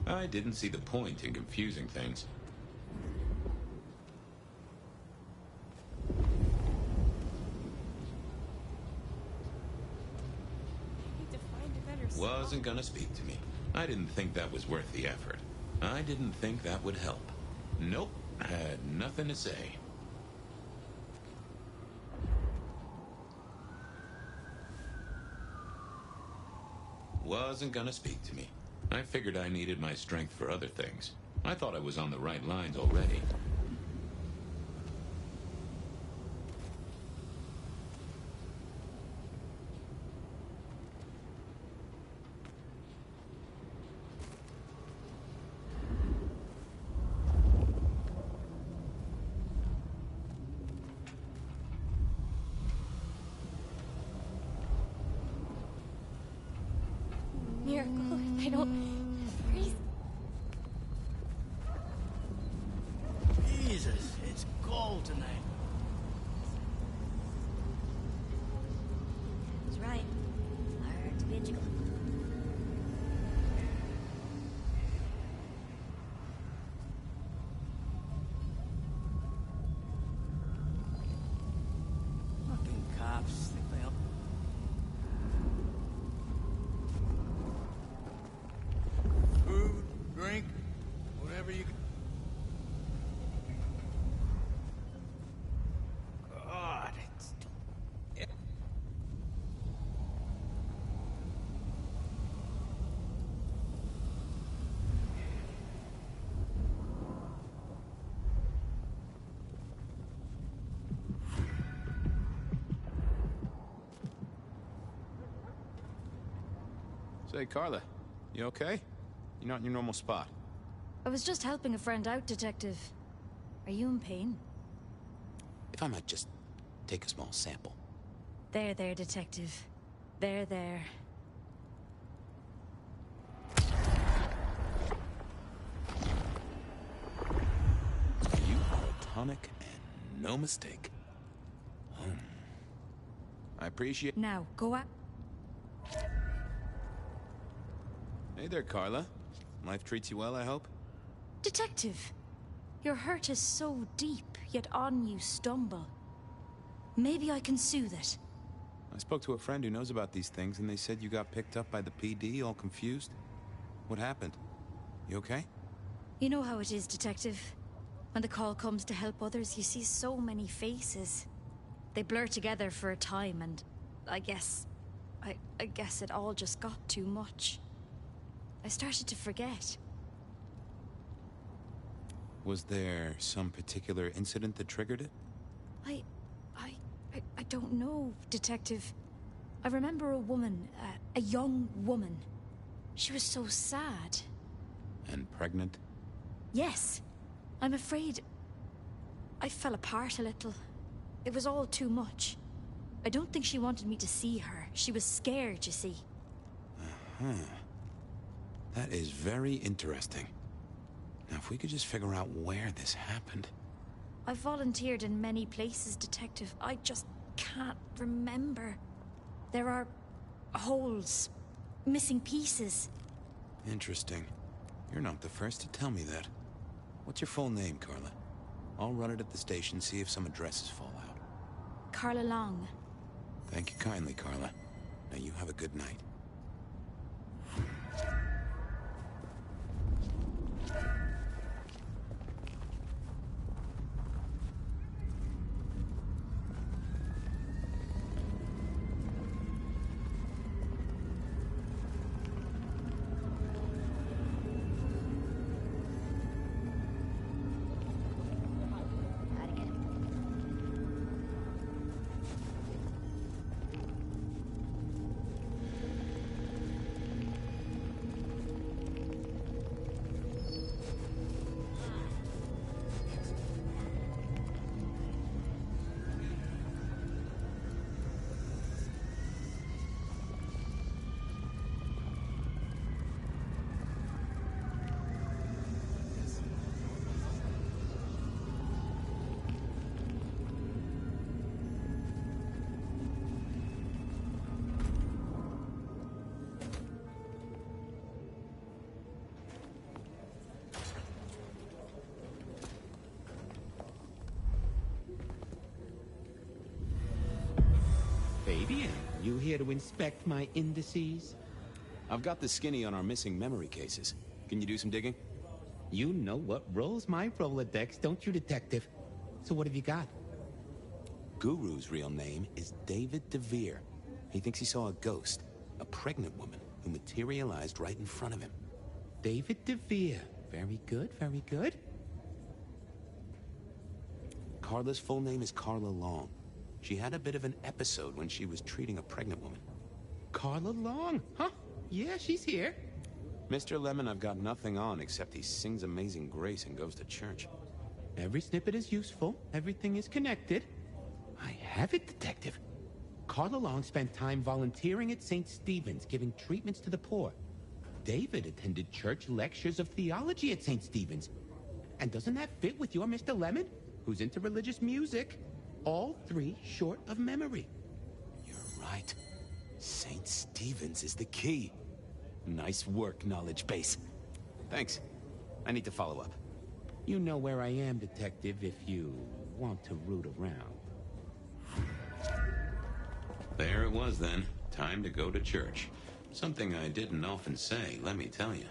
Speaker 23: I didn't see the point in confusing things. Wasn't gonna speak to me. I didn't think that was worth the effort. I didn't think that would help. Nope, had nothing to say. Wasn't gonna speak to me. I figured I needed my strength for other things. I thought I was on the right lines already.
Speaker 8: Miracle, if I don't freeze.
Speaker 3: Jesus, it's cold tonight.
Speaker 14: That's right. Hard to get you.
Speaker 3: Fucking cops. Think they help. Food, drink, whatever you can. God, it's...
Speaker 22: Say, Carla, You okay? You're not in your normal spot.
Speaker 2: I was just helping a friend out, Detective. Are you in pain?
Speaker 22: If I might just take a small sample.
Speaker 2: There, Detective. There.
Speaker 22: You are a tonic and no mistake. I appreciate...
Speaker 2: Now, go out.
Speaker 22: Hey there, Carla. Life treats you well, I hope?
Speaker 2: Detective, your hurt is so deep, yet on you stumble. Maybe I can soothe it.
Speaker 22: I spoke to a friend who knows about these things, and they said you got picked up by the PD, all confused. What happened? You okay?
Speaker 2: You know how it is, Detective. When the call comes to help others, you see so many faces. They blur together for a time, and I guess it all just got too much. I started to forget.
Speaker 22: Was there some particular incident that triggered it?
Speaker 2: I don't know, Detective. I remember a woman, a young woman. She was so sad.
Speaker 22: And pregnant?
Speaker 2: Yes. I'm afraid I fell apart a little. It was all too much. I don't think she wanted me to see her. She was scared, you see.
Speaker 22: That is very interesting. Now, if we could just figure out where this happened.
Speaker 2: I've volunteered in many places, Detective. I just can't remember. There are holes, missing pieces.
Speaker 22: Interesting. You're not the first to tell me that. What's your full name, Carla? I'll run it at the station, see if some addresses fall out.
Speaker 2: Carla Long.
Speaker 22: Thank you kindly, Carla. Now you have a good night.
Speaker 21: Fabian, you here to inspect my indices?
Speaker 22: I've got the skinny on our missing memory cases. Can you do some digging?
Speaker 21: You know what rolls my Rolodex, don't you, Detective? So what have you got?
Speaker 22: Guru's real name is David DeVere. He thinks he saw a ghost, a pregnant woman who materialized right in front of him.
Speaker 21: David DeVere. Very good, very good.
Speaker 22: Carla's full name is Carla Long. She had a bit of an episode when she was treating a pregnant woman.
Speaker 21: Carla Long, huh? Yeah, she's here.
Speaker 22: Mr. Lemon, I've got nothing on except he sings Amazing Grace and goes to church.
Speaker 21: Every snippet is useful. Everything is connected. I have it, Detective. Carla Long spent time volunteering at St. Stephen's, giving treatments to the poor. David attended church lectures of theology at St. Stephen's. And doesn't that fit with your Mr. Lemon, who's into religious music? All three short of memory.
Speaker 22: You're right. St. Stephen's is the key. Nice work, knowledge base. Thanks. I need to follow up.
Speaker 21: You know where I am, Detective, if you want to root around.
Speaker 23: There it was then. Time to go to church. Something I didn't often say, let me tell you.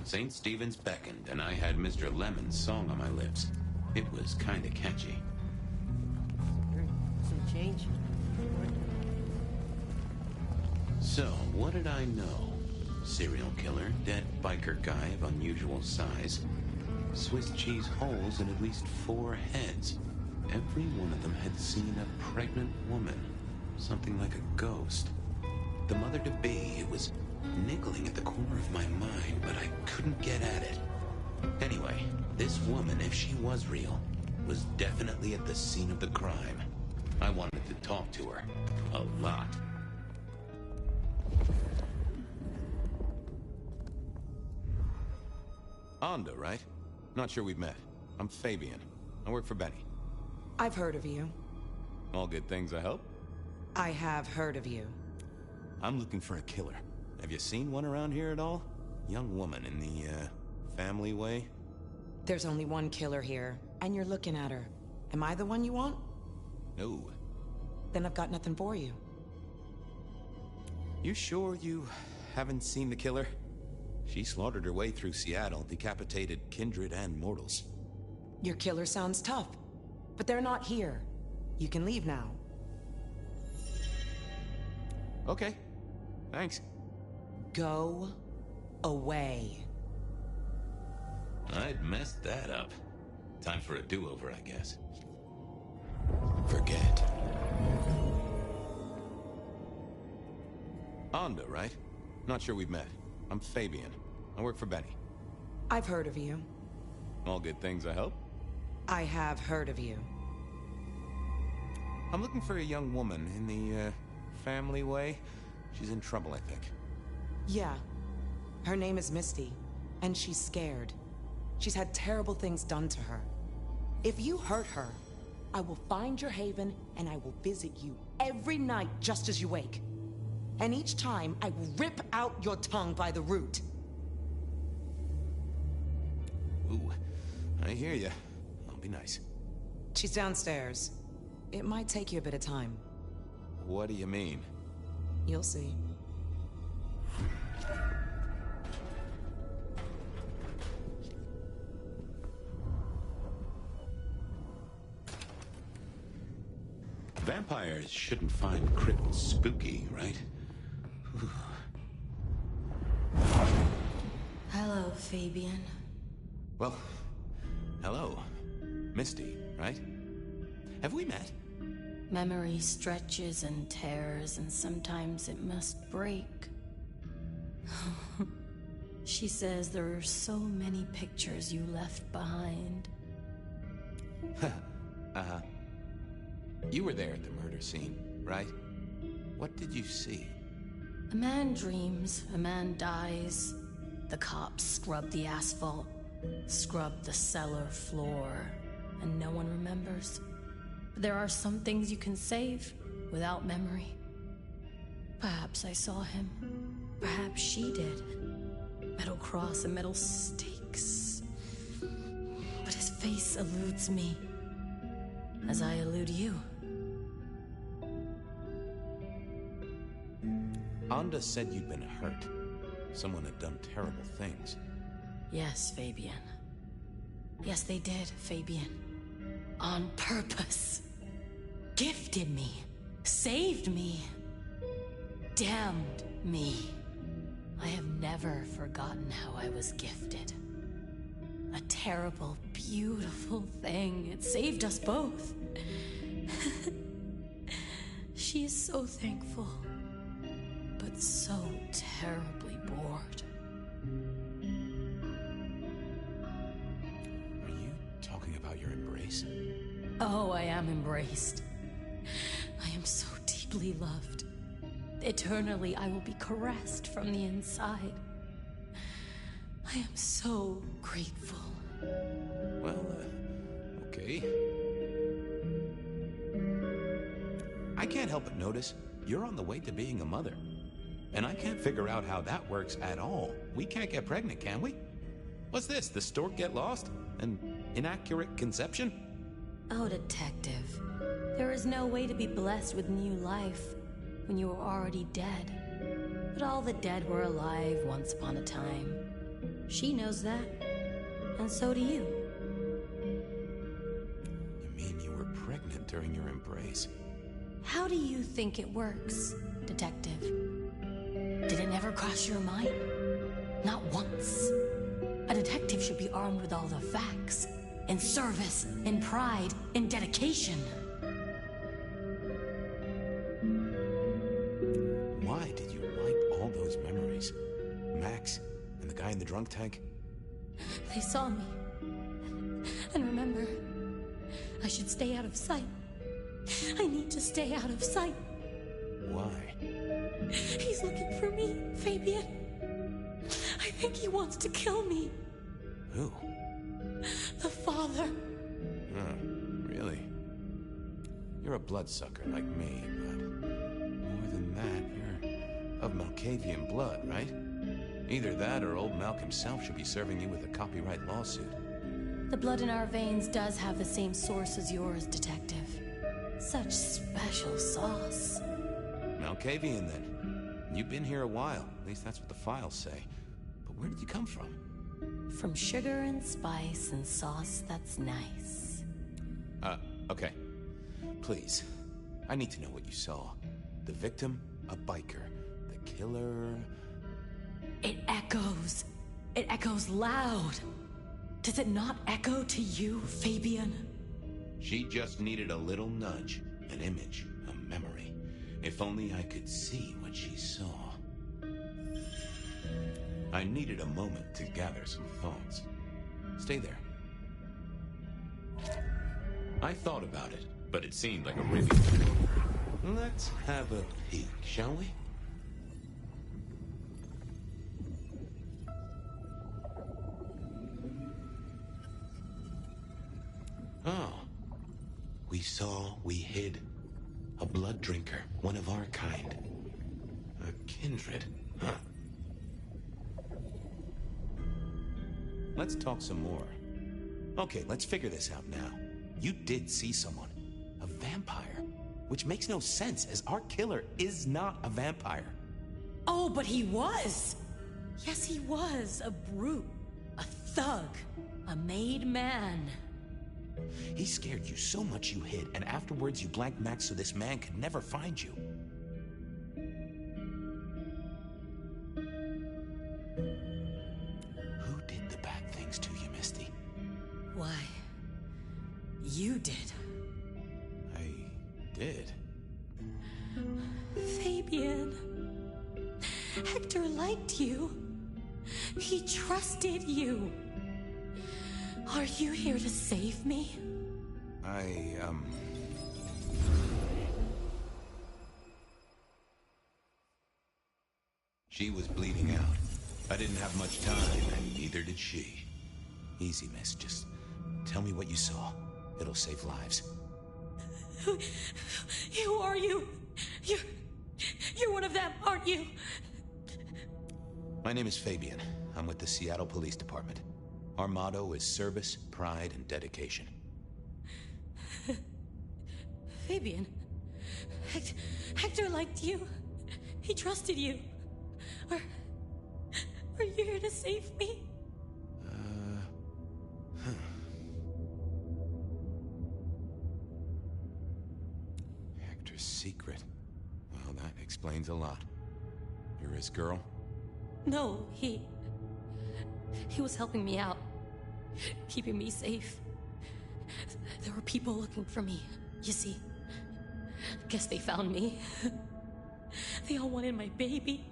Speaker 23: St. Stephen's beckoned, and I had Mr. Lemon's song on my lips. It was kinda catchy.
Speaker 6: Some change.
Speaker 23: So, what did I know?
Speaker 22: serial killer, dead biker guy of unusual size, Swiss cheese holes in at least 4 heads. Every one of them had seen a pregnant woman, something like a ghost. The mother-to-be, it was niggling at the corner of my mind, but I couldn't get at it. Anyway, this woman, if she was real, was definitely at the scene of the crime. I wanted to talk to her. A lot. Onda, right? Not sure we've met. I'm Fabian. I work for Benny.
Speaker 20: I've heard of you.
Speaker 22: All good things, I hope?
Speaker 20: I have heard of you.
Speaker 22: I'm looking for a killer. Have you seen one around here at all? Young woman in the, family way?
Speaker 20: There's only one killer here, and you're looking at her. Am I the one you want?
Speaker 22: No.
Speaker 20: Then I've got nothing for you.
Speaker 22: You sure you haven't seen the killer? She slaughtered her way through Seattle, decapitated kindred and mortals.
Speaker 20: Your killer sounds tough, but they're not here. You can leave now.
Speaker 22: Okay. Thanks.
Speaker 20: Go away.
Speaker 22: I'd messed that up. Time for a do-over, I guess. Forget. Onda, right? Not sure we've met. I'm Fabian. I work for Benny.
Speaker 20: I've heard of you.
Speaker 22: All good things, I hope?
Speaker 20: I have heard of you.
Speaker 22: I'm looking for a young woman in the, family way. She's in trouble, I think.
Speaker 20: Yeah. Her name is Misty, and she's scared. She's had terrible things done to her. If you hurt her, I will find your haven, and I will visit you every night just as you wake. And each time, I will rip out your tongue by the root.
Speaker 22: Ooh, I hear you. I'll be nice.
Speaker 20: She's downstairs. It might take you a bit of time.
Speaker 22: What do you mean?
Speaker 20: You'll see.
Speaker 22: Vampires shouldn't find crypts spooky, right?
Speaker 8: Hello, Fabian.
Speaker 22: Well, hello. Misty, right? Have we met?
Speaker 8: Memory stretches and tears, and sometimes it must break. She says there are so many pictures you left behind.
Speaker 22: You were there at the murder scene, right? What did you see?
Speaker 8: A man dreams, a man dies. The cops scrub the asphalt, scrub the cellar floor, and no one remembers. But there are some things you can save without memory. Perhaps I saw him. Perhaps she did. Metal cross and metal stakes. But his face eludes me, as I elude you.
Speaker 22: Onda said you'd been hurt. Someone had done terrible things.
Speaker 8: Yes, Fabian. Yes, they did, Fabian. On purpose. Gifted me. Saved me. Damned me. I have never forgotten how I was gifted. A terrible, beautiful thing. It saved us both. She is so thankful, but so terribly bored.
Speaker 22: Are you talking about your embrace?
Speaker 8: Oh, I am embraced. I am so deeply loved. Eternally, I will be caressed from the inside. I am so grateful.
Speaker 22: Well, okay. I can't help but notice you're on the way to being a mother. And I can't figure out how that works at all. We can't get pregnant, can we? What's this? The stork get lost? An inaccurate conception?
Speaker 8: Oh, detective. There is no way to be blessed with new life when you are already dead. But all the dead were alive once upon a time. She knows that. And so do you.
Speaker 22: You mean you were pregnant during your embrace?
Speaker 8: How do you think it works, detective? Did it never cross your mind? Not once. A detective should be armed with all the facts. In service, in pride, in dedication.
Speaker 1: Why did you wipe all those memories? Max and the guy in the drunk tank?
Speaker 8: They saw me. And remember, I should stay out of sight. I need to stay out of sight.
Speaker 1: Why?
Speaker 8: He's looking for me, Fabian. I think he wants to kill me.
Speaker 1: Who?
Speaker 8: The father.
Speaker 1: Oh, really? You're a bloodsucker like me, but more than that, you're of Malkavian blood, right? Either that or old Malk himself should be serving you with a copyright lawsuit.
Speaker 8: The blood in our veins does have the same source as yours, Detective. Such special sauce.
Speaker 1: Malkavian, then. You've been here a while. At least that's what the files say. But where did you come from?
Speaker 8: From sugar and spice and sauce that's nice.
Speaker 1: Okay. Please. I need to know what you saw. The victim, a biker. The killer...
Speaker 8: It echoes. It echoes loud. Does it not echo to you, Fabian?
Speaker 1: She just needed a little nudge, an image, a memory. If only I could see what she saw. I needed a moment to gather some thoughts. Stay there. I thought about it, but it seemed like a really... Let's have a peek, shall we? Oh. We saw, we hid. A blood drinker, one of our kind. A kindred, huh? Let's talk some more. Okay, let's figure this out now. You did see someone. A vampire. Which makes no sense, as our killer is not a vampire.
Speaker 8: Oh, but he was! Yes, he was. A brute. A thug. A made man.
Speaker 1: He scared you so much you hid, and afterwards you blanked Max so this man could never find you. Who did the bad things to you, Misty?
Speaker 8: Why, you did.
Speaker 1: I did?
Speaker 8: Fabian. Hector liked you. He trusted you. Are you here to save me?
Speaker 1: She was bleeding out. I didn't have much time, and neither did she. Easy, miss. Just tell me what you saw. It'll save lives.
Speaker 8: Who are you? You're one of them, aren't you?
Speaker 1: My name is Fabian. I'm with the Seattle Police Department. Our motto is service, pride, and dedication.
Speaker 8: Fabian, Hector liked you. He trusted you. Are you here to save me?
Speaker 1: Hector's secret. Well, that explains a lot. You're his girl?
Speaker 8: No, he was helping me out. Keeping me safe. There were people looking for me, you see. Guess they found me. They all wanted my baby.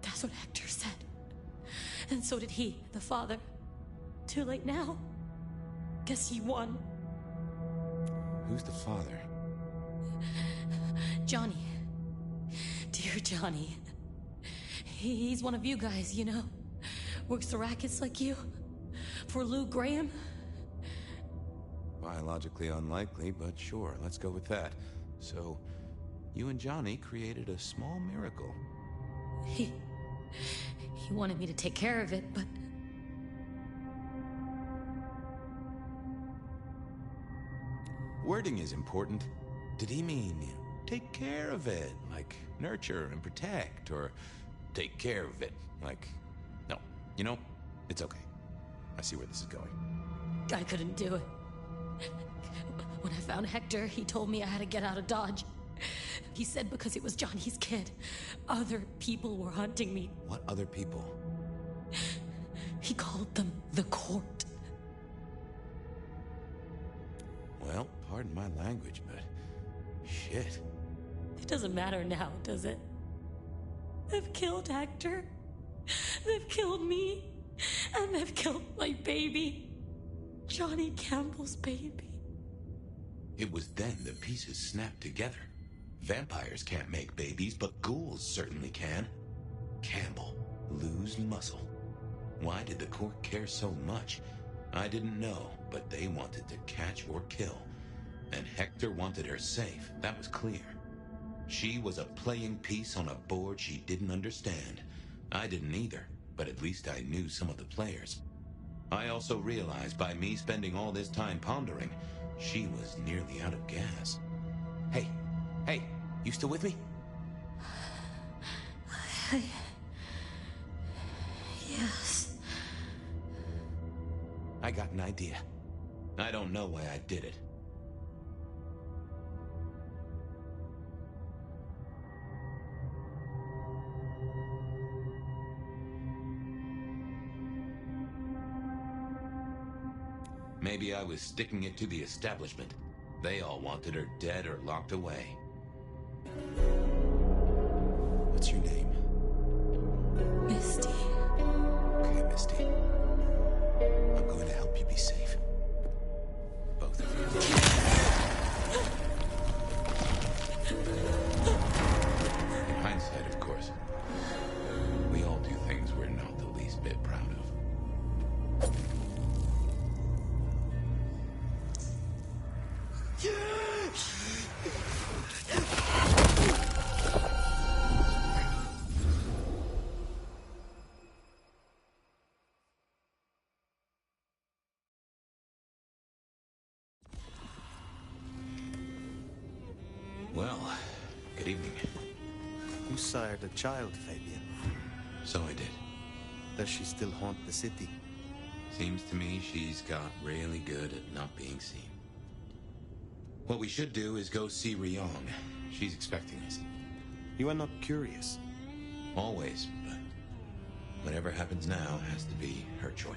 Speaker 8: That's what Hector said. And so did he, the father. Too late now. Guess he won.
Speaker 1: Who's the father?
Speaker 8: Johnny. Dear Johnny. He's one of you guys, you know. Works the rackets like you. For Lou Graham.
Speaker 1: Biologically unlikely, but sure, let's go with that. So, you and Johnny created a small miracle.
Speaker 8: He wanted me to take care of it, but...
Speaker 1: Wording is important. Did he mean take care of it, like nurture and protect, or take care of it, like... No, you know, it's okay. I see where this is going.
Speaker 8: I couldn't do it. When I found Hector, he told me I had to get out of Dodge. He said because it was Johnny's kid, other people were hunting me.
Speaker 22: What other people?
Speaker 8: He called them the court.
Speaker 22: Well, pardon my language, but shit.
Speaker 8: It doesn't matter now, does it? They've killed Hector. They've killed me. And they've killed my baby. Johnny Campbell's baby.
Speaker 22: It was then the pieces snapped together. Vampires can't make babies, but ghouls certainly can. Campbell, lose muscle. Why did the court care so much? I didn't know, but they wanted to catch or kill. And Hector wanted her safe, that was clear. She was a playing piece on a board she didn't understand. I didn't either, but at least I knew some of the players. I also realized by me spending all this time pondering, she was nearly out of gas. Hey, you still with me?
Speaker 8: Yes.
Speaker 22: I got an idea. I don't know why I did it. Maybe I was sticking it to the establishment. They all wanted her dead or locked away. What's your name?
Speaker 8: Misty.
Speaker 22: Okay, Misty. I'm going to help you be safe. Both of you. In hindsight, of course. We all do things we're not the least bit proud of. Well, good evening.
Speaker 17: You sired a child, Fabian.
Speaker 22: So I did.
Speaker 17: Does she still haunt the city?
Speaker 22: Seems to me she's got really good at not being seen. What we should do is go see Ryong. She's expecting us.
Speaker 17: You are not curious?
Speaker 22: Always, but whatever happens now has to be her choice.